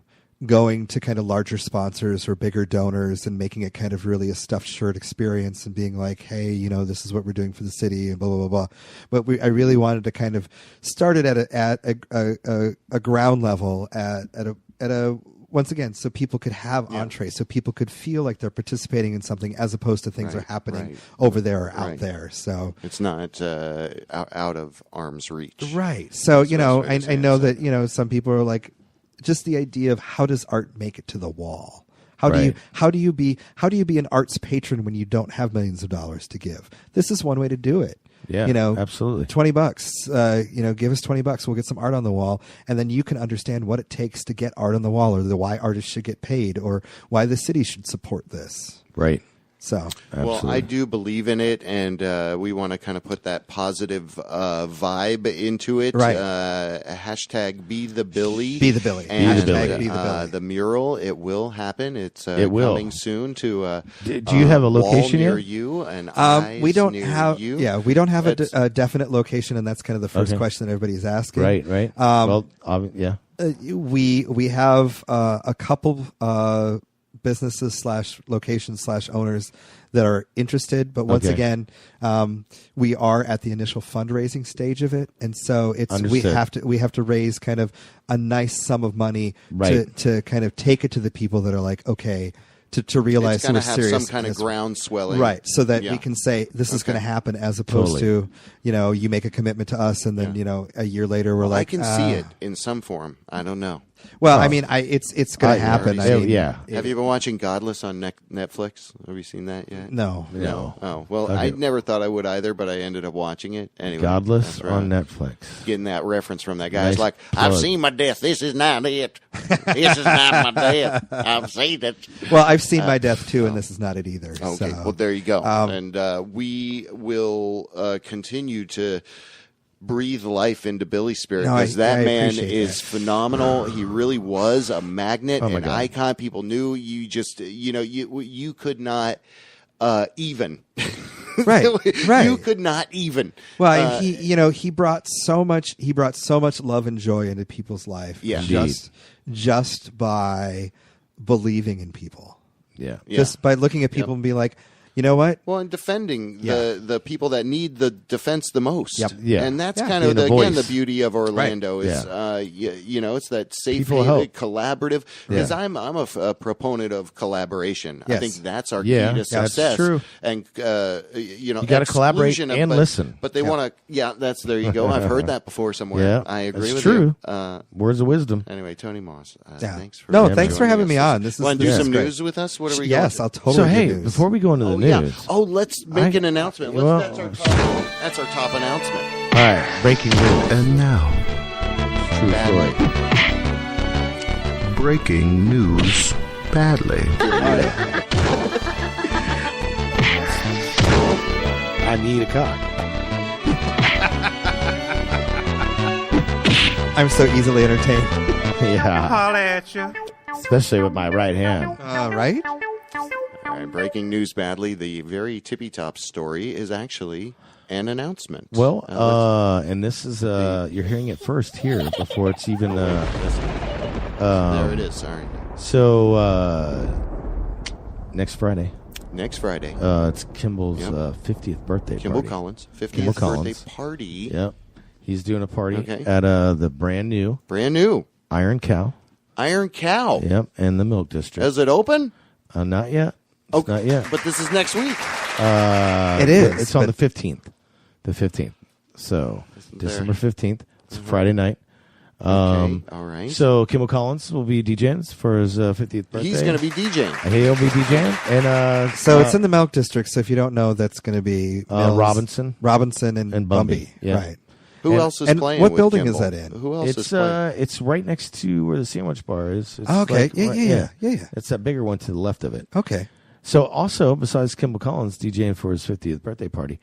going to kind of larger sponsors or bigger donors and making it kind of really a stuffed shirt experience and being like, hey, this is what we're doing for the city and blah, blah, blah, blah. But I really wanted to kind of start it at a ground level at a once again, so people could have entree, so people could feel like they're participating in something as opposed to things are happening over there or out there. So it's not out of arm's reach. Right. So, I know that, some people are like, just the idea of how does art make it to the wall? How do you be an arts patron when you don't have millions of dollars to give? This is one way to do it. Yeah, absolutely. $20, give us $20. We'll get some art on the wall. And then you can understand what it takes to get art on the wall, or why artists should get paid, or why the city should support this. Right. So, well, I do believe in it, and we want to kind of put that positive vibe into it. Right. Hashtag Be the Billy. Be the Billy. And hashtag Be the Billy. The mural, it will happen. It's coming soon to. Do you have a location near yet? you? And we don't near have. You. Yeah, we don't have a definite location, and that's kind of the first question that everybody's asking. Right. Yeah. We have a couple. Businesses / locations / owners that are interested, but once again, we are at the initial fundraising stage of it, and so we have to raise kind of a nice sum of money to kind of take it to the people that are like, okay, to realize it's we're have serious, some kind of ground swelling, right? So that we can say this is going to happen, as opposed to you make a commitment to us, and then a year later we're like, I can see it in some form. I don't know. Well, I mean, it's going to happen. Have you been watching Godless on Netflix? Have you seen that yet? No. Oh, well, I never thought I would either, but I ended up watching it anyway. Godless on Netflix. Getting that reference from that guy. It's like, I've seen my death. This is not it. This is not my death. I've seen it. Well, I've seen my death too, and this is not it either. Okay, so. well, there you go. And we will continue to breathe life into Billy's spirit, because that man is phenomenal. He really was a magnet, an icon. People knew you just, you could not even. Right. You could not even. Well, he brought so much love and joy into people's life. Yeah. Just by believing in people. Yeah. Just by looking at people and being like, you know what? Well, and defending the people that need the defense the most. Yep. Yeah. And that's kind of, the beauty of Orlando is, it's that safe haven, collaborative. Because I'm a proponent of collaboration. Yes. I think that's our key to success. That's true. And, you got to collaborate and listen. But they want to, there you go. I've heard that before somewhere. Yeah. I agree with true. you. Words of wisdom. Anyway, Tony Mauss, thanks for thanks for having me on. Want to do some news with us? What are we Yes, I'll totally So, do hey, news. before we go into the news. Oh, let's make an announcement. Well, that's our top announcement. All right, breaking news. And now, True story. breaking news badly. I need a cock. I'm so easily entertained. Yeah. Holla at you. Especially with my right hand. Right? All right, breaking news badly. The very tippy top story is actually an announcement. Well, and this is you're hearing it first here before it's even. There it is. Sorry. So next Friday. Next Friday. It's Kimball's 50th birthday Kimball party. Collins, 50th Kimball birthday Collins. party. Yep. He's doing a party Okay. at the brand new Iron Cow. Iron Cow. Yep, and the Milk District. Is it open? Not yet. It's not yet. But this is next week. It is, It's on the 15th. The 15th. So December 15th. It's a Friday night. All right. So Kimball Collins will be DJing for his 50th birthday. He's going to be DJing. He'll be DJing. And So it's in the Milk District. So if you don't know, that's going to be Mills, Robinson, and Bumby. Yeah. Right. Who else is and playing? What with building Kimball? is that in? Who else is It's playing? it's right next to where the sandwich bar is. It's Okay. like Yeah. It's that bigger one to the left of it. Okay. So also, besides Kimball Collins DJing for his 50th birthday party,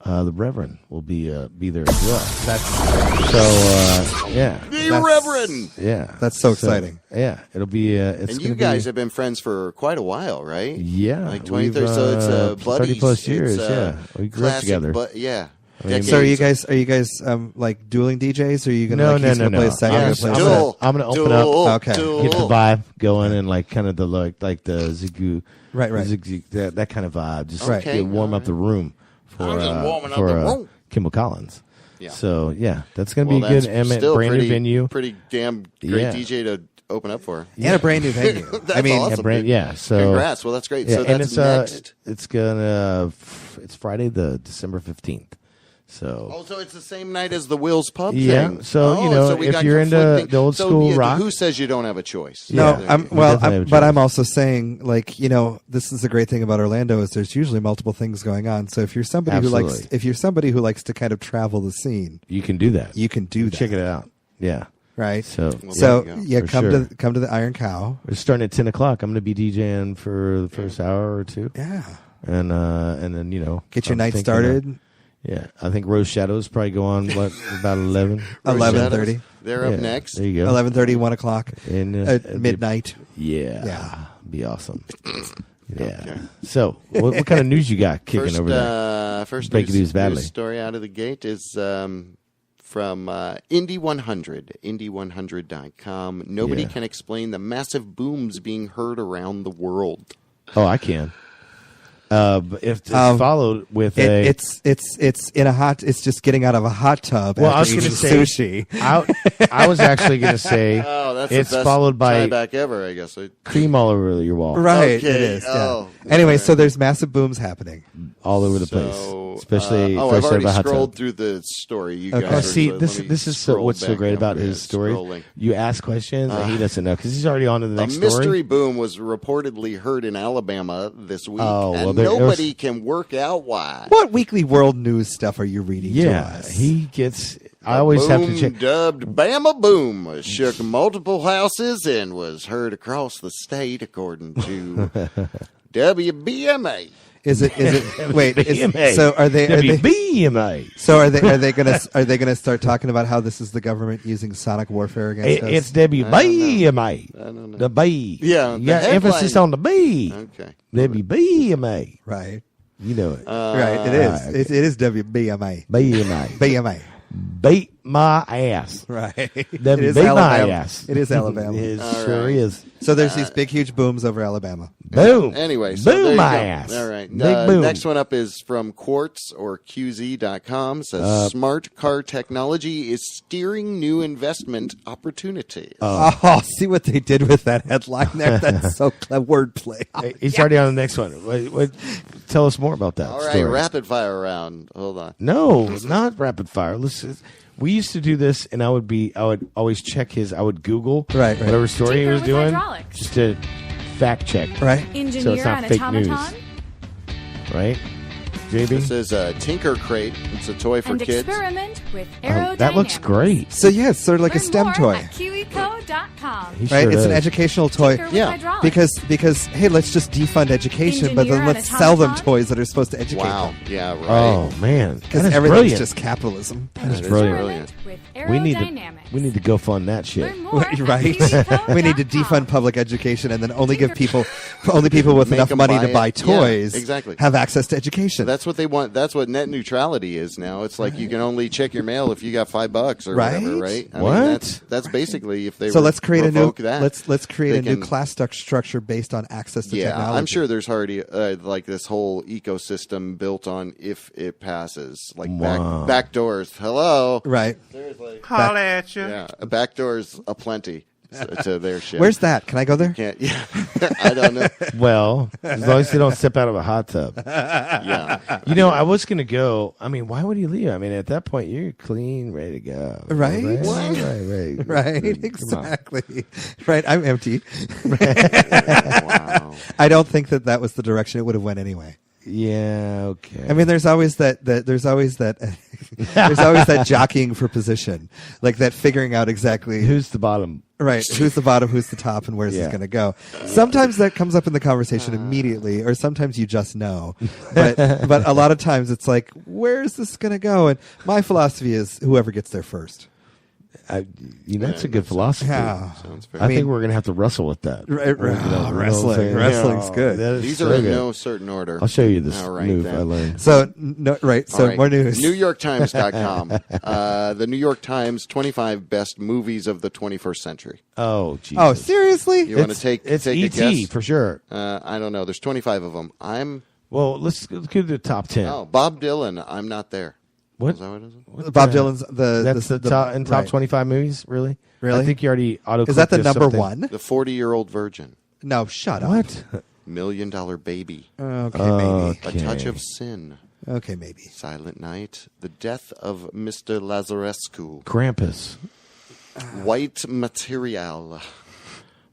the Reverend will be there as well. Yeah. The Reverend. Yeah. That's so exciting. Yeah. It'll be. It's And gonna you guys be, have been friends for quite a while, right? Yeah. Like 20, we've, 30, so it's buddies. 30 plus years. It's, Yeah. We grew up classic together. yeah. I mean, So are you guys like dueling DJs? Or are you going to No. play a set? Yes, You're duel. gonna play a set? I'm gonna open Duel. up. Okay. Duel. Get the vibe going and like kind of the like the zigoo, Right. zig, that kind of vibe. Just Okay. warm up the room for I'm just warming up the room. Kimball Collins. Yeah. So yeah, that's gonna be Well, a good that's brand still new venue. Pretty damn great Yeah. DJ to open up for. And a brand new venue. That's I mean, awesome, brand, dude. yeah. So Congrats. Well, that's great. Yeah, So and that's next. it's gonna it's Friday the December 15th. So Oh, so it's the same night as the Will's Pub Yeah, thing. so, you know, we if got you're into conflicting- the old school yeah, rock- who says you don't have a choice? No, Yeah, there you go. but I'm also saying, like, you know, this is the great thing about Orlando is there's usually multiple things going on. So if you're somebody who likes to kind of travel the scene, you can do that. You can do that. Check it out. Yeah. Right. So come sure. to the Iron Cow. We're starting at 10 o'clock. I'm going to be DJing for the first hour or two. Yeah. And then Get your I'm night thinking, started. Yeah, I think Rose Shadows probably go on about 11. 11:30. They're up next. There you go. 11:30, 1 o'clock, And at midnight. Yeah, be awesome. Yeah. Okay. So, what kind of news you got kicking over there? First breaking news badly. News story out of the gate is from Indy 100, Indy100.com. Nobody can explain the massive booms being heard around the world. Oh, I can. If it's followed with it's in a hot. It's just getting out of a hot tub. Well, I was going to say sushi. I was actually going to say that's it's the best followed by back ever. I guess cream all over your wall. Right, Okay. it is. Oh, yeah. Anyway, so there's massive booms happening all over the place, especially. I've first already about hot scrolled tub. through the story. You Okay. guys See, are, this is what's so great about his story. Scrolling. You ask questions and he doesn't know because he's already on to the next A mystery story. boom was reportedly heard in Alabama this week, Oh, well, and there- nobody can work out why. What weekly world news stuff are you reading to Yeah, us? he gets. I always have to Boom check. dubbed Bama Boom shook multiple houses and was heard across the state, according to WBMA. Is it? Wait. WBMA. So are they? WBMA. So are they gonna start talking about how this is the government using sonic warfare against us? It's WBMA. I don't know. The B. Yeah, you the got headline- emphasis on the B. Okay. WBMA. Right. You know it. Right. It is. It is WBMA. BMA. BMA. Beat my ass. Right. It is beat my Alabama. ass. It is Alabama. It All sure right. is. So there's these big, huge booms over Alabama. Boom. Anyway, so boom there you my go. ass. All right. Big boom. Next one up is from Quartz or QZ.com. It says smart car technology is steering new investment opportunities. Oh, see what they did with that headline there? That's so clever wordplay. Hey, he's already on the next one. Tell us more about that. All right, story. rapid fire round. Hold on. No, not rapid fire. Listen, we used to do this, and I would always check I would Google Right. whatever story he was with doing, hydraulics. just to fact check. Right. So it's Engineer not on fake automaton. news. right? JB? This is a Tinker Crate. It's a toy for and kids. Experiment with aerodynamics. That looks great. So yeah, it's sort of like a Learn STEM more toy. at KiwiCo.com. Right, it's an educational toy. Tinker with hydraulics. Because hey, let's just defund education, but then Engineer let's an sell them automaton. toys that are supposed to educate Wow. them. Yeah, right. Oh man, Because that is everything's brilliant. just capitalism. That is That is brilliant. brilliant. With We need aerodynamics. to go fund that shit. Learn more at Right, KiwiCo.com. we need to defund public education and then only give people with Make enough them money buy to buy it. toys. Yeah, exactly. Have access to education. That's what they want. That's what net neutrality is now. It's like you can only check your mail if you got $5 or Right? whatever, right? I What? mean, that's basically if they So let's create a new revoke that. let's create they a new can- class structure based on access to Yeah, technology. I'm sure there's already like this whole ecosystem built on if it passes, like Wow. back doors. Hello, Right. seriously, Holla at you. yeah, back doors aplenty to their shit. Where's that? Can I go there? Can't, yeah, I don't know. Well, as long as they don't step out of a hot tub. Yeah, You know, I was gonna go. I mean, why would you leave? I mean, at that point, you're clean, ready to go. Right? Right. Right, Come on. exactly. Right, I'm empty. wow. I don't think that was the direction it would have went anyway. Yeah. Okay. I mean, there's always that there's always that there's always that jockeying for position, like that figuring out exactly who's the bottom. Right, who's the bottom, who's the top, and where's this going to go? Sometimes that comes up in the conversation immediately, or sometimes you just know. But a lot of times it's like, where's this going to go? And my philosophy is whoever gets there first. That's a good philosophy. Yeah. Sounds fair. I think we're gonna have to wrestle with that. Wrestling. Wrestling's good. That is These so are in good. no certain order. I'll show you this All right, move then. I learned. So no, right. So All right. more news. NewYorkTimes.com. The New York Times 25 best movies of the 21st century. Oh, Jesus. Oh, seriously? You want to take It's a E.T. guess? for sure. I don't know. There's 25 of them. Well, let's go to the top 10. Oh, Bob Dylan. I'm not there. What? Is that what it is? Bob Dylan's That's the top in top right. 25 movies. Really? Really? I think you already auto. Is that the number one? The 40-year-old virgin. No, shut up. What? $1 Million Baby. Okay, maybe. A Touch of Sin. Okay, maybe. Silent Night. The Death of Mr. Lazarescu. Krampus. White Material.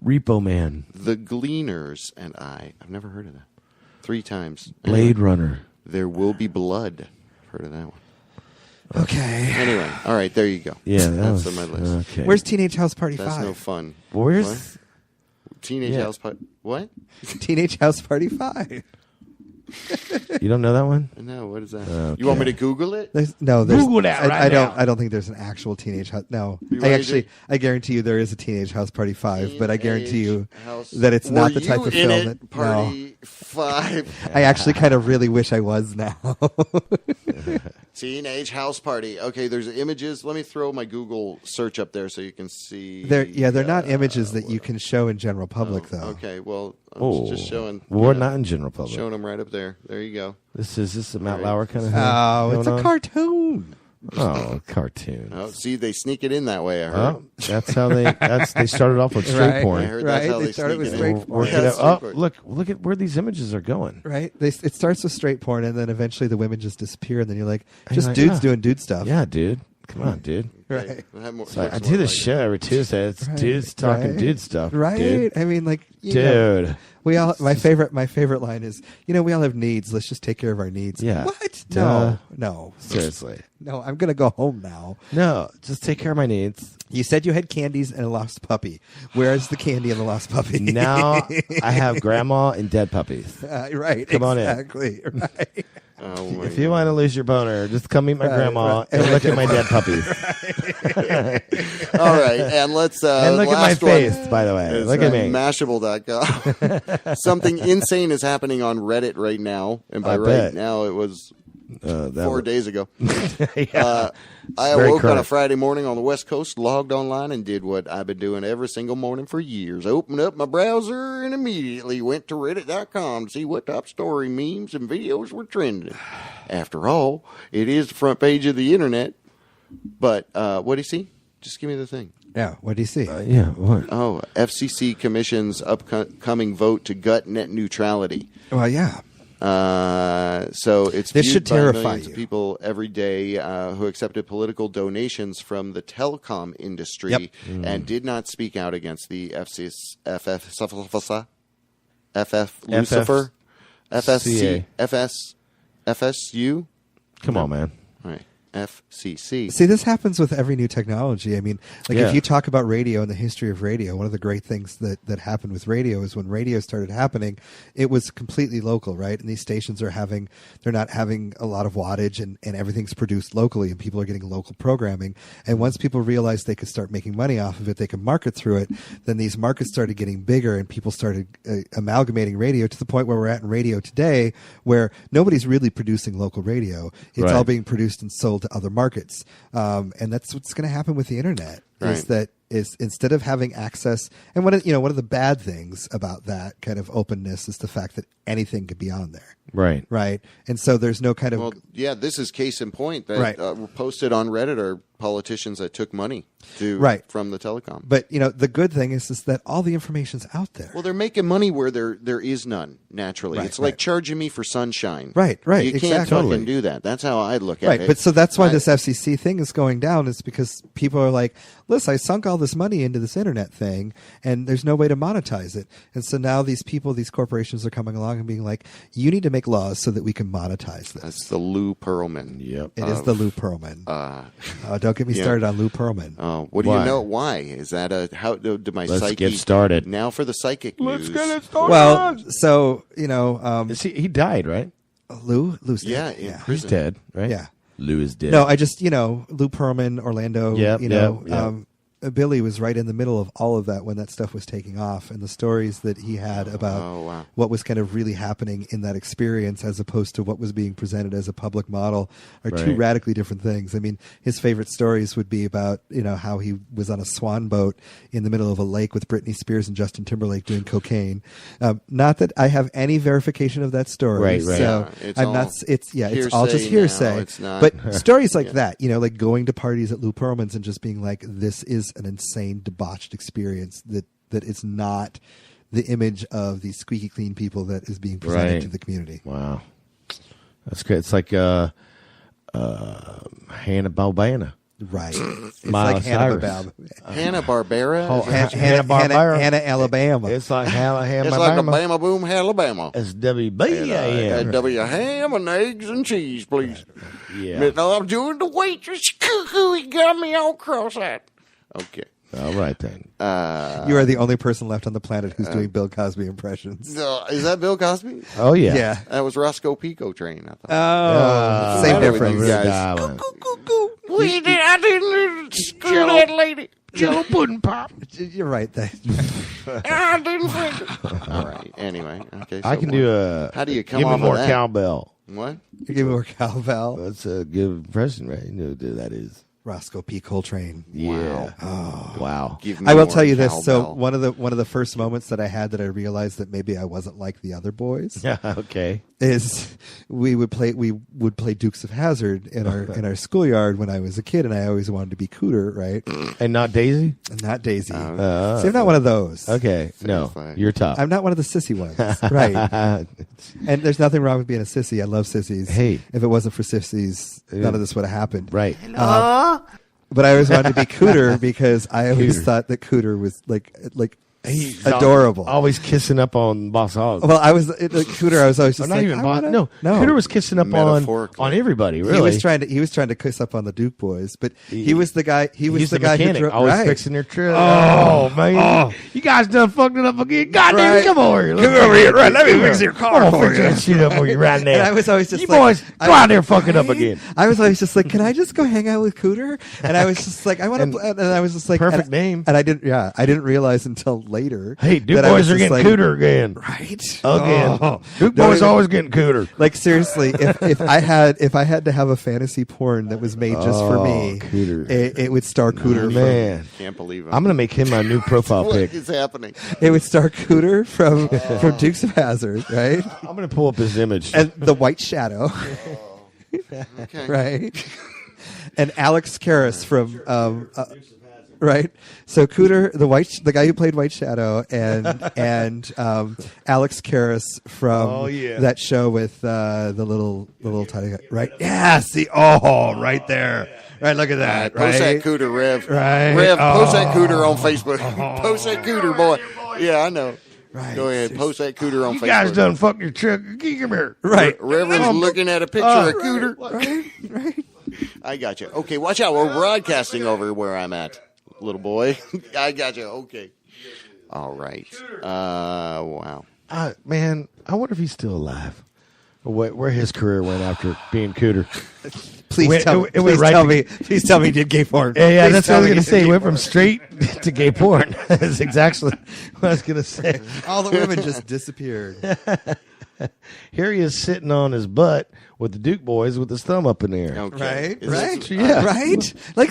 Repo Man. The Gleaners and I. I've never heard of that. 3 times. Blade Runner. There Will Be Blood. I've heard of that one. Okay. Anyway, all right, there you go. Yeah, that's was, on my list. Okay. Where's Teenage House Party That's 5? no fun. Where's What? Teenage Yeah. House Party? What? Teenage House Party 5? You don't know that one? No, what is that? Okay. You want me to Google it? There's Google that right I don't. now. I don't think there's an actual Teenage House. No, You I want actually. to- I guarantee you there is a Teenage House Party 5, but I guarantee you Teenage House- that it's not Were the type you of in film it? that. Party 5. I actually kind of really wish I was now. Teenage House Party. Okay, there's images. Let me throw my Google search up there so you can see. They're not images that you can show in general public, though. Okay, well, I'm Oh, just showing. we're not in general public. Showing them right up there. There you go. This is a Matt Right. Lauer kind of thing. Oh, it's going a on? cartoon. Oh, cartoon. Oh, see, they sneak it in that way. I heard. Oh, that's how they started off with straight Right. porn. I heard that's Right, how they they started sneak with it straight in. porn. Work Yeah, it out. straight Oh, porn. look at where these images are going. Right? It starts with straight porn, and then eventually the women just disappear, and then you're like, And just you're like, dudes yeah. doing dude stuff. Yeah, dude. Come on, dude. Right. So I do this show every Tuesday. It's Right. dudes talking Right. dude stuff. Right? Dude. I mean, like, you know, Dude. we all. My favorite line is, we all have needs. Let's just take care of our needs. Yeah. What? Duh. No. Seriously. No, I'm gonna go home now. No, just take care of my needs. You said you had candies and a lost puppy. Where's the candy and the lost puppy? Now I have grandma and dead puppies. Right. Come on in. Exactly. Right. Oh my If you want to lose your boner, just come meet my Right, grandma right. and look at my dead puppies. All right, and let's And look at my last one face, by the way. is, Look at me. Mashable.com. Something insane is happening on Reddit right now, and by I right bet. now it was That 4 days ago. Yeah. I very awoke on a current. Friday morning on the West Coast, logged online, and did what I've been doing every single morning for years. Opened up my browser and immediately went to Reddit.com to see what top story memes and videos were trending. After all, it is the front page of the internet. But what do you see? Just give me the thing. Yeah. What do you see? Yeah. What? Oh, FCC Commission's upcoming vote to gut net neutrality. Well, yeah. So it's This viewed should by terrify millions you. of people every day who accepted political donations from the telecom industry Yep. and did not speak out against the Lucifer FSC, FSU. Come on, man. All right. FCC. See, this happens with every new technology. I mean, like Yeah. if you talk about radio and the history of radio, one of the great things that happened with radio is when radio started happening, it was completely local, right? And these stations they're not having a lot of wattage and everything's produced locally and people are getting local programming. And once people realized they could start making money off of it, they could market through it, then these markets started getting bigger and people started amalgamating radio to the point where we're at in radio today, where nobody's really producing local radio. It's Right. all being produced and sold to other markets, and that's what's going to happen with the internet. Right. Is instead of having access, and one of the bad things about that kind of openness is the fact that anything could be on there, Right. right? And so there's no kind of Well, yeah, this is case in point that Right. were posted on Reddit are politicians that took money from the telecom. But the good thing is that all the information's out there. Well, they're making money where there is none naturally. Right, it's like right. charging me for sunshine. Right, You can't exactly. fucking do that. That's how I look at Right, it. but so that's why this FCC thing is going down, is because people are like, listen, I sunk all this money into this internet thing and there's no way to monetize it. And so now these corporations are coming along and being like, you need to make laws so that we can monetize this. That's the Lou Pearlman. Yep. It is the Lou Pearlman. Don't get me started on Lou Pearlman. Oh, what do you know? Why is that? How did my Let's psyche get started. Now for the psychic Let's news. get it started. Well, so he died, right? Lou's dead. Yeah, in prison. He's dead, right? Yeah. Lou is dead. No, I just Lou Pearlman, Orlando. Yep, Billy was right in the middle of all of that when that stuff was taking off, and the stories that he had about what was kind of really happening in that experience as opposed to what was being presented as a public model are two Right. radically different things. I mean, his favorite stories would be about how he was on a swan boat in the middle of a lake with Britney Spears and Justin Timberlake doing cocaine. Not that I have any verification of that story, Right. so Yeah, it's I'm all not. It's all just hearsay hearsay. now, it's not- But stories like that, like going to parties at Lou Pearlman's and just being like, this is an insane debauched experience that is not the image of these squeaky clean people that is being presented Right. to the community. Wow. That's great. It's like Hannah Barbera. Right. It's Miley like Hannah Cyrus. Hanna-Barbera? Oh, Hannah, Alabama. It's like Hannah It's like a Bama Boom Alabama. It's WBAM. W ham and eggs and cheese, please. Yeah. I'm doing the waitress. Cuckoo, he got me all cross-eyed. Okay. All right, then. You are the only person left on the planet who's doing Bill Cosby impressions. Is that Bill Cosby? Oh, yeah. Yeah. That was Roscoe Pico Train, I thought. Oh, same difference. I didn't screw that lady. Jello pudding pop. You're right. I didn't think. All right. Anyway, okay. I so can do a. How do you come Give me off more of that? cowbell. What? You give me more cowbell. That's a good impression, right? You know what that is. Roscoe P. Coltrane. Yeah. Wow. Give me I will more tell you this. So cowbell. one of the first moments that I had that I realized that maybe I wasn't like the other boys. Yeah. Okay. Is we would play Dukes of Hazzard in our schoolyard when I was a kid, and I always wanted to be Cooter, right? And not Daisy? And not Daisy. See, I'm not one of those. Okay. No. You're tough. I'm not one of the sissy ones. Right. And there's nothing wrong with being a sissy. I love sissies. Hey. If it wasn't for sissies, none of this would have happened. Right. But I always wanted to be Cooter because I always thought that Cooter was like He's adorable. Always kissing up on Boss Hogg. Well, I was Cooter. I was always just not like, even I Boss. wanna- No. Cooter was kissing up on everybody. Really. He was trying to kiss up on the Duke boys, but he was the guy. He was He's the guy mechanic, who drove. always Right. fixing their trip. Oh man, you guys done fucked it up again. God damn Right. it, come over here. Come over here, right? Let me fix your car I'm gonna for fix you. that shit up for you right now. And I was always just you like, boys go out there and fuck it up right? again. I was always just like, can I just go hang out with Cooter? And I was just like, I want to. And I was just like, Perfect and, name. And I didn't realize until later. Hey, Duke that I was boys are just getting like, cooter again. Right? Again. Oh. Duke No, boys it- always getting cooter. Like seriously, if I had to have a fantasy porn that was made just for me, Cooter. it would star Cooter. Oh, man. Can't believe it. I'm gonna make him my new profile What pic. is happening? It would star Cooter from Dukes of Hazzard, right? I'm gonna pull up his image. And the White Shadow, Okay. right? And Alex Karras from right. So Cooter, the guy who played White Shadow, and Alex Karras from that show with the little tiny guy, right? Yeah, see, right there, right. Look at that, right? Post that Cooter, Rev. Right. Rev, post that Cooter on Facebook. Post that Cooter, boy. Yeah, I know. Right. Go ahead, post that cooter on You Facebook. guys done fuck your truck. Come here. Right. Reverend's looking at a picture of cooter. Right. I got you. Okay, watch out. We're broadcasting over where I'm at, little boy. I got you. Okay. All right. Wow. Man, I wonder if he's still alive. Or where his career went after being cooter. Please tell me he did gay porn. Yeah, Please that's what I tell was me going to he say. did He went gay from straight to gay porn. That's exactly what I was going to say. All the women just disappeared. Here he is sitting on his butt with the Duke boys with his thumb up in the air. Okay. Right? Yeah. Right? Like,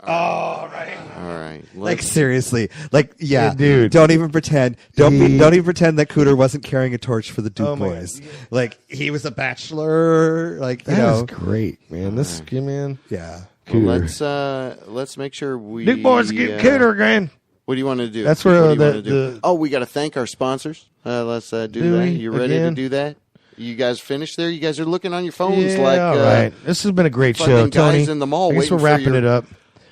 All right. like seriously, like yeah, dude. Don't even pretend. Don't even pretend that Cooter wasn't carrying a torch for the Duke boys. God. Like he was a bachelor. Like That you know, is great, man. This man, yeah. Well, let's make sure we Duke boys get cooter again. What do you want to do? That's where What do you want to do? the Oh, we got to thank our sponsors. Let's do Do that. we? You ready Again? to do that? You guys finished there? You guys are looking on your phones Yeah, like all right. This has been a great show, fucking guys Tony. in the mall I guess waiting we're for wrapping your- it up,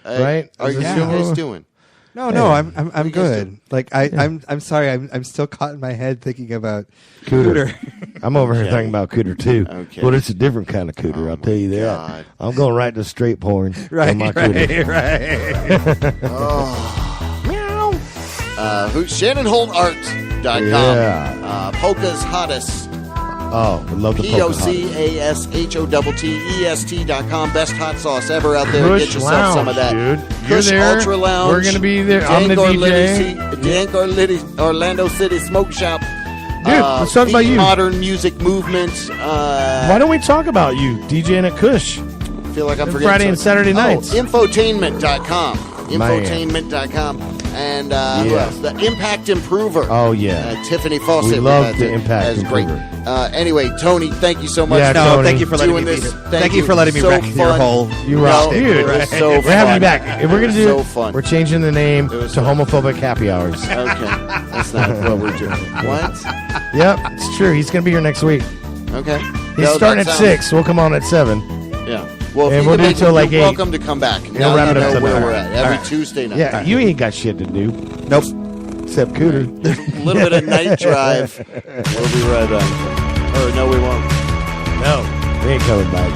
right? Are Is you this guys over? doing? No, I'm good. Like I'm sorry. I'm still caught in my head thinking about Cooter. I'm over here thinking about cooter too. Okay. But it's a different kind of cooter. I'll tell you that. God. I'm going right to straight porn. Right, on my cooter. ShannonHoltArt.com. Yeah. Polka's Hottest. Oh, I love the POCASHOTTEST.com. Best hot sauce ever out there. Kush Get yourself Lounge, some of that. dude. You're Kush there. Ultra Lounge. We're gonna be there. I'm the DJ. Orlando City Smoke Shop. Dude, let's talk about the you. Modern music movement. Why don't we talk about you DJing at Kush? I feel like I'm forgetting Friday and Saturday nights. Infotainment.com. Infotainment.com. And who else? The Impact Improver. Oh, yeah. Tiffany Fawcett. We love the Impact That's great. Improver. Anyway, Tony, thank you so much. Yeah, for Tony. Thank you for letting me doing be this. here. Thank you for letting me So wreck your fun. whole. You rock, No, dude. it was so We're having you fun. back. If we're gonna do So it, fun. we're changing the name It was to fun. Homophobic Happy Hours. Okay. That's not what we're doing. What? Yep, it's true. He's gonna be here next week. Okay. He's starting at 6. We'll come on at 7. Yeah. Well, if And you we'll can do make till it, like you're 8. welcome to come back. We'll Now wrap you it up know where tonight. we're at. Every Tuesday night. Yeah, you ain't got shit to do. Nope. Except Cooter. A little bit of night drive. We'll be right back. Or no, we won't. No, we ain't coming back.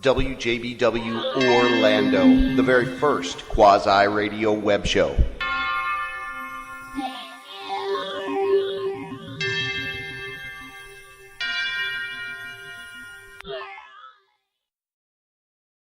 WJBW Orlando, the very first quasi-radio web show.